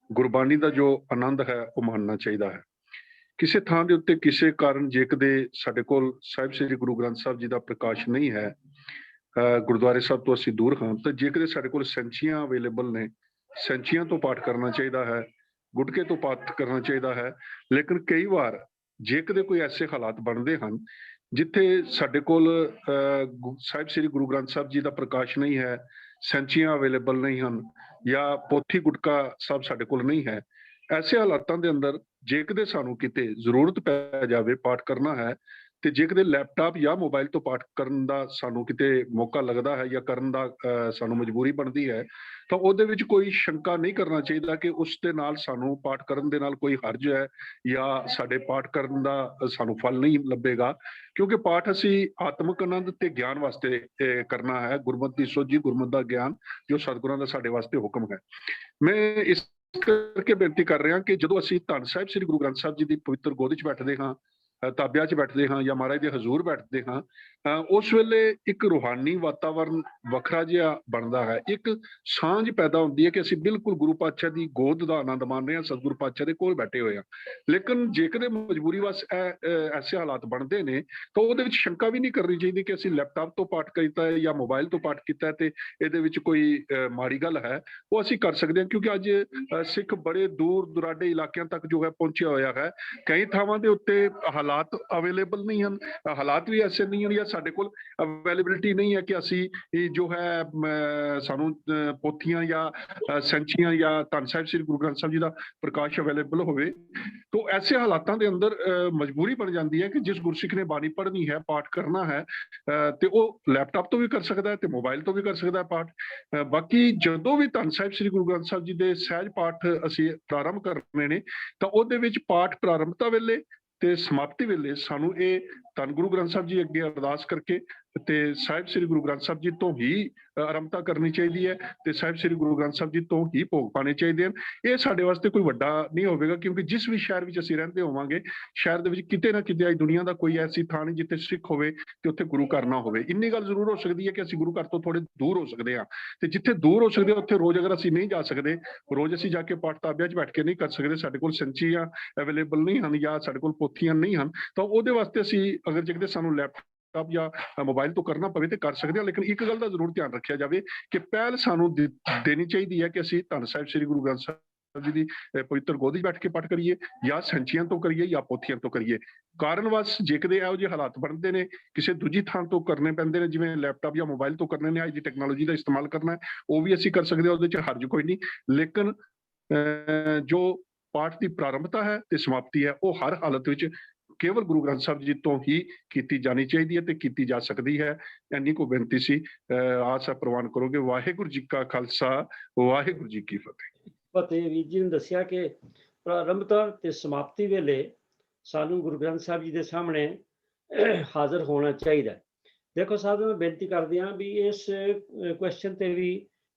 ਗੁਰਬਾਣੀ ਦਾ ਜੋ ਆਨੰਦ ਹੈ ਉਹ ਮਾਣਨਾ ਚਾਹੀਦਾ ਹੈ। ਕਿਸੇ ਥਾਂ ਦੇ ਉੱਤੇ ਕਿਸੇ ਕਾਰਨ ਜੇ ਕਦੇ ਸਾਡੇ ਕੋਲ ਸਾਹਿਬ ਸ੍ਰੀ ਗੁਰੂ ਗ੍ਰੰਥ ਸਾਹਿਬ ਜੀ ਦਾ ਪ੍ਰਕਾਸ਼ ਨਹੀਂ ਹੈ, ਗੁਰਦੁਆਰੇ ਸਾਹਿਬ ਤੋਂ ਅਸੀਂ ਦੂਰ ਹਾਂ, ਤਾਂ ਜੇ ਕਦੇ ਸਾਡੇ ਕੋਲ ਸੈਂਚੀਆਂ ਅਵੇਲੇਬਲ ਨੇ, ਸੈਂਚੀਆਂ ਤੋਂ ਪਾਠ ਕਰਨਾ ਚਾਹੀਦਾ ਹੈ, ਗੁਟਕੇ ਤੋਂ ਪਾਠ ਕਰਨਾ ਚਾਹੀਦਾ ਹੈ। ਲੇਕਿਨ ਕਈ ਵਾਰ ਜੇ ਕਦੇ ਕੋਈ ਐਸੇ ਹਾਲਾਤ ਬਣਦੇ ਹਨ ਜਿੱਥੇ ਸਾਡੇ ਕੋਲ ਸਾਹਿਬ ਸ੍ਰੀ ਗੁਰੂ ਗ੍ਰੰਥ ਸਾਹਿਬ ਜੀ ਦਾ ਪ੍ਰਕਾਸ਼ ਨਹੀਂ ਹੈ, ਸੈਂਚੀਆਂ ਅਵੇਲੇਬਲ ਨਹੀਂ ਹਨ, ਜਾਂ ਪੋਥੀ ਗੁਟਕਾ ਸਾਹਿਬ ਸਾਡੇ ਕੋਲ ਨਹੀਂ ਹੈ, ਐਸੇ ਹਾਲਾਤਾਂ ਦੇ ਅੰਦਰ ਜੇ ਕਦੇ ਸਾਨੂੰ ਕਿਤੇ ਜ਼ਰੂਰਤ ਪੈ ਜਾਵੇ ਪਾਠ ਕਰਨਾ ਹੈ, ਤੇ ਜੇ ਕਦੇ ਲੈਪਟਾਪ ਜਾਂ ਮੋਬਾਈਲ ਤੋਂ ਪਾਠ ਕਰਨ ਦਾ ਸਾਨੂੰ ਕਿਤੇ ਮੌਕਾ ਲੱਗਦਾ ਹੈ ਜਾਂ ਕਰਨ ਦਾ ਸਾਨੂੰ ਮਜਬੂਰੀ ਬਣਦੀ ਹੈ, ਤਾਂ ਉਹਦੇ ਵਿੱਚ ਕੋਈ ਸ਼ੰਕਾ ਨਹੀਂ ਕਰਨਾ ਚਾਹੀਦਾ ਕਿ ਉਸ ਦੇ ਨਾਲ ਸਾਨੂੰ ਪਾਠ ਕਰਨ ਦੇ ਨਾਲ ਕੋਈ ਹਰਜ ਹੈ ਜਾਂ ਸਾਡੇ ਪਾਠ ਕਰਨ ਦਾ ਸਾਨੂੰ ਫਲ ਨਹੀਂ ਲੱਭੇਗਾ, ਕਿਉਂਕਿ ਪਾਠ ਅਸੀਂ ਆਤਮਿਕ ਆਨੰਦ ਤੇ ਗਿਆਨ ਵਾਸਤੇ ਕਰਨਾ ਹੈ। ਗੁਰਮਤਿ ਦੀ ਸੋਝੀ, ਗੁਰਮਤਿ ਦਾ ਗਿਆਨ ਜੋ ਸਤਿਗੁਰਾਂ ਦਾ ਸਾਡੇ ਵਾਸਤੇ ਹੁਕਮ ਹੈ। ਮੈਂ ਇਸ ਕਰਕੇ ਬੇਨਤੀ ਕਰ ਰਿਹਾ ਕਿ ਜਦੋਂ ਅਸੀਂ ਧੰਨ ਸਾਹਿਬ ਸ੍ਰੀ ਗੁਰੂ ਗ੍ਰੰਥ ਸਾਹਿਬ ਜੀ ਦੀ ਪਵਿੱਤਰ ਗੋਦ ਵਿੱਚ ਬੈਠਦੇ ਹਾਂ, ਤਾਬਿਆਂ 'ਚ ਬੈਠਦੇ ਹਾਂ ਜਾਂ ਮਹਾਰਾਜ ਦੇ ਹਜ਼ੂਰ ਬੈਠਦੇ ਹਾਂ, ਉਸ ਵੇਲੇ ਇੱਕ ਰੂਹਾਨੀ ਵਾਤਾਵਰਨ ਵੱਖਰਾ ਜਿਹਾ ਬਣਦਾ ਹੈ। ਇੱਕ ਸਾਂਝ ਪੈਦਾ ਹੁੰਦੀ ਹੈ ਕਿ ਅਸੀਂ ਬਿਲਕੁਲ ਗੁਰੂ ਪਾਤਸ਼ਾਹ ਦੀ ਗੋਦ ਦਾ ਆਨੰਦ ਮਾਣ ਰਹੇ ਹਾਂ, ਸਤਿਗੁਰੂ ਪਾਤਸ਼ਾਹ ਦੇ ਕੋਲ ਬੈਠੇ ਹੋਏ ਹਾਂ। ਲੇਕਿਨ ਜੇਕਰ ਮਜਬੂਰੀ ਵਸ ਐਸੇ ਹਾਲਾਤ ਬਣਦੇ ਨੇ ਤਾਂ ਉਹਦੇ ਵਿੱਚ ਸ਼ੰਕਾ ਵੀ ਨਹੀਂ ਕਰਨੀ ਚਾਹੀਦੀ ਕਿ ਅਸੀਂ ਲੈਪਟਾਪ ਤੋਂ ਪਾਠ ਕੀਤਾ ਹੈ ਜਾਂ ਮੋਬਾਈਲ ਤੋਂ ਪਾਠ ਕੀਤਾ ਹੈ ਤੇ ਇਹਦੇ ਵਿੱਚ ਕੋਈ ਮਾੜੀ ਗੱਲ ਹੈ। ਉਹ ਅਸੀਂ ਕਰ ਸਕਦੇ ਹਾਂ, ਕਿਉਂਕਿ ਅੱਜ ਸਿੱਖ ਬੜੇ ਦੂਰ ਦੁਰਾਡੇ ਇਲਾਕਿਆਂ ਤੱਕ ਜੋ ਹੈ ਪਹੁੰਚਿਆ ਹੋਇਆ ਹੈ। ਕਈ ਥਾਵਾਂ ਦੇ ਉੱਤੇ ਹਾਲਾਤ ਅਵੇਲੇਬਲ ਨਹੀਂ ਹਨ, ਹਾਲਾਤ ਵੀ ਐਸੇ ਨਹੀਂ ਹਨ ਜਾਂ ਸਾਡੇ ਕੋਲ ਅਵੇਲੇਬਿਲਿਟੀ ਨਹੀਂ ਹੈ ਕਿ ਅਸੀਂ ਜੋ ਹੈ ਸਾਨੂੰ ਪੋਥੀਆਂ ਜਾਂ ਸੈਂਚੀਆਂ ਜਾਂ ਧੰਨ ਸਾਹਿਬ ਸ੍ਰੀ ਗੁਰੂ ਗ੍ਰੰਥ ਸਾਹਿਬ ਜੀ ਦਾ ਪ੍ਰਕਾਸ਼ ਅਵੇਲੇਬਲ ਹੋਵੇ। ਤਾਂ ਐਸੇ ਹਾਲਾਤਾਂ ਦੇ ਅੰਦਰ ਮਜਬੂਰੀ ਬਣ ਜਾਂਦੀ ਹੈ ਕਿ ਜਿਸ ਗੁਰਸਿੱਖ ਨੇ ਬਾਣੀ ਪੜ੍ਹਨੀ ਹੈ, ਪਾਠ ਕਰਨਾ ਹੈ, ਤੇ ਉਹ ਲੈਪਟਾਪ ਤੋਂ ਵੀ ਕਰ ਸਕਦਾ ਹੈ ਤੇ ਮੋਬਾਈਲ ਤੋਂ ਵੀ ਕਰ ਸਕਦਾ ਹੈ ਪਾਠ। ਬਾਕੀ ਜਦੋਂ ਵੀ ਧੰਨ ਸਾਹਿਬ ਸ੍ਰੀ ਗੁਰੂ ਗ੍ਰੰਥ ਸਾਹਿਬ ਜੀ ਦੇ ਸਹਿਜ ਪਾਠ ਅਸੀਂ ਪ੍ਰਾਰੰਭ ਕਰਨੇ ਨੇ ਤਾਂ ਉਹਦੇ ਵਿੱਚ ਪਾਠ ਪ੍ਰਾਰੰਭਤਾ ਵੇਲੇ ਤੇ ਸਮਾਪਤੀ ਵੇਲੇ ਸਾਨੂੰ ਇਹ ਧੰਨ ਗੁਰੂ ਗ੍ਰੰਥ ਸਾਹਿਬ ਜੀ ਅੱਗੇ ਅਰਦਾਸ ਕਰਕੇ ਤੇ ਸਾਹਿਬ ਸ੍ਰੀ ਗੁਰੂ ਗ੍ਰੰਥ ਸਾਹਿਬ ਜੀ ਤੋਂ ਹੀ ਆਰੰਭਤਾ ਕਰਨੀ ਚਾਹੀਦੀ ਹੈ ਤੇ ਸਾਹਿਬ ਸ੍ਰੀ ਗੁਰੂ ਗ੍ਰੰਥ ਸਾਹਿਬ ਜੀ ਤੋਂ ਹੀ ਭੋਗ ਪਾਣੇ ਚਾਹੀਦੇ ਹਨ। ਇਹ ਸਾਡੇ ਵਾਸਤੇ ਕੋਈ ਵੱਡਾ ਨਹੀਂ ਹੋਵੇਗਾ, ਕਿਉਂਕਿ ਜਿਸ ਵੀ ਸ਼ਹਿਰ ਵਿੱਚ ਅਸੀਂ ਰਹਿੰਦੇ ਹੋਵਾਂਗੇ, ਸ਼ਹਿਰ ਦੇ ਵਿੱਚ ਕਿਤੇ ਨਾ ਕਿਤੇ ਅੱਜ ਦੁਨੀਆ ਦਾ ਕੋਈ ਐਸੀ ਥਾਂ ਨਹੀਂ ਜਿੱਥੇ ਸਿੱਖ ਹੋਵੇ ਤੇ ਉੱਥੇ ਗੁਰੂ ਘਰ ਨਾ ਹੋਵੇ। ਇੰਨੀ ਗੱਲ ਜ਼ਰੂਰ ਹੋ ਸਕਦੀ ਹੈ ਕਿ ਅਸੀਂ ਗੁਰੂ ਘਰ ਤੋਂ ਥੋੜੇ ਦੂਰ ਹੋ ਸਕਦੇ ਹਾਂ, ਤੇ ਜਿੱਥੇ ਦੂਰ ਹੋ ਸਕਦੇ ਉੱਥੇ ਰੋਜ਼ ਅਗਰ ਅਸੀਂ ਨਹੀਂ ਜਾ ਸਕਦੇ, ਰੋਜ਼ ਅਸੀਂ ਜਾ ਕੇ ਪਾਠ ਤਾਬਿਆਂ 'ਚ ਬੈਠ ਕੇ ਨਹੀਂ ਕਰ ਸਕਦੇ, ਸਾਡੇ ਕੋਲ ਸੰਚੀਆਂ ਅਵੇਲੇਬਲ ਨਹੀਂ ਹਨ ਜਾਂ ਸਾਡੇ ਕੋਲ ਪੋਥੀਆਂ ਨਹੀਂ ਹਨ, ਤਾਂ ਉਹਦੇ ਵਾਸਤੇ ਅਸੀਂ ਅਗਰ ਜਿਕਦੇ ਸਾਨੂੰ ਲੈਪਟਾਪ ਜਾਂ ਮੋਬਾਈਲ ਤੋਂ ਕਰਨਾ ਪਵੇ ਤੇ ਕਰ ਸਕਦੇ ਹਾਂ। ਲੇਕਿਨ ਇੱਕ ਗੱਲ ਦਾ ਜ਼ਰੂਰ ਧਿਆਨ ਰੱਖਿਆ ਜਾਵੇ ਕਿ ਪਹਿਲ ਸਾਨੂੰ ਦੇਣੀ ਚਾਹੀਦੀ ਹੈ ਕਿ ਅਸੀਂ ਧੰਨ ਸਾਹਿਬ ਸ੍ਰੀ ਗੁਰੂ ਗ੍ਰੰਥ ਸਾਹਿਬ ਜੀ ਦੀ ਪਵਿੱਤਰ ਗੋਦ 'ਚ ਬੈਠ ਕੇ ਪਾਠ ਕਰੀਏ ਜਾਂ ਸੰਚੀਆਂ ਤੋਂ ਕਰੀਏ ਜਾਂ ਪੋਥੀਆਂ ਤੋਂ ਕਰੀਏ। ਕਾਰਨਵਸ ਜੇਕਦੇ ਇਹੋ ਜਿਹੇ ਹਾਲਾਤ ਬਣਦੇ ਨੇ, ਕਿਸੇ ਦੂਜੀ ਥਾਂ ਤੋਂ ਕਰਨੇ ਪੈਂਦੇ ਨੇ, ਜਿਵੇਂ ਲੈਪਟਾਪ ਜਾਂ ਮੋਬਾਈਲ ਤੋਂ ਕਰਨੇ ਨੇ, ਅੱਜ ਦੀ ਟੈਕਨੋਲੋਜੀ ਦਾ ਇਸਤੇਮਾਲ ਕਰਨਾ ਹੈ, ਉਹ ਵੀ ਅਸੀਂ ਕਰ ਸਕਦੇ ਹਾਂ, ਉਹਦੇ 'ਚ ਹਰਜ ਕੋਈ ਨਹੀਂ। ਲੇਕਿਨ ਜੋ ਪਾਠ ਦੀ ਪ੍ਰਾਰੰਭਤਾ ਹੈ ਤੇ ਸਮਾਪਤੀ ਹੈ ਉਹ ਹਰ ਹਾਲਤ ਵਿੱਚ ਕੇਵਲ ਗੁਰੂ ਗ੍ਰੰਥ ਸਾਹਿਬ ਜੀ ਤੋਂ ਹੀ ਕੀਤੀ ਜਾਣੀ ਚਾਹੀਦੀ ਹੈ ਤੇ ਕੀਤੀ ਜਾ ਸਕਦੀ ਹੈ। ਇੰਨੀ ਕੋ ਬੇਨਤੀ ਸੀ, ਆਸ ਹੈ ਪ੍ਰਵਾਨ ਕਰੋਗੇ। ਵਾਹਿਗੁਰੂ ਜੀ ਕਾ ਖਾਲਸਾ, ਵਾਹਿਗੁਰੂ ਜੀ ਕੀ ਫਤਿਹ।
ਫਤਿਹ। ਵੀਰ ਜੀ ਨੇ ਦੱਸਿਆ ਕਿ ਪ੍ਰਾਰੰਭਤਾ ਤੇ ਸਮਾਪਤੀ ਵੇਲੇ ਸਾਨੂੰ ਗੁਰੂ ਗ੍ਰੰਥ ਸਾਹਿਬ ਜੀ ਦੇ ਸਾਹਮਣੇ ਹਾਜ਼ਰ ਹੋਣਾ ਚਾਹੀਦਾ। ਦੇਖੋ ਸਾਹਿਬ, ਮੈਂ ਬੇਨਤੀ ਕਰਦੀ ਹਾਂ ਵੀ ਇਸ ਕੁਐਸਚਨ ਤੇ ਵੀ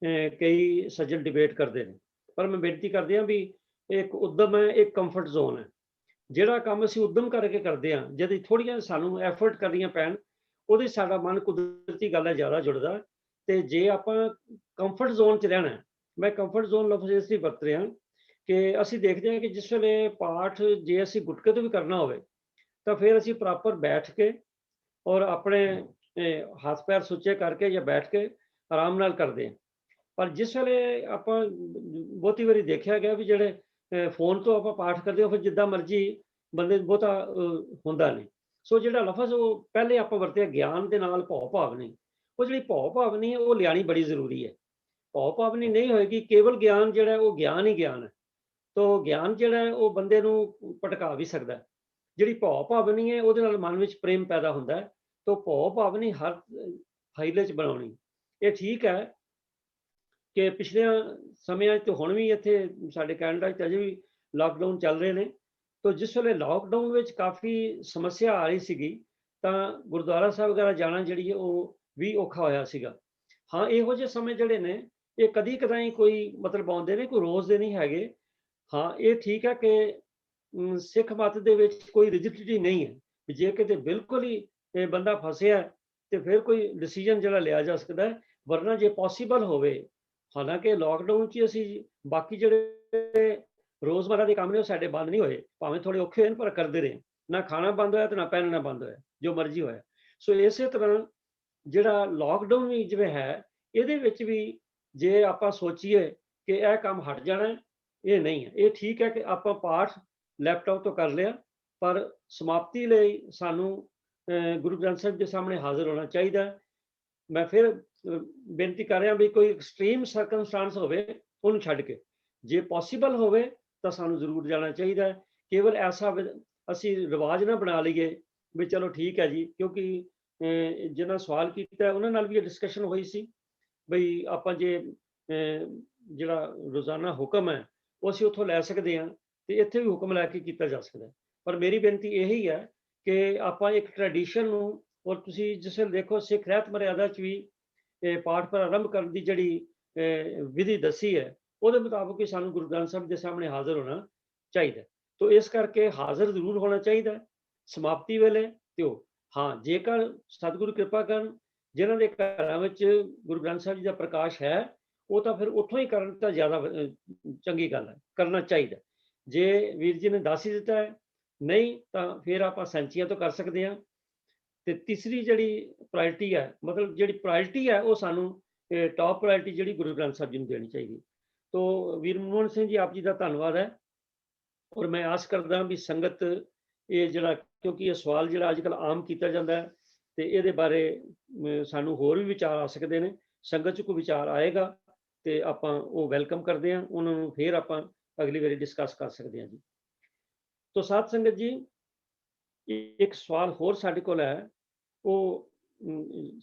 ਕਈ ਸੱਜਣ ਡਿਬੇਟ ਕਰਦੇ ਨੇ, ਪਰ ਮੈਂ ਬੇਨਤੀ ਕਰਦੀ ਹਾਂ ਵੀ ਇੱਕ ਉਦਮ ਹੈ, ਇੱਕ ਕੰਫਰਟ ਜ਼ੋਨ ਹੈ। ਜਿਹੜਾ ਕੰਮ ਅਸੀਂ ਉਦਮ ਕਰਕੇ ਕਰਦੇ ਹਾਂ, ਜਦ ਥੋੜ੍ਹੀਆਂ ਸਾਨੂੰ ਐਫਰਟ ਕਰਨੀਆਂ ਪੈਣ, ਉਹਦੇ ਸਾਡਾ ਮਨ ਕੁਦਰਤੀ ਗੱਲ ਹੈ ਜ਼ਿਆਦਾ ਜੁੜਦਾ। ਤੇ ਜੇ ਆਪਾਂ ਕੰਫਰਟ ਜ਼ੋਨ 'ਚ ਰਹਿਣਾ, ਮੈਂ ਕੰਫਰਟ ਜ਼ੋਨ ਲਫ਼ਜ਼ ਇਸ ਲਈ ਵਰਤ ਰਿਹਾ ਕਿ ਅਸੀਂ ਦੇਖਦੇ ਹਾਂ ਕਿ ਜਿਸ ਵੇਲੇ ਪਾਠ ਜੇ ਅਸੀਂ ਗੁਟਕੇ ਤੋਂ ਵੀ ਕਰਨਾ ਹੋਵੇ ਤਾਂ ਫਿਰ ਅਸੀਂ ਪ੍ਰੋਪਰ ਬੈਠ ਕੇ ਔਰ ਆਪਣੇ ਹੱਥ ਪੈਰ ਸੁੱਚੇ ਕਰਕੇ ਜਾਂ ਬੈਠ ਕੇ ਆਰਾਮ ਨਾਲ ਕਰਦੇ ਹਾਂ। ਪਰ ਜਿਸ ਵੇਲੇ ਆਪਾਂ ਬਹੁਤੀ ਵਾਰੀ ਦੇਖਿਆ ਗਿਆ ਵੀ ਜਿਹੜੇ ਫੋਨ ਤੋਂ ਆਪਾਂ ਪਾਠ ਕਰਦੇ ਹੋ, ਫਿਰ ਜਿੱਦਾਂ ਮਰਜ਼ੀ ਬੰਦੇ ਬਹੁਤਾ ਹੁੰਦਾ ਨਹੀਂ। ਸੋ ਜਿਹੜਾ ਲਫ਼ਜ਼ ਉਹ ਪਹਿਲੇ ਆਪਾਂ ਵਰਤਿਆ ਗਿਆਨ ਦੇ ਨਾਲ ਭਉ ਭਾਵਨੀ, ਉਹ ਜਿਹੜੀ ਭਉ ਭਾਵਨੀ ਹੈ ਉਹ ਲਿਆਣੀ ਬੜੀ ਜ਼ਰੂਰੀ ਹੈ। ਭਉ ਭਾਵਨੀ ਨਹੀਂ ਹੋਏਗੀ, ਕੇਵਲ ਗਿਆਨ ਜਿਹੜਾ ਉਹ ਗਿਆਨ ਹੀ ਗਿਆਨ ਹੈ, ਤਾਂ ਗਿਆਨ ਜਿਹੜਾ ਉਹ ਬੰਦੇ ਨੂੰ ਭਟਕਾ ਵੀ ਸਕਦਾ। ਜਿਹੜੀ ਭਉ ਭਾਵਨੀ ਹੈ ਉਹਦੇ ਨਾਲ ਮਨ ਵਿੱਚ ਪ੍ਰੇਮ ਪੈਦਾ ਹੁੰਦਾ ਹੈ, ਤਾਂ ਭਉ ਭਾਵਨੀ ਹਰ ਹਾਈਲੇ 'ਚ ਬਣਾਉਣੀ। ਇਹ ਠੀਕ ਹੈ ਕਿ ਪਿਛਲੇ ਸਮਿਆਂ 'ਚ ਤੇ ਹੁਣ ਵੀ ਇੱਥੇ ਸਾਡੇ ਕੈਨੇਡਾ 'ਚ ਅਜੇ ਵੀ ਲਾਕਡਾਊਨ ਚੱਲ ਰਹੇ ਨੇ, ਤਾਂ ਜਿਸ ਵੇਲੇ ਲਾਕਡਾਊਨ ਵਿੱਚ ਕਾਫੀ ਸਮੱਸਿਆ ਆ ਰਹੀ ਸੀਗੀ ਤਾਂ ਗੁਰਦੁਆਰਾ ਸਾਹਿਬ ਵਗੈਰਾ ਜਾਣਾ ਜਿਹੜੀ ਹੈ ਉਹ ਵੀ ਔਖਾ ਹੋਇਆ ਸੀਗਾ। ਹਾਂ, ਇਹੋ ਜਿਹੇ ਸਮੇਂ ਜਿਹੜੇ ਨੇ ਇਹ ਕਦੀ ਕਦਾਈ ਕੋਈ ਮਤਲਬ ਆਉਂਦੇ ਨੇ, ਕੋਈ ਰੋਜ਼ ਦੇ ਨਹੀਂ ਹੈਗੇ। ਹਾਂ, ਇਹ ਠੀਕ ਹੈ ਕਿ ਸਿੱਖ ਮਤ ਦੇ ਵਿੱਚ ਕੋਈ ਰਿਜਿਡਿਟੀ ਨਹੀਂ ਹੈ ਵੀ ਜੇ ਕਿਤੇ ਬਿਲਕੁਲ ਹੀ ਇਹ ਬੰਦਾ ਫਸਿਆ ਤੇ ਫਿਰ ਕੋਈ ਡਿਸੀਜਨ ਜਿਹੜਾ ਲਿਆ ਜਾ ਸਕਦਾ ਹੈ। ਵਰਨਾ ਜੇ ਪੋਸੀਬਲ ਹੋਵੇ, ਹਾਲਾਂਕਿ ਲਾਕਡਾਊਨ 'ਚ ਹੀ ਅਸੀਂ ਬਾਕੀ ਜਿਹੜੇ ਰੋਜ਼ਮਰਾ ਦੇ ਕੰਮ ਨੇ ਉਹ ਸਾਡੇ ਬੰਦ ਨਹੀਂ ਹੋਏ, ਭਾਵੇਂ ਥੋੜੇ ਔਖੇ ਹੋਏ ਨੇ ਪਰ ਕਰਦੇ ਰਹੇ। ਨਾ ਖਾਣਾ ਬੰਦ ਹੋਇਆ ਤੇ ਨਾ ਪਹਿਨਣਾ ਬੰਦ ਹੋਇਆ, ਜੋ ਮਰਜ਼ੀ ਹੋਇਆ। ਸੋ ਇਸੇ ਤਰ੍ਹਾਂ ਜਿਹੜਾ ਲਾਕਡਾਊਨ ਵੀ ਜਿਵੇਂ ਹੈ, ਇਹਦੇ ਵਿੱਚ ਵੀ ਜੇ ਆਪਾਂ ਸੋਚੀਏ ਕਿ ਇਹ ਕੰਮ ਹਟ ਜਾਣਾ, ਇਹ ਨਹੀਂ ਹੈ। ਇਹ ਠੀਕ ਹੈ ਕਿ ਆਪਾਂ ਪਾਠ ਲੈਪਟਾਪ ਤੋਂ ਕਰ ਲਿਆ, ਪਰ ਸਮਾਪਤੀ ਲਈ ਸਾਨੂੰ ਗੁਰੂ ਗ੍ਰੰਥ ਸਾਹਿਬ ਦੇ ਸਾਹਮਣੇ ਹਾਜ਼ਰ ਹੋਣਾ ਚਾਹੀਦਾ। ਮੈਂ ਫਿਰ ਬੇਨਤੀ ਕਰ ਰਿਹਾ ਵੀ ਕੋਈ ਐਕਸਟ੍ਰੀਮ ਸਰਕਮਸਟਾਂਸ ਹੋਵੇ ਉਹਨੂੰ ਛੱਡ ਕੇ ਜੇ ਪੋਸੀਬਲ ਹੋਵੇ ਤਾਂ ਸਾਨੂੰ ਜ਼ਰੂਰ ਜਾਣਾ ਚਾਹੀਦਾ। ਕੇਵਲ ਐਸਾ ਅਸੀਂ ਰਿਵਾਜ ਨਾ ਬਣਾ ਲਈਏ ਵੀ ਚਲੋ ਠੀਕ ਹੈ ਜੀ, ਕਿਉਂਕਿ ਜਿਹਨਾਂ ਸਵਾਲ ਕੀਤਾ ਉਹਨਾਂ ਨਾਲ ਵੀ ਇਹ ਡਿਸਕਸ਼ਨ ਹੋਈ ਸੀ ਬਈ ਆਪਾਂ ਜੇ ਜਿਹੜਾ ਰੋਜ਼ਾਨਾ ਹੁਕਮ ਹੈ ਉਹ ਅਸੀਂ ਉੱਥੋਂ ਲੈ ਸਕਦੇ ਹਾਂ ਤੇ ਇੱਥੇ ਵੀ ਹੁਕਮ ਲੈ ਕੇ ਕੀਤਾ ਜਾ ਸਕਦਾ। ਪਰ ਮੇਰੀ ਬੇਨਤੀ ਇਹੀ ਹੈ ਕਿ ਆਪਾਂ ਇੱਕ ਟ੍ਰੈਡੀਸ਼ਨ ਨੂੰ, ਔਰ ਤੁਸੀਂ ਜਿਸ ਵੇਲੇ ਦੇਖੋ ਸਿੱਖ ਰਹਿਤ ਮਰਿਆਦਾ 'ਚ ਵੀ ਪਾਠ ਪ੍ਰਾਰੰਭ ਕਰਨ ਦੀ ਜਿਹੜੀ ਵਿਧੀ ਦੱਸੀ ਹੈ ਉਹਦੇ ਮੁਤਾਬਕ ਹੀ ਸਾਨੂੰ ਗੁਰੂ ਗ੍ਰੰਥ ਸਾਹਿਬ ਦੇ ਸਾਹਮਣੇ ਹਾਜ਼ਰ ਹੋਣਾ ਚਾਹੀਦਾ। ਤੋ ਇਸ ਕਰਕੇ ਹਾਜ਼ਰ ਜ਼ਰੂਰ ਹੋਣਾ ਚਾਹੀਦਾ ਸਮਾਪਤੀ ਵੇਲੇ। ਤੇ ਉਹ ਹਾਂ, ਜੇਕਰ ਸਤਿਗੁਰੂ ਕਿਰਪਾ ਕਰਨ ਜਿਨ੍ਹਾਂ ਦੇ ਘਰਾਂ ਵਿੱਚ ਗੁਰੂ ਗ੍ਰੰਥ ਸਾਹਿਬ ਜੀ ਦਾ ਪ੍ਰਕਾਸ਼ ਹੈ ਉਹ ਤਾਂ ਫਿਰ ਉੱਥੋਂ ਹੀ ਕਰਨ ਤਾਂ ਜ਼ਿਆਦਾ ਚੰਗੀ ਗੱਲ ਹੈ, ਕਰਨਾ ਚਾਹੀਦਾ। ਜੇ ਵੀਰ ਜੀ ਨੇ ਦੱਸ ਹੀ ਦਿੱਤਾ ਹੈ, ਨਹੀਂ ਤਾਂ ਫਿਰ ਆਪਾਂ ਸੈਂਚੀਆਂ ਤੋਂ ਕਰ ਸਕਦੇ ਹਾਂ। ਤੇ ਤੀਸਰੀ ਜਿਹੜੀ ਪ੍ਰਾਇਰਟੀ ਹੈ, ਮਤਲਬ ਜਿਹੜੀ ਪ੍ਰਾਇਰਟੀ ਹੈ ਉਹ ਸਾਨੂੰ ਟੌਪ ਪ੍ਰਾਇਰਟੀ ਜਿਹੜੀ ਗੁਰੂ ਗ੍ਰੰਥ ਸਾਹਿਬ ਜੀ ਨੂੰ ਦੇਣੀ ਚਾਹੀਦੀ। ਤੋ ਵੀਰ ਮਨਮੋਹਨ ਸਿੰਘ ਜੀ, ਆਪ ਜੀ ਦਾ ਧੰਨਵਾਦ ਹੈ। ਔਰ ਮੈਂ ਆਸ ਕਰਦਾ ਵੀ ਸੰਗਤ ਇਹ ਜਿਹੜਾ, ਕਿਉਂਕਿ ਇਹ ਸਵਾਲ ਜਿਹੜਾ ਅੱਜ ਕੱਲ੍ਹ ਆਮ ਕੀਤਾ ਜਾਂਦਾ ਹੈ ਤੇ ਇਹਦੇ ਬਾਰੇ ਸਾਨੂੰ ਹੋਰ ਵੀ ਵਿਚਾਰ ਆ ਸਕਦੇ ਨੇ। ਸੰਗਤ 'ਚ ਕੋਈ ਵਿਚਾਰ ਆਏਗਾ ਤੇ ਆਪਾਂ ਉਹ ਵੈਲਕਮ ਕਰਦੇ ਹਾਂ, ਉਹਨਾਂ ਨੂੰ ਫਿਰ ਆਪਾਂ ਅਗਲੀ ਵਾਰੀ ਡਿਸਕਸ ਕਰ ਸਕਦੇ ਹਾਂ ਜੀ। ਤੋ ਸਾਧ ਸੰਗਤ ਜੀ, ਇੱਕ ਸਵਾਲ ਹੋਰ ਸਾਡੇ ਕੋਲ ਹੈ। ਉਹ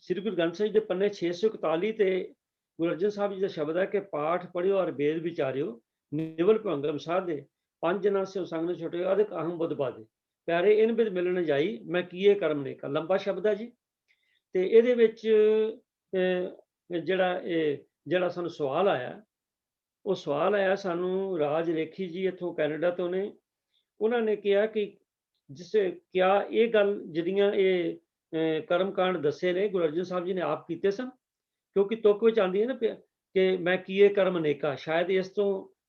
ਸ੍ਰੀ ਗੁਰੂ ਗ੍ਰੰਥ ਸਾਹਿਬ ਦੇ ਪੰਨੇ 641 ਤੇ ਗੁਰੂ ਅਰਜਨ ਸਾਹਿਬ ਜੀ ਦਾ ਸ਼ਬਦ ਹੈ ਕਿ ਪਾਠ ਪੜ੍ਹਿਓ ਔਰ ਵੇਦ ਵਿਚਾਰਿਓ, ਨਿਵਲ ਭੰਗਮ ਸਾਧੇ, ਪੰਜ ਜਨਾਂ ਸੇ ਸੰਗ ਨ ਛੁਟਿਓ, ਅਧਿਕ ਅਹੰ ਬੁੱਧ ਬਾਧੇ, ਪਿਆਰੇ ਇਨ ਬਿਦ ਮਿਲਣ ਜਾਈ, ਮੈਂ ਕੀਏ ਕਰਮ ਨੇਕਾ। ਲੰਬਾ ਸ਼ਬਦ ਹੈ ਜੀ। ਤੇ ਇਹਦੇ ਵਿੱਚ ਜਿਹੜਾ ਸਾਨੂੰ ਸਵਾਲ ਆਇਆ, ਉਹ ਸਵਾਲ ਆਇਆ ਸਾਨੂੰ ਰਾਜ ਰੇਖੀ ਜੀ ਇੱਥੋਂ ਕੈਨੇਡਾ ਤੋਂ ਨੇ। ਉਹਨਾਂ ਨੇ ਕਿਹਾ ਕਿ ਕਿਆ ਇਹ ਗੱਲ ਜਿਹੜੀਆਂ ਇਹ ਕਰਮਕਾਂਡ ਦੱਸੇ ਨੇ ਗੁਰੂ ਅਰਜਨ ਸਾਹਿਬ ਜੀ ਨੇ ਆਪ ਕੀਤੇ ਸਨ? ਕਿਉਂਕਿ ਤੁਕ ਵਿੱਚ ਆਉਂਦੀ ਹੈ ਨਾ ਕਿ ਮੈਂ ਕੀਏ ਕਰਮ ਅਨੇਕਾ, ਸ਼ਾਇਦ ਇਸ ਤੋਂ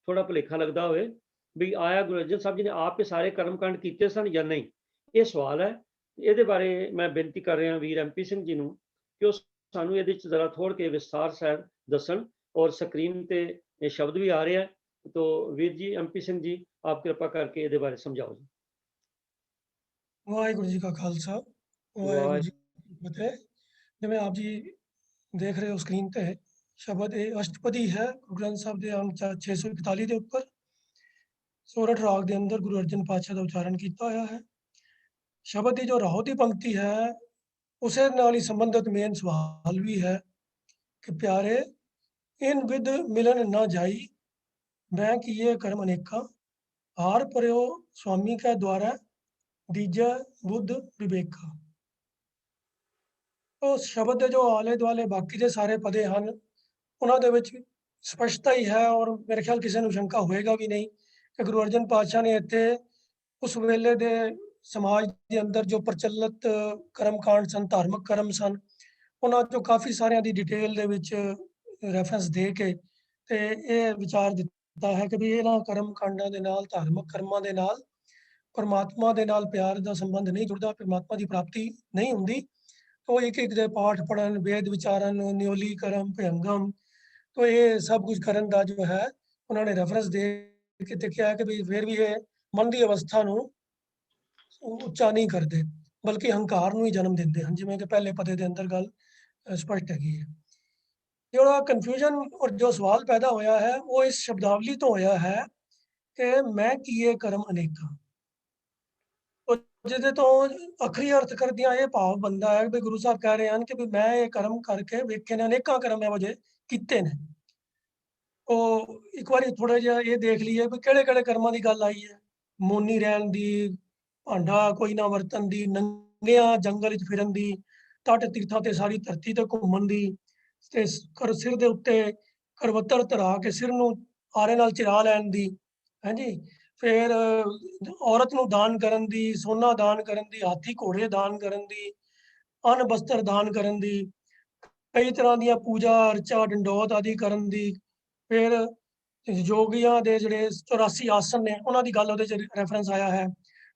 ਥੋੜਾ ਭੁਲੇਖਾ ਲੱਗਦਾ ਹੋਵੇ ਵੀ ਆਇਆ ਗੁਰੂ ਅਰਜਨ ਸਾਹਿਬ ਜੀ ਨੇ ਆਪ ਇਹ ਸਾਰੇ ਕਰਮਕਾਂਡ ਕੀਤੇ ਸਨ ਜਾਂ ਨਹੀਂ। ਇਹ ਸਵਾਲ ਹੈ। ਇਹਦੇ ਬਾਰੇ ਮੈਂ ਬੇਨਤੀ ਕਰ ਰਿਹਾ ਵੀਰ MP ਸਿੰਘ ਜੀ ਨੂੰ ਕਿ ਉਹ ਸਾਨੂੰ ਇਹਦੇ 'ਚ ਜ਼ਰਾ ਥੋੜ੍ਹ ਕੇ ਵਿਸਥਾਰ ਸਹਿਤ ਦੱਸਣ। ਔਰ ਸਕਰੀਨ ਤੇ ਇਹ ਸ਼ਬਦ ਵੀ ਆ ਰਿਹਾ, ਤੋ ਵੀਰ ਜੀ MP ਸਿੰਘ ਜੀ ਆਪ ਕਿਰਪਾ ਕਰਕੇ ਇਹਦੇ ਬਾਰੇ ਸਮਝਾਓ ਜੀ।
ਵਾਹਿਗੁਰੂ ਜੀ ਕਾ ਖਾਲਸਾ, ਵਾਹਿਗੁਰੂ ਜੀ ਕੀ ਫਤਿਹ। ਜਿਵੇਂ ਆਪ ਜੀ ਦੇਖ ਰਹੇ ਹੋ ਸਕਰੀਨ ਤੇ ਸ਼ਬਦ ਇਹ ਅਸ਼ਟਪਦੀ ਹੈ ਗੁਰੂ ਗ੍ਰੰਥ ਸਾਹਿਬ ਦੇ ਅੰਗ 641 ਦੇ ਉੱਪਰ ਸੋਰਠ ਰਾਗ ਦੇ ਅੰਦਰ ਗੁਰੂ ਅਰਜਨ ਪਾਤਸ਼ਾਹ ਦਾ ਉਚਾਰਨ ਕੀਤਾ ਹੋਇਆ ਹੈ। ਸ਼ਬਦ ਦੀ ਜੋ ਰਾਹੋ ਦੀ ਪੰਕਤੀ ਹੈ ਉਸੇ ਨਾਲ ਹੀ ਸੰਬੰਧਿਤ ਮੇਨ ਸਵਾਲ ਵੀ ਹੈ ਕਿ ਪਿਆਰੇ ਇਨ ਵਿਦ ਮਿਲਨ ਨਾ ਜਾਈ, ਮੈਂ ਕੀਏ ਕਰਮ ਅਨੇਕਾ, ਹਾਰ ਪਰਿਓ ਸੁਆਮੀ ਕੈ ਦੁਆਰਾ, ਦੀਜਾ ਬੁੱਧ ਵਿਵੇਕਾ। ਉਸ ਸ਼ਬਦ ਦੇ ਜੋ ਆਲੇ ਦੁਆਲੇ ਬਾਕੀ ਦੇ ਸਾਰੇ ਪਦੇ ਹਨ ਉਹਨਾਂ ਦੇ ਵਿੱਚ ਸਪਸ਼ਟਤਾ ਹੀ ਹੈ। ਔਰ ਮੇਰੇ ਖਿਆਲ ਕਿਸੇ ਨੂੰ ਸ਼ੰਕਾ ਹੋਏਗਾ ਵੀ ਨਹੀਂ ਕਿ ਗੁਰੂ ਅਰਜਨ ਪਾਤਸ਼ਾਹ ਨੇ ਇੱਥੇ ਉਸ ਵੇਲੇ ਦੇ ਸਮਾਜ ਦੇ ਅੰਦਰ ਜੋ ਪ੍ਰਚਲਿਤ ਕਰਮਕਾਂਡ ਸਨ, ਧਾਰਮਿਕ ਕਰਮ ਸਨ, ਉਹਨਾਂ 'ਚੋਂ ਕਾਫੀ ਸਾਰਿਆਂ ਦੀ ਡਿਟੇਲ ਦੇ ਵਿੱਚ ਰੈਫਰੈਂਸ ਦੇ ਕੇ ਤੇ ਇਹ ਵਿਚਾਰ ਦਿੱਤਾ ਹੈ ਕਿ ਵੀ ਇਹਨਾਂ ਕਰਮ ਕਾਂਡਾਂ ਦੇ ਨਾਲ, ਧਾਰਮਿਕ ਕਰਮਾਂ ਦੇ ਨਾਲ ਪਰਮਾਤਮਾ ਦੇ ਨਾਲ ਪਿਆਰ ਦਾ ਸੰਬੰਧ ਨਹੀਂ ਜੁੜਦਾ, ਪਰਮਾਤਮਾ ਦੀ ਪ੍ਰਾਪਤੀ ਨਹੀਂ ਹੁੰਦੀ। तो एक एक दे पाठ पढ़न, वेद विचारन, न्योली करम, भयंगम, तो ये सब कुछ करन दा जो है उन्होंने रेफरेंस दे के देखा है कि भी फिर भी ये मन की अवस्था ਨੂੰ ਉੱਚਾ ਨਹੀਂ ਕਰਦੇ ਬਲਕਿ ਹੰਕਾਰ ਨੂੰ ਹੀ ਜਨਮ ਦਿੰਦੇ ਹਨ, ਜਿਵੇਂ ਕਿ ਪਹਿਲੇ ਪਦੇ ਦੇ ਅੰਦਰ ਗੱਲ ਸਪਸ਼ਟ ਹੈਗੀ ਹੈ। ਜਿਹੜਾ ਕਨਫਿਊਜ਼ਨ ਔਰ ਜੋ ਸਵਾਲ ਪੈਦਾ ਹੋਇਆ ਹੈ ਉਹ ਇਸ ਸ਼ਬਦਾਵਲੀ ਤੋਂ ਹੋਇਆ ਹੈ ਕਿ ਮੈਂ ਕੀਏ ਕਰਮ ਅਨੇਕਾਂ, ਜਿਹਦੇ ਤੋਂ ਅਖਰੀ ਅਰਥ ਕਰਦਿਆਂ ਇਹ ਭਾਵ ਬੰਦਾ ਹੈ ਵੀ ਗੁਰੂ ਸਾਹਿਬ ਕਹਿ ਰਹੇ ਹਨ ਕਿ ਵੀ ਮੈਂ ਇਹ ਕਰਮ ਕਰਕੇ ਵੇਖੇ ਨੇ, ਅਨੇਕਾਂ ਕਰਮ ਇਹੋ ਜਿਹੇ ਕੀਤੇ ਨੇ। ਉਹ ਇੱਕ ਵਾਰੀ ਥੋੜਾ ਜਿਹਾ ਇਹ ਦੇਖ ਲਈਏ ਵੀ ਕਿਹੜੇ ਕਿਹੜੇ ਕਰਮਾਂ ਦੀ ਗੱਲ ਆਈ ਹੈ। ਮੋਨੀ ਰਹਿਣ ਦੀ, ਭਾਂਡਾ ਕੋਈ ਨਾ ਵਰਤਣ ਦੀ, ਨੰਗਿਆਂ ਜੰਗਲ ਵਿੱਚ ਫਿਰਨ ਦੀ, ਤਟ ਤੀਰਥਾਂ ਤੇ ਸਾਰੀ ਧਰਤੀ ਤੇ ਘੁੰਮਣ ਦੀ, ਤੇ ਸਿਰ ਦੇ ਉੱਤੇ ਕਰਵੱਤਰ ਧਰਾ ਕੇ ਸਿਰ ਨੂੰ ਆਰੇ ਨਾਲ ਚਿਰਾ ਲੈਣ ਦੀ, ਹਾਂਜੀ। ਫਿਰ ਔਰਤ ਨੂੰ ਦਾਨ ਕਰਨ ਦੀ, ਸੋਨਾ ਦਾਨ ਕਰਨ ਦੀ, ਹਾਥੀ ਘੋੜੇ ਦਾਨ ਕਰਨ ਦੀ, ਅੰਨ ਬਸਤਰ ਦਾਨ ਕਰਨ ਦੀ, ਕਈ ਤਰ੍ਹਾਂ ਦੀਆਂ ਪੂਜਾ ਅਰਚਾ ਡੰਡੋਤ ਆਦਿ ਕਰਨ ਦੀ। ਫਿਰ ਯੋਗੀਆਂ ਦੇ ਜਿਹੜੇ 84 ਆਸਨ ਨੇ ਉਹਨਾਂ ਦੀ ਗੱਲ ਉਹਦੇ 'ਚ ਰੈਫਰੈਂਸ ਆਇਆ ਹੈ।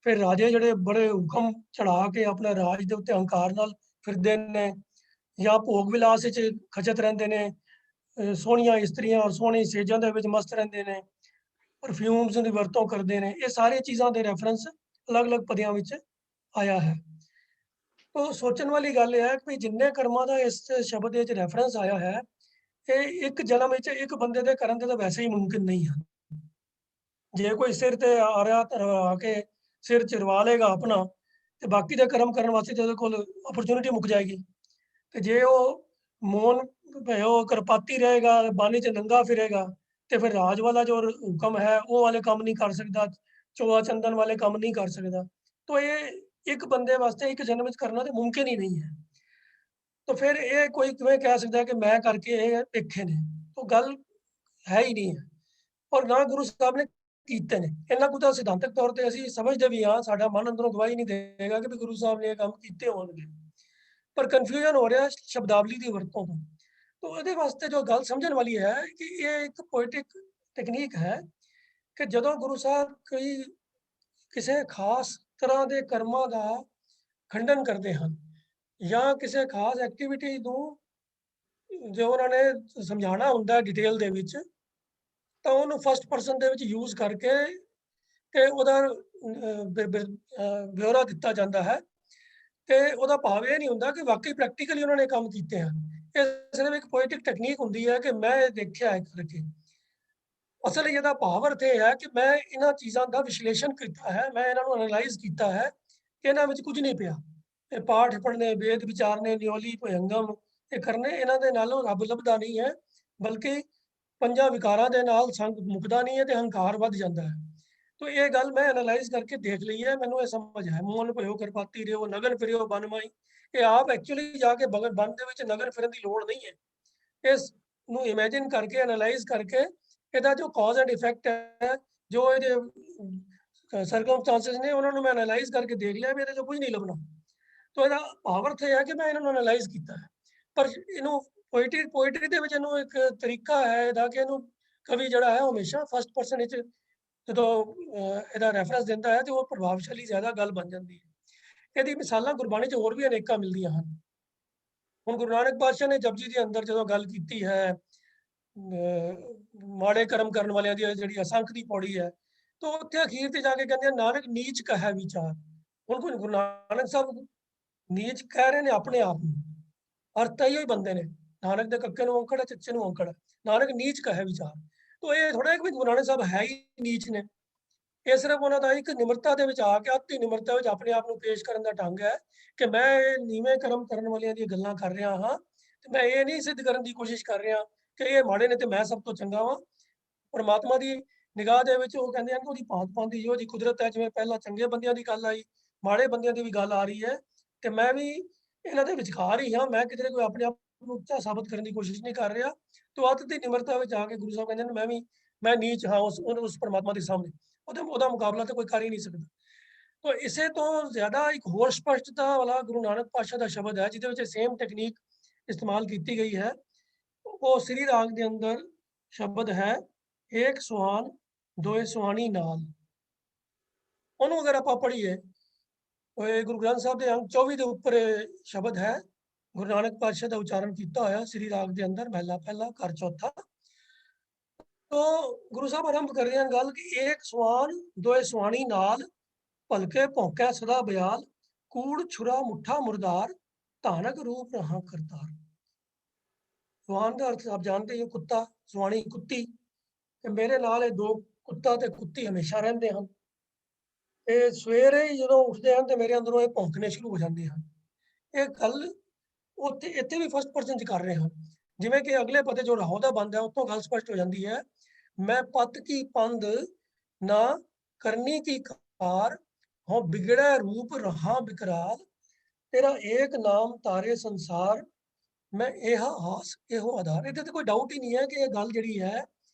ਫਿਰ ਰਾਜੇ ਜਿਹੜੇ ਬੜੇ ਹੁਕਮ ਚੜਾ ਕੇ ਆਪਣਾ ਰਾਜ ਦੇ ਉੱਤੇ ਹੰਕਾਰ ਨਾਲ ਫਿਰਦੇ ਨੇ, ਜਾਂ ਭੋਗ ਵਿਲਾਸ ਵਿੱਚ ਖਚਤ ਰਹਿੰਦੇ ਨੇ, ਸੋਹਣੀਆਂ ਇਸਤਰੀਆਂ ਔਰ ਸੋਹਣੀ ਸੇਜਾਂ ਦੇ ਵਿੱਚ ਮਸਤ ਰਹਿੰਦੇ ਨੇ, ਪਰਫਿਊਮਸ ਦੀ ਵਰਤੋਂ ਕਰਦੇ ਨੇ। ਇਹ ਸਾਰੀਆਂ ਚੀਜ਼ਾਂ ਦੇ ਰੈਫਰੈਂਸ ਅਲੱਗ-ਅਲੱਗ ਪਦਿਆਂ ਵਿੱਚ ਆਇਆ ਹੈ। ਤੋ ਸੋਚਣ ਵਾਲੀ ਗੱਲ ਇਹ ਹੈ ਕਿ ਜਿੰਨੇ ਕਰਮਾਂ ਦਾ ਇਸ ਸ਼ਬਦ ਵਿੱਚ ਰੈਫਰੈਂਸ ਆਇਆ ਹੈ, ਇਹ ਇੱਕ ਜਨਮ ਵਿੱਚ ਇੱਕ ਬੰਦੇ ਦੇ ਕਰਨ ਦੇ ਤਾਂ ਵੈਸੇ ਹੀ ਮੁਮਕਿਨ ਨਹੀਂ ਹਨ। ਜੇ ਕੋਈ ਸਿਰ ਤੇ ਆ ਰਿਹਾ ਧਰਵਾ ਕੇ ਸਿਰ ਚਿਰਵਾ ਲੇਗਾ ਆਪਣਾ, ਤੇ ਬਾਕੀ ਦੇ ਕਰਮ ਕਰਨ ਵਾਸਤੇ ਤੇ ਉਹਦੇ ਕੋਲ ਅਪਰਚੁਨਿਟੀ ਮੁੱਕ ਜਾਏਗੀ। ਤੇ ਜੇ ਉਹ ਮੌਨ ਭਇਓ ਕਰਪਾਤੀ ਰਹੇਗਾ, ਬਾਣੀ 'ਚ ਨੰਗਾ ਫਿਰੇਗਾ, ਤੇ ਫਿਰ ਰਾਜ ਵਾਲਾ ਜੋ ਹੁਕਮ ਹੈ ਉਹ ਵਾਲੇ ਕੰਮ ਨਹੀਂ ਕਰ ਸਕਦਾ, ਚੋਆ ਚੰਦਨ ਵਾਲੇ ਕੰਮ ਨਹੀਂ ਕਰ ਸਕਦਾ। तो ये एक बंदे वास्ते एक जन्म ਵਿੱਚ ਕਰਨਾ ਤੇ ਮੁਮਕਿਨ ਹੀ ਨਹੀਂ ਹੈ। तो फिर ਇਹ ਕੋਈ ਕਿਵੇਂ ਕਹਿ ਸਕਦਾ ਹੈ ਕਿ ਮੈਂ ਕਰਕੇ ਇਹ ਦੇਖੇ ਨੇ? ਉਹ ਗੱਲ ਹੈ ਹੀ ਨਹੀਂ ਹੈ, ਔਰ ਨਾ ਗੁਰੂ ਸਾਹਿਬ ਨੇ ਕੀਤੇ ਨੇ। ਇਹਨਾਂ ਕੁ ਤਾਂ ਸਿਧਾਂਤਕ ਤੌਰ ਤੇ ਅਸੀਂ ਸਮਝਦੇ ਵੀ ਹਾਂ, ਸਾਡਾ ਮਨ ਅੰਦਰੋਂ ਗਵਾਹੀ ਨਹੀਂ ਦੇਗਾ ਕਿ ਵੀ ਗੁਰੂ ਸਾਹਿਬ ਨੇ ਇਹ ਕੰਮ ਕੀਤੇ ਹੋਣਗੇ, ਪਰ ਕਨਫਿਊਜ਼ਨ ਹੋ ਰਿਹਾ ਸ਼ਬਦਾਵਲੀ ਦੀ ਵਰਤੋਂ ਤੋਂ। तो ਇਹਦੇ ਵਾਸਤੇ ਜੋ ਗੱਲ ਸਮਝਣ ਵਾਲੀ ਹੈ ਕਿ ਇਹ ਇੱਕ ਪੋਇਟਿਕ ਟੈਕਨੀਕ ਹੈ ਕਿ ਜਦੋਂ ਗੁਰੂ ਸਾਹਿਬ ਕੋਈ ਕਿਸੇ ਖਾਸ ਤਰ੍ਹਾਂ ਦੇ ਕਰਮਾਂ ਦਾ ਖੰਡਨ ਕਰਦੇ ਹਨ ਜਾਂ ਕਿਸੇ ਖਾਸ ਐਕਟੀਵਿਟੀ ਨੂੰ ਜੋ ਉਹਨਾਂ ਨੇ ਸਮਝਾਉਣਾ ਹੁੰਦਾ ਡਿਟੇਲ ਦੇ ਵਿੱਚ, ਤਾਂ ਉਹਨੂੰ ਫਸਟ ਪਰਸਨ ਦੇ ਵਿੱਚ ਯੂਜ਼ ਕਰਕੇ ਤੇ ਉਹਦਾ ਬਿਊਰਾ ਦਿੱਤਾ ਜਾਂਦਾ ਹੈ। ਤੇ ਉਹਦਾ ਭਾਵ ਇਹ ਨਹੀਂ ਹੁੰਦਾ ਕਿ ਵਾਕਈ ਪ੍ਰੈਕਟੀਕਲੀ ਉਹਨਾਂ ਨੇ ਕੰਮ ਕੀਤੇ ਹਨ। ਇਹ ਸਿਰਫ ਇੱਕ ਪੋਇਟਿਕ ਟੈਕਨੀਕ ਹੁੰਦੀ ਹੈ ਕਿ ਮੈਂ ਇਹ ਦੇਖਿਆ ਹੈ ਕਰਕੇ। ਅਸਲ ਇਹਦਾ ਭਾਵ ਅਰਥ ਇਹ ਹੈ ਕਿ ਮੈਂ ਇਹਨਾਂ ਚੀਜ਼ਾਂ ਦਾ ਵਿਸ਼ਲੇਸ਼ਣ ਕੀਤਾ ਹੈ, ਮੈਂ ਇਹਨਾਂ ਨੂੰ ਐਨਾਲਾਈਜ਼ ਕੀਤਾ ਹੈ ਕਿ ਇਹਨਾਂ ਵਿੱਚ ਕੁਝ ਨਹੀਂ ਪਿਆ। ਇਹ ਪਾਠ ਪੜ੍ਹਨੇ, ਵੇਦ ਵਿਚਾਰਨੇ, ਨਿਓਲੀ ਭੁਯੰਗਮ ਇਹ ਕਰਨੇ, ਇਹਨਾਂ ਦੇ ਨਾਲੋਂ ਰੱਬ ਲੱਭਦਾ ਨਹੀਂ ਹੈ, ਬਲਕਿ ਪੰਜਾਂ ਵਿਕਾਰਾਂ ਦੇ ਨਾਲ ਸੰਗ ਮੁੱਕਦਾ ਨਹੀਂ ਹੈ ਤੇ ਹੰਕਾਰ ਵੱਧ ਜਾਂਦਾ ਹੈ। तो ये गल मैं एनालाइज करके देख ली है, मैनू ये समझ है। मोहन भयो करपाती रहो, नगन फिरो बन माई, ये आप एक्चुअली जाके बन दे विच नगन फिरन की लोड़ नहीं है। इस नू इमेजिन करके एनालाइज करके ਇਹਦਾ जो कॉज एंड इफेक्ट है, जो ये ਸਰਕਮਸਟੈਂਸਸ ने उन्होंने मैं एनालाइज करके देख लिया भी ਇਹਦੇ ਚੋਂ ਕੁਝ ਨਹੀਂ ਲੱਭਣਾ। तो ਇਹਦਾ ਭਾਵ ਅਰਥ ਇਹ ਹੈ ਕਿ ਮੈਂ ਇਹਨਾਂ ਨੂੰ ਐਨਾਲਾਈਜ਼ ਕੀਤਾ ਹੈ। ਪਰ ਇਹਨੂੰ ਪੋਇਟਰੀ ਦੇ ਵਿੱਚ ਇਹਨੂੰ ਇੱਕ ਤਰੀਕਾ ਹੈ ਇਹਦਾ ਕਿ ਇਹਨੂੰ ਕਵੀ ਜਿਹੜਾ ਹੈ ਹਮੇਸ਼ਾ ਫਸਟ ਪਰਸਨ ਵਿੱਚ ਜਦੋਂ ਇਹਦਾ ਰੈਫਰੈਂਸ ਦਿੰਦਾ ਹੈ ਤੇ ਉਹ ਪ੍ਰਭਾਵਸ਼ਾਲੀ ਜ਼ਿਆਦਾ ਗੱਲ ਬਣ ਜਾਂਦੀ ਹੈ। ਇਹਦੀ ਮਿਸਾਲਾਂ ਗੁਰਬਾਣੀ 'ਚ ਹੋਰ ਵੀ ਅਨੇਕਾਂ ਮਿਲਦੀਆਂ ਹਨ। ਹੁਣ ਗੁਰੂ ਨਾਨਕ ਪਾਤਸ਼ਾਹ ਨੇ ਜਪਜੀ ਦੇ ਅੰਦਰ ਜਦੋਂ ਗੱਲ ਕੀਤੀ ਹੈ ਮਾੜੇ ਕਰਮ ਕਰਨ ਵਾਲਿਆਂ ਦੀ ਜਿਹੜੀ ਅਸੰਖ ਦੀ ਪੌੜੀ ਹੈ, ਤਾਂ ਉੱਥੇ ਅਖੀਰ ਤੇ ਜਾ ਕੇ ਕਹਿੰਦੇ ਨਾਨਕ ਨੀਚ ਕਹੈ ਵਿਚਾਰ। ਹੁਣ ਕੋਈ ਗੁਰੂ ਨਾਨਕ ਸਾਹਿਬ ਨੀਚ ਕਹਿ ਰਹੇ ਨੇ ਆਪਣੇ ਆਪ ਨੂੰ, ਅਰਥ ਇਹੋ ਹੀ ਬੰਦੇ ਨੇ। ਨਾਨਕ ਦੇ ਕੱਕੇ ਨੂੰ ਔਂਕੜ, ਚੱਚੇ ਨੂੰ ਔਂਕੜ, ਨਾਨਕ ਨੀਚ ਕਹੈ ਵਿਚਾਰ। तो ये थोड़ा कि गुरु नानक साहब है ही नीच ने, ये सिर्फ उन्होंने एक निमरता के आके अति निमरता अपने आप को पेश करने का ढंग है कि मैं नीवें कर्म करने वालियां दी गल्लां कर रहा हाँ, तो मैं ये नहीं सिद्ध करने की कोशिश कर रहा कि ये माड़े ने तो मैं सब तो चंगा वा। परमात्मा की निगाह दे विच वो कहंदे हन कि ओहदी भांत भांत दी इहो जी कुदरत है, जिवें पहला चंगे बंदियां दी गल आई, माड़े बंदियां दी भी गल आ रही है, कि मैं भी इन्हां दे विचकार ही हाँ, मैं किधरे कोई अपने आप को ऊंचा साबित करने की कोशिश नहीं कर रहा। तो अत की निमरता में जाके गुरु साहब कहते हैं मैं नीच हाँ उस परमात्मा के सामने, ਉਹਦਾ ਮੁਕਾਬਲਾ ਤਾਂ ਕੋਈ ਕਰ ਹੀ ਨਹੀਂ ਸਕਦਾ। तो इसे तो ज्यादा एक होर स्पष्टता वाला गुरु नानक पातशाह का शब्द है जिहदे विच सेम टेक्निक इस्तेमाल की गई है। वो श्री राग के अंदर शब्द है एक सुहान दोए सुहानी नाल। ਉਹਨੂੰ अगर आप पढ़ीए गुरु ग्रंथ साहब के अंग 24 के उपर शब्द है, गुरु नानक पातशाह का उच्चारण किया होया श्री राग के अंदर महला पहला घर चौथा। तो गुरु साहब आरंभ कर रहे हैं गल कि एक सुहान दोए सुहानी नाल, भलके भौंकै सदा बयाल, कूड़ छुरा मुठा मुरदार, धानक रूप रहा करतार। सुहान का अर्थ आप जानते हो कुत्ता, सुहानी कुत्ती। मेरे नाल दो कुत्ता ते कुत्ती हमेशा रहते हैं। ये सवेरे ही जो उठते हैं तो मेरे अंदरों ये भौंकने शुरू हो जाते हैं। ये गल उत्थे इत्थे भी फर्स्ट पर्सन च कर रहे हैं, जिवें कि अगले पते जो राहो दा बंद है उत्थों गल स्पष्ट हो जाती है। मैं पत की पंद ना करनी की कार, हो बिगड़े रूप रहा बिकराल, तेरा एक नाम तारे संसार, ਮੈਂ ਇਹ ਹਾਸ ਇਹੋ ਆਧਾਰ, ਇਹਦੇ ਤੇ ਕੋਈ ਡਾਊਟ ਹੀ ਨਹੀਂ ਹੈ ਕਿ ਇਹ ਗੱਲ ਜਿਹੜੀ ਹੈ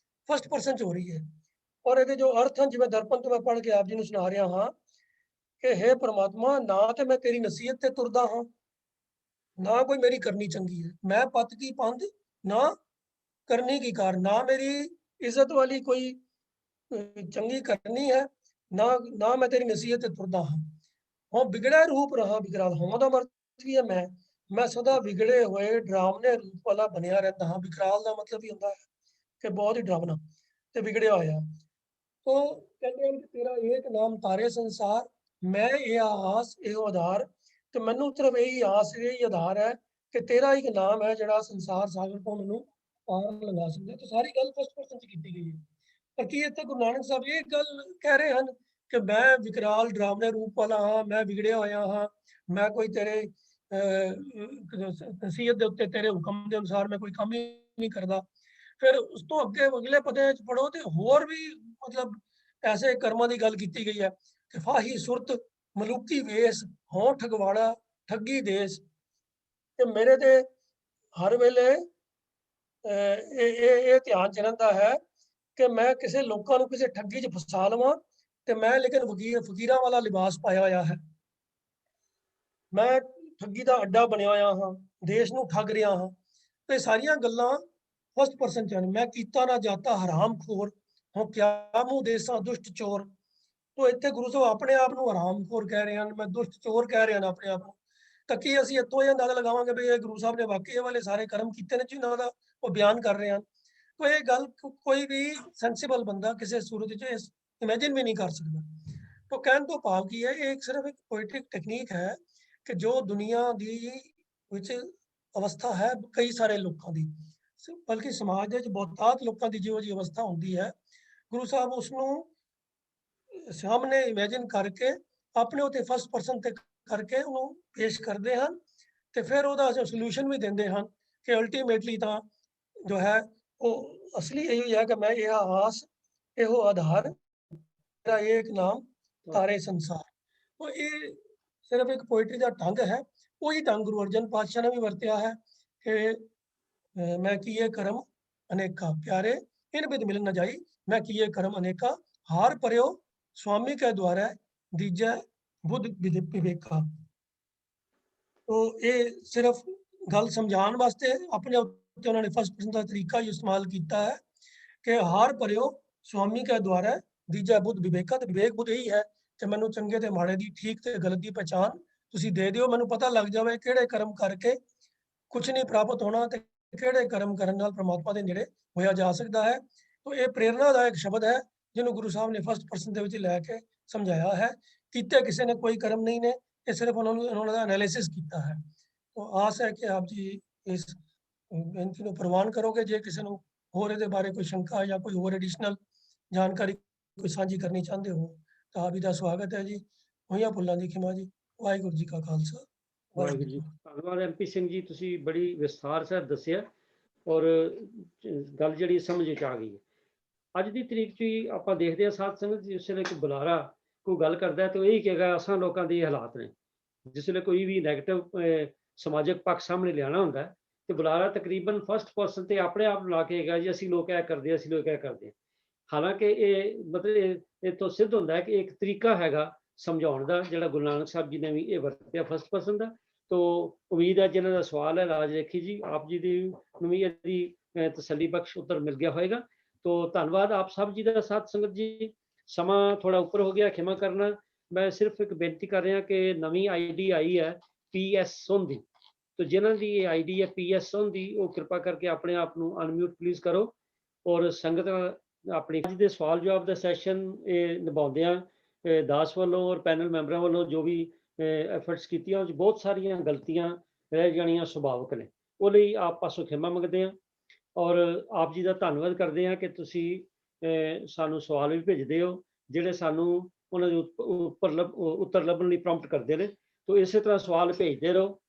ਫਸਟ ਪਰਸਨ 'ਚ ਹੋ ਰਹੀ ਹੈ। ਔਰ ਇਹਦੇ ਜੋ ਅਰਥ ਹਨ, ਜਿਵੇਂ ਦਰਪਣ ਤੋਂ ਮੈਂ ਪੜ੍ਹ ਕੇ ਆਪ ਜੀ ਨੂੰ ਸੁਣਾ ਰਿਹਾ ਹਾਂ ਕਿ हे ਪ੍ਰਮਾਤਮਾ, ਨਾ ਤੇ ਮੈਂ ਤੇਰੀ ਨਸੀਹਤ ਤੇ ਤੁਰਦਾ ਹਾਂ, ਨਾ ਕੋਈ ਮੇਰੀ ਕਰਨੀ ਚੰਗੀ ਹੈ। ਮੈਂ ਪਤ ਕੀ ਪੰਧ, ਨਾ ਕਰਨੀ ਕੀ ਕਾਰ। ਨਾ ਮੇਰੀ ਇੱਜ਼ਤ ਵਾਲੀ ਕੋਈ ਚੰਗੀ ਕਰਨੀ ਹੈ, ਨਾ ਮੈਂ ਤੇਰੀ ਨਸੀਹਤ ਤੇ ਤੁਰਦਾ ਹਾਂ। ਹੋ ਬਿਗੜਿਆ ਰੂਪ ਰਹਾ ਵਿਕਰਾਲ। ਹੋਂ ਦਾ ਮਤਲਬ ਕੀ ਹੈ ਮੈਂ ਸਦਾ ਵਿਗੜੇ ਹੋਏ ਡਰਾਵਨੇ ਰੂਪ ਵਾਲਾ ਬਣਿਆ ਰਹਿੰਦਾ ਹਾਂ। ਵਿਕਰਾਲ ਦਾ ਮਤਲਬ ਹੀ ਹੁੰਦਾ ਹੈ ਕਿ ਬਹੁਤ ਹੀ ਡਰਾਵਨਾ ਤੇ ਵਿਗੜਿਆ ਹੋਇਆ। ਤੋ ਕਹਿੰਦੇ ਹਨ ਕਿ ਤੇਰਾ ਏਕ ਨਾਮ ਤਾਰੇ ਸੰਸਾਰ, ਮੈਂ ਇਹ ਆਸ ਇਹੋ ਆਧਾਰ। ਤੇ ਮੈਨੂੰ ਸਿਰਫ ਇਹੀ ਆਸ ਇਹੀ ਆਧਾਰ ਹੈ ਕਿ ਤੇਰਾ ਇੱਕ ਨਾਮ ਹੈ ਜਿਹੜਾ ਸੰਸਾਰ ਸਾਗਰ ਤੋਂ ਮੈਨੂੰ ਪਾਰ ਲਗਾ ਸਕਦਾ। ਤੇ ਸਾਰੀ ਗੱਲ ਫਸਟ ਪਰਸਨ 'ਚ ਕੀਤੀ ਗਈ ਹੈ। ਪਰ ਕੀ ਇੱਥੇ ਗੁਰੂ ਨਾਨਕ ਸਾਹਿਬ ਇਹ ਗੱਲ ਕਹਿ ਰਹੇ ਹਨ ਕਿ ਮੈਂ ਵਿਕਰਾਲ ਡਰਾਵਨੇ ਰੂਪ ਵਾਲਾ ਹਾਂ, ਮੈਂ ਵਿਗੜਿਆ ਹੋਇਆ ਹਾਂ, ਮੈਂ ਕੋਈ ਤੇਰੇ ਨਸੀਹਤ ਦੇ ਉੱਤੇ ਤੇਰੇ ਹੁਕਮ ਦੇ ਅਨੁਸਾਰ ਮੈਂ ਕੋਈ ਕੰਮ ਹੀ ਨਹੀਂ ਕਰਦਾ। ਫਿਰ ਉਸ ਤੋਂ ਅੱਗੇ ਅਗਲੇ ਪਦੇ 'ਚ ਪੜੋ ਤੇ ਹੋਰ ਵੀ ਮਤਲਬ ਐਸੇ ਕਰਮਾਂ ਦੀ ਗੱਲ ਕੀਤੀ ਗਈ ਹੈ ਕਿ ਫਾਹੀ ਸੁਰਤ ਮਲੂਕੀ ਵੇਸ, ਹੋਂ ਠਗਵਾੜਾ ਠੱਗੀ ਦੇਸ। ਤੇ ਮੇਰੇ ਤੇ ਹਰ ਵੇਲੇ ਇਹ ਧਿਆਨ ਚ ਰਹਿੰਦਾ ਹੈ ਕਿ ਮੈਂ ਕਿਸੇ ਲੋਕਾਂ ਨੂੰ ਕਿਸੇ ਠੱਗੀ 'ਚ ਫਸਾ ਲਵਾਂ ਤੇ ਮੈਂ ਲੇਕਿਨ ਫਕੀਰਾਂ ਵਾਲਾ ਲਿਬਾਸ ਪਾਇਆ ਹੋਇਆ ਹੈ। ਮੈਂ ਠੱਗੀ ਦਾ ਅੱਡਾ ਬਣਿਆ ਹੋਇਆ ਹਾਂ, ਦੇਸ਼ ਨੂੰ ਠੱਗ ਰਿਹਾ ਹਾਂ। ਤੇ ਸਾਰੀਆਂ ਗੱਲਾਂ ਫਸਟ ਪਰਸਨ 'ਚ ਹਨ। ਮੈਂ ਕੀਤਾ ਨਾ ਜਾਤਾ ਹਰਾਮ ਖੋਰ, ਹੋ ਕਿਆ ਮੂੰਹ ਦੇਸਾਂ ਦੁਸ਼ਟ ਚੋਰ। ਤੋ ਇੱਥੇ ਗੁਰੂ ਸਾਹਿਬ ਆਪਣੇ ਆਪ ਨੂੰ ਹਰਾਮਖੋਰ ਕਹਿ ਰਹੇ ਹਨ, ਮੈਂ ਦੁਸ਼ਟ ਚੋਰ ਕਹਿ ਰਿਹਾ ਨਾ ਆਪਣੇ ਆਪ ਨੂੰ। ਤਾਂ ਕੀ ਅਸੀਂ ਇੱਥੋਂ ਇਹ ਅੰਦਾਜ਼ਾ ਲਗਾਵਾਂਗੇ ਵੀ ਇਹ ਗੁਰੂ ਸਾਹਿਬ ਨੇ ਵਾਕਈ ਇਹ ਵਾਲੇ ਸਾਰੇ ਕਰਮ ਕੀਤੇ ਨੇ ਜਿਹਨਾਂ ਦਾ ਉਹ ਬਿਆਨ ਕਰ ਰਹੇ ਹਨ। ਕੋਈ ਇਹ ਗੱਲ ਕੋਈ ਵੀ ਸੈਂਸੀਬਲ ਬੰਦਾ ਕਿਸੇ ਸੂਰਤ 'ਚ ਇਮੇਜਿਨ ਵੀ ਨਹੀਂ ਕਰ ਸਕਦਾ। तो कहने तो भाव की है, एक सिर्फ एक पोइटिक टेक्निक है कि जो दुनिया ਦੀ ਵਿੱਚ ਅਵਸਥਾ ਹੈ ਕਈ ਸਾਰੇ ਲੋਕਾਂ ਦੀ, ਬਲਕਿ ਸਮਾਜ ਦੇ ਵਿੱਚ ਬਹੁਤਾਤ ਲੋਕਾਂ ਦੀ ਜਿਹੋ ਜਿਹੀ ਅਵਸਥਾ ਹੁੰਦੀ ਹੈ, ਗੁਰੂ ਸਾਹਿਬ ਉਸ ਨੂੰ ਸਾਹਮਣੇ ਇਮੇਜਿਨ ਕਰਕੇ ਆਪਣੇ ਉਤੇ ਫਸਟ ਪਰਸਨ ਤੇ ਕਰਕੇ ਉਹਨੂੰ ਪੇਸ਼ ਕਰਦੇ ਹਨ ਤੇ ਫਿਰ ਉਹਦਾ ਸੋਲੂਸ਼ਨ ਵੀ ਦਿੰਦੇ ਹਨ ਕਿ ਅਲਟੀਮੇਟਲੀ ਤਾਂ ਜੋ ਹੈ ਉਹ ਅਸਲੀ ਇਹੀ ਹੈ ਕਿ ਮੈਂ ਇਹ ਆਸ ਇਹੋ ਆਧਾਰ ਮੇਰਾ ਇੱਕ ਨਾਮ ਤਾਰੇ ਸੰਸਾਰ। तो ये सिर्फ एक पोइट्री का ढंग है, वही ढंग गुरु अर्जन पातशाह ने भी वरत्या है कि मैं किए कर्म अनेका प्यारे इन बिद मिल न जाई, मैं किए कर्म अनेका हार परयो स्वामी के द्वारा दीजै बुद्ध विवेका। तो ये सिर्फ गल समझाने वास्ते अपने उत्ते उन्होंने फर्स्ट पर्सन का तरीका ही इस्तेमाल किया है कि हार परयो स्वामी के द्वारा दीजा बुद्ध विवेका। तो विवेक बुद्ध यही है ਕਿ ਮੈਨੂੰ ਚੰਗੇ ਤੇ ਮਾੜੇ ਦੀ ਠੀਕ ਤੇ ਗਲਤ ਦੀ ਪਛਾਣ ਤੁਸੀਂ ਦੇ ਦਿਓ, ਮੈਨੂੰ ਪਤਾ ਲੱਗ ਜਾਵੇ ਕਿਹੜੇ ਕਰਮ ਕਰਕੇ ਕੁਝ ਨਹੀਂ ਪ੍ਰਾਪਤ ਹੋਣਾ ਤੇ ਕਿਹੜੇ ਕਰਮ ਕਰਨ ਨਾਲ ਪ੍ਰਮਾਤਮਾ ਦੇ ਨੇੜੇ ਹੋਇਆ ਜਾ ਸਕਦਾ ਹੈ। तो ਇਹ ਪ੍ਰੇਰਨਾਦਾਇਕ ਸ਼ਬਦ ਹੈ ਜਿਹਨੂੰ ਗੁਰੂ ਸਾਹਿਬ ਨੇ ਫਸਟ ਪਰਸਨ ਦੇ ਵਿੱਚ ਲੈ ਕੇ ਸਮਝਾਇਆ ਹੈ। ਕੀਤੇ ਕਿਸੇ ਨੇ ਕੋਈ ਕਰਮ ਨਹੀਂ ਨੇ, ਇਹ ਸਿਰਫ ਉਹਨਾਂ ਦਾ ਐਨਾਲਿਸਿਸ ਕੀਤਾ ਹੈ। तो ਆਸ ਹੈ ਕਿ ਆਪ ਜੀ ਇਸ ਬੇਨਤੀ ਨੂੰ ਪ੍ਰਵਾਨ ਕਰੋਗੇ। ਜੇ ਕਿਸੇ ਨੂੰ ਹੋਰ ਇਹਦੇ ਬਾਰੇ ਕੋਈ ਸ਼ੰਕਾ ਜਾਂ ਕੋਈ ਹੋਰ ਐਡੀਸ਼ਨਲ ਜਾਣਕਾਰੀ ਕੋਈ ਸਾਂਝੀ ਕਰਨੀ ਚਾਹੁੰਦੇ ਹੋ ਤਾਂ ਆਪ ਜੀ ਦਾ ਸਵਾਗਤ ਹੈ ਜੀ। ਹੋਈਆਂ ਭੁੱਲਾਂ ਦੀ ਖਿਮਾ ਜੀ। ਵਾਹਿਗੁਰੂ ਜੀ ਕਾ ਖਾਲਸਾ
ਵਾਹਿਗੁਰੂ ਜੀ। ਧੰਨਵਾਦ ਐਮਪੀ ਸਿੰਘ ਜੀ, ਤੁਸੀਂ ਬੜੀ ਵਿਸਥਾਰ ਸਾਹਿਬ ਦੱਸਿਆ ਔਰ ਗੱਲ ਜਿਹੜੀ ਸਮਝ ਚ ਆ ਗਈ ਹੈ। ਅੱਜ ਦੀ ਤਰੀਕ 'ਚ ਹੀ ਆਪਾਂ ਦੇਖਦੇ ਹਾਂ ਸਾਧ ਸੰਗਤ, ਜਿਸ ਵੇਲੇ ਕੋਈ ਬੁਲਾਰਾ ਕੋਈ ਗੱਲ ਕਰਦਾ ਤੇ ਉਹ ਇਹੀ ਕਹੇਗਾ ਅਸਾਂ ਲੋਕਾਂ ਦੇ ਹਾਲਾਤ ਨੇ। ਜਿਸ ਵੇਲੇ ਕੋਈ ਵੀ ਨੈਗੇਟਿਵ ਸਮਾਜਿਕ ਪੱਖ ਸਾਹਮਣੇ ਲਿਆਉਣਾ ਹੁੰਦਾ ਤੇ ਬੁਲਾਰਾ ਤਕਰੀਬਨ ਫਸਟ ਪਰਸਨ ਤੇ ਆਪਣੇ ਆਪ ਲਾ ਕੇ ਕਹੇਗਾ ਜੀ ਅਸੀਂ ਲੋਕ ਇਹ ਕਰਦੇ, ਅਸੀਂ ਲੋਕ ਇਹ ਕਰਦੇ। ਹਾਲਾਂਕਿ ਇਹ ਮਤਲਬ ਇਹ ਤੋਂ ਸਿੱਧ ਹੁੰਦਾ ਹੈ ਕਿ ਇੱਕ ਤਰੀਕਾ ਹੈਗਾ ਸਮਝਾਉਣ ਦਾ, ਜਿਹੜਾ ਗੁਰੂ ਨਾਨਕ ਸਾਹਿਬ ਜੀ ਨੇ ਵੀ ਇਹ ਵਰਤਿਆ ਫਸਟ ਪਰਸਨ ਦਾ। ਤੋ ਉਮੀਦ ਹੈ ਜਿਹਨਾਂ ਦਾ ਸਵਾਲ ਹੈ ਰਾਜ ਰੇਖੀ ਜੀ ਆਪ ਜੀ ਦੀ ਨੂੰ ਵੀ ਇਹਦੀ ਤਸੱਲੀ ਬਖਸ਼ ਉੱਤਰ ਮਿਲ ਗਿਆ ਹੋਏਗਾ। ਤੋ ਧੰਨਵਾਦ ਆਪ ਸਭ ਜੀ ਦਾ। ਸਾਧ ਸੰਗਤ ਜੀ, ਸਮਾਂ ਥੋੜਾ ਉੱਪਰ ਹੋ ਗਿਆ, ਖਿਮਾ ਕਰਨਾ। ਮੈਂ ਸਿਰਫ ਇੱਕ ਬੇਨਤੀ ਕਰ ਰਿਹਾ ਕਿ ਨਵੀਂ ਆਈਡੀ ਆਈ ਹੈ PS ਸੋਂਦੀ, ਤੋ ਜਿਨ੍ਹਾਂ ਦੀ ਇਹ ਆਈਡੀ ਹੈ PS ਸੋਂਦੀ, ਉਹ ਕਿਰਪਾ ਕਰਕੇ ਆਪਣੇ ਆਪ ਨੂੰ ਅਨਮਿਊਟ ਪਲੀਜ਼ ਕਰੋ। ਔਰ ਸੰਗਤ ਆਪਣੀ ਅੱਜ ਦੇ ਸਵਾਲ ਜਵਾਬ ਦਾ ਸੈਸ਼ਨ ਇਹ ਨਿਭਾਉਂਦਿਆਂ ਦਾਸ ਵੱਲੋਂ ਔਰ ਪੈਨਲ ਮੈਂਬਰਾਂ ਵੱਲੋਂ ਜੋ ਵੀ ਐਫਰਟਸ ਕੀਤੀਆਂ, ਉਹ 'ਚ ਬਹੁਤ ਸਾਰੀਆਂ ਗਲਤੀਆਂ ਰਹਿ ਜਾਣੀਆਂ ਸੁਭਾਵਿਕ ਨੇ। ਉਹ ਲਈ ਆਪ ਪਾਸੋਂ ਖਿਮਾ ਮੰਗਦੇ ਹਾਂ ਔਰ ਆਪ ਜੀ ਦਾ ਧੰਨਵਾਦ ਕਰਦੇ ਹਾਂ ਕਿ ਤੁਸੀਂ ਸਾਨੂੰ ਸਵਾਲ ਵੀ ਭੇਜਦੇ ਹੋ ਜਿਹੜੇ ਸਾਨੂੰ ਉਹਨਾਂ ਦੇ ਉੱਤਰ ਲੱਭਣ ਲਈ ਪ੍ਰੋਮਪਟ ਕਰਦੇ ਨੇ। ਤੋ ਇਸੇ ਤਰ੍ਹਾਂ ਸਵਾਲ ਭੇਜਦੇ ਰਹੋ,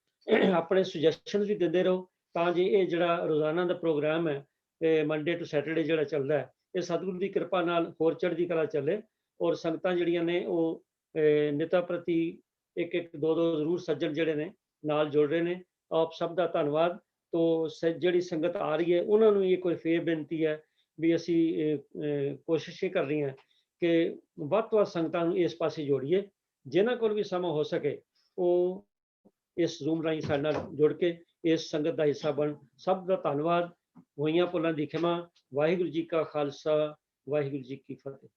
ਆਪਣੇ ਸੁਜੈਸ਼ਨਸ ਵੀ ਦਿੰਦੇ ਰਹੋ ਤਾਂ ਜੇ ਇਹ ਜਿਹੜਾ ਰੋਜ਼ਾਨਾ ਦਾ ਪ੍ਰੋਗਰਾਮ ਹੈ ਮੰਡੇ ਟੂ ਸੈਟਰਡੇ ਜਿਹੜਾ ਚੱਲਦਾ ਹੈ, ਇਹ ਸਤਿਗੁਰੂ ਦੀ ਕਿਰਪਾ ਨਾਲ ਹੋਰ ਚੜ੍ਹਦੀ ਕਲਾ ਚੱਲੇ। ਔਰ ਸੰਗਤਾਂ ਜਿਹੜੀਆਂ ਨੇ ਉਹ ਨਿਤਾ ਪ੍ਰਤੀ ਇੱਕ ਦੋ ਜ਼ਰੂਰ ਸੱਜਣ ਜਿਹੜੇ ਨੇ ਨਾਲ ਜੁੜ ਰਹੇ ਨੇ। ਆਪ ਸਭ ਦਾ ਧੰਨਵਾਦ। ਜਿਹੜੀ ਸੰਗਤ ਆ ਰਹੀ ਹੈ ਉਹਨਾਂ ਨੂੰ ਇਹ ਕੋਈ ਫੇਰ ਬੇਨਤੀ ਹੈ ਵੀ ਅਸੀਂ ਕੋਸ਼ਿਸ਼ ਇਹ ਕਰ ਰਹੀ ਹਾਂ ਕਿ ਵੱਧ ਤੋਂ ਵੱਧ ਸੰਗਤਾਂ ਨੂੰ ਇਸ ਪਾਸੇ ਜੋੜੀਏ। ਜਿਨ੍ਹਾਂ ਕੋਲ ਵੀ ਸਮਾਂ ਹੋ ਸਕੇ ਉਹ ਇਸ ਜ਼ੂਮ ਰਾਹੀਂ ਸਾਡੇ ਨਾਲ ਜੁੜ ਕੇ ਇਸ ਸੰਗਤ ਦਾ ਹਿੱਸਾ ਬਣ। ਸਭ ਦਾ ਧੰਨਵਾਦ। ਹੋਈਆਂ ਭੁੱਲਾਂ ਦੀ ਖਿਮਾ। ਵਾਹਿਗੁਰੂ ਜੀ ਕਾ ਖਾਲਸਾ, ਵਾਹਿਗੁਰੂ ਜੀ ਕੀ ਫਤਿਹ।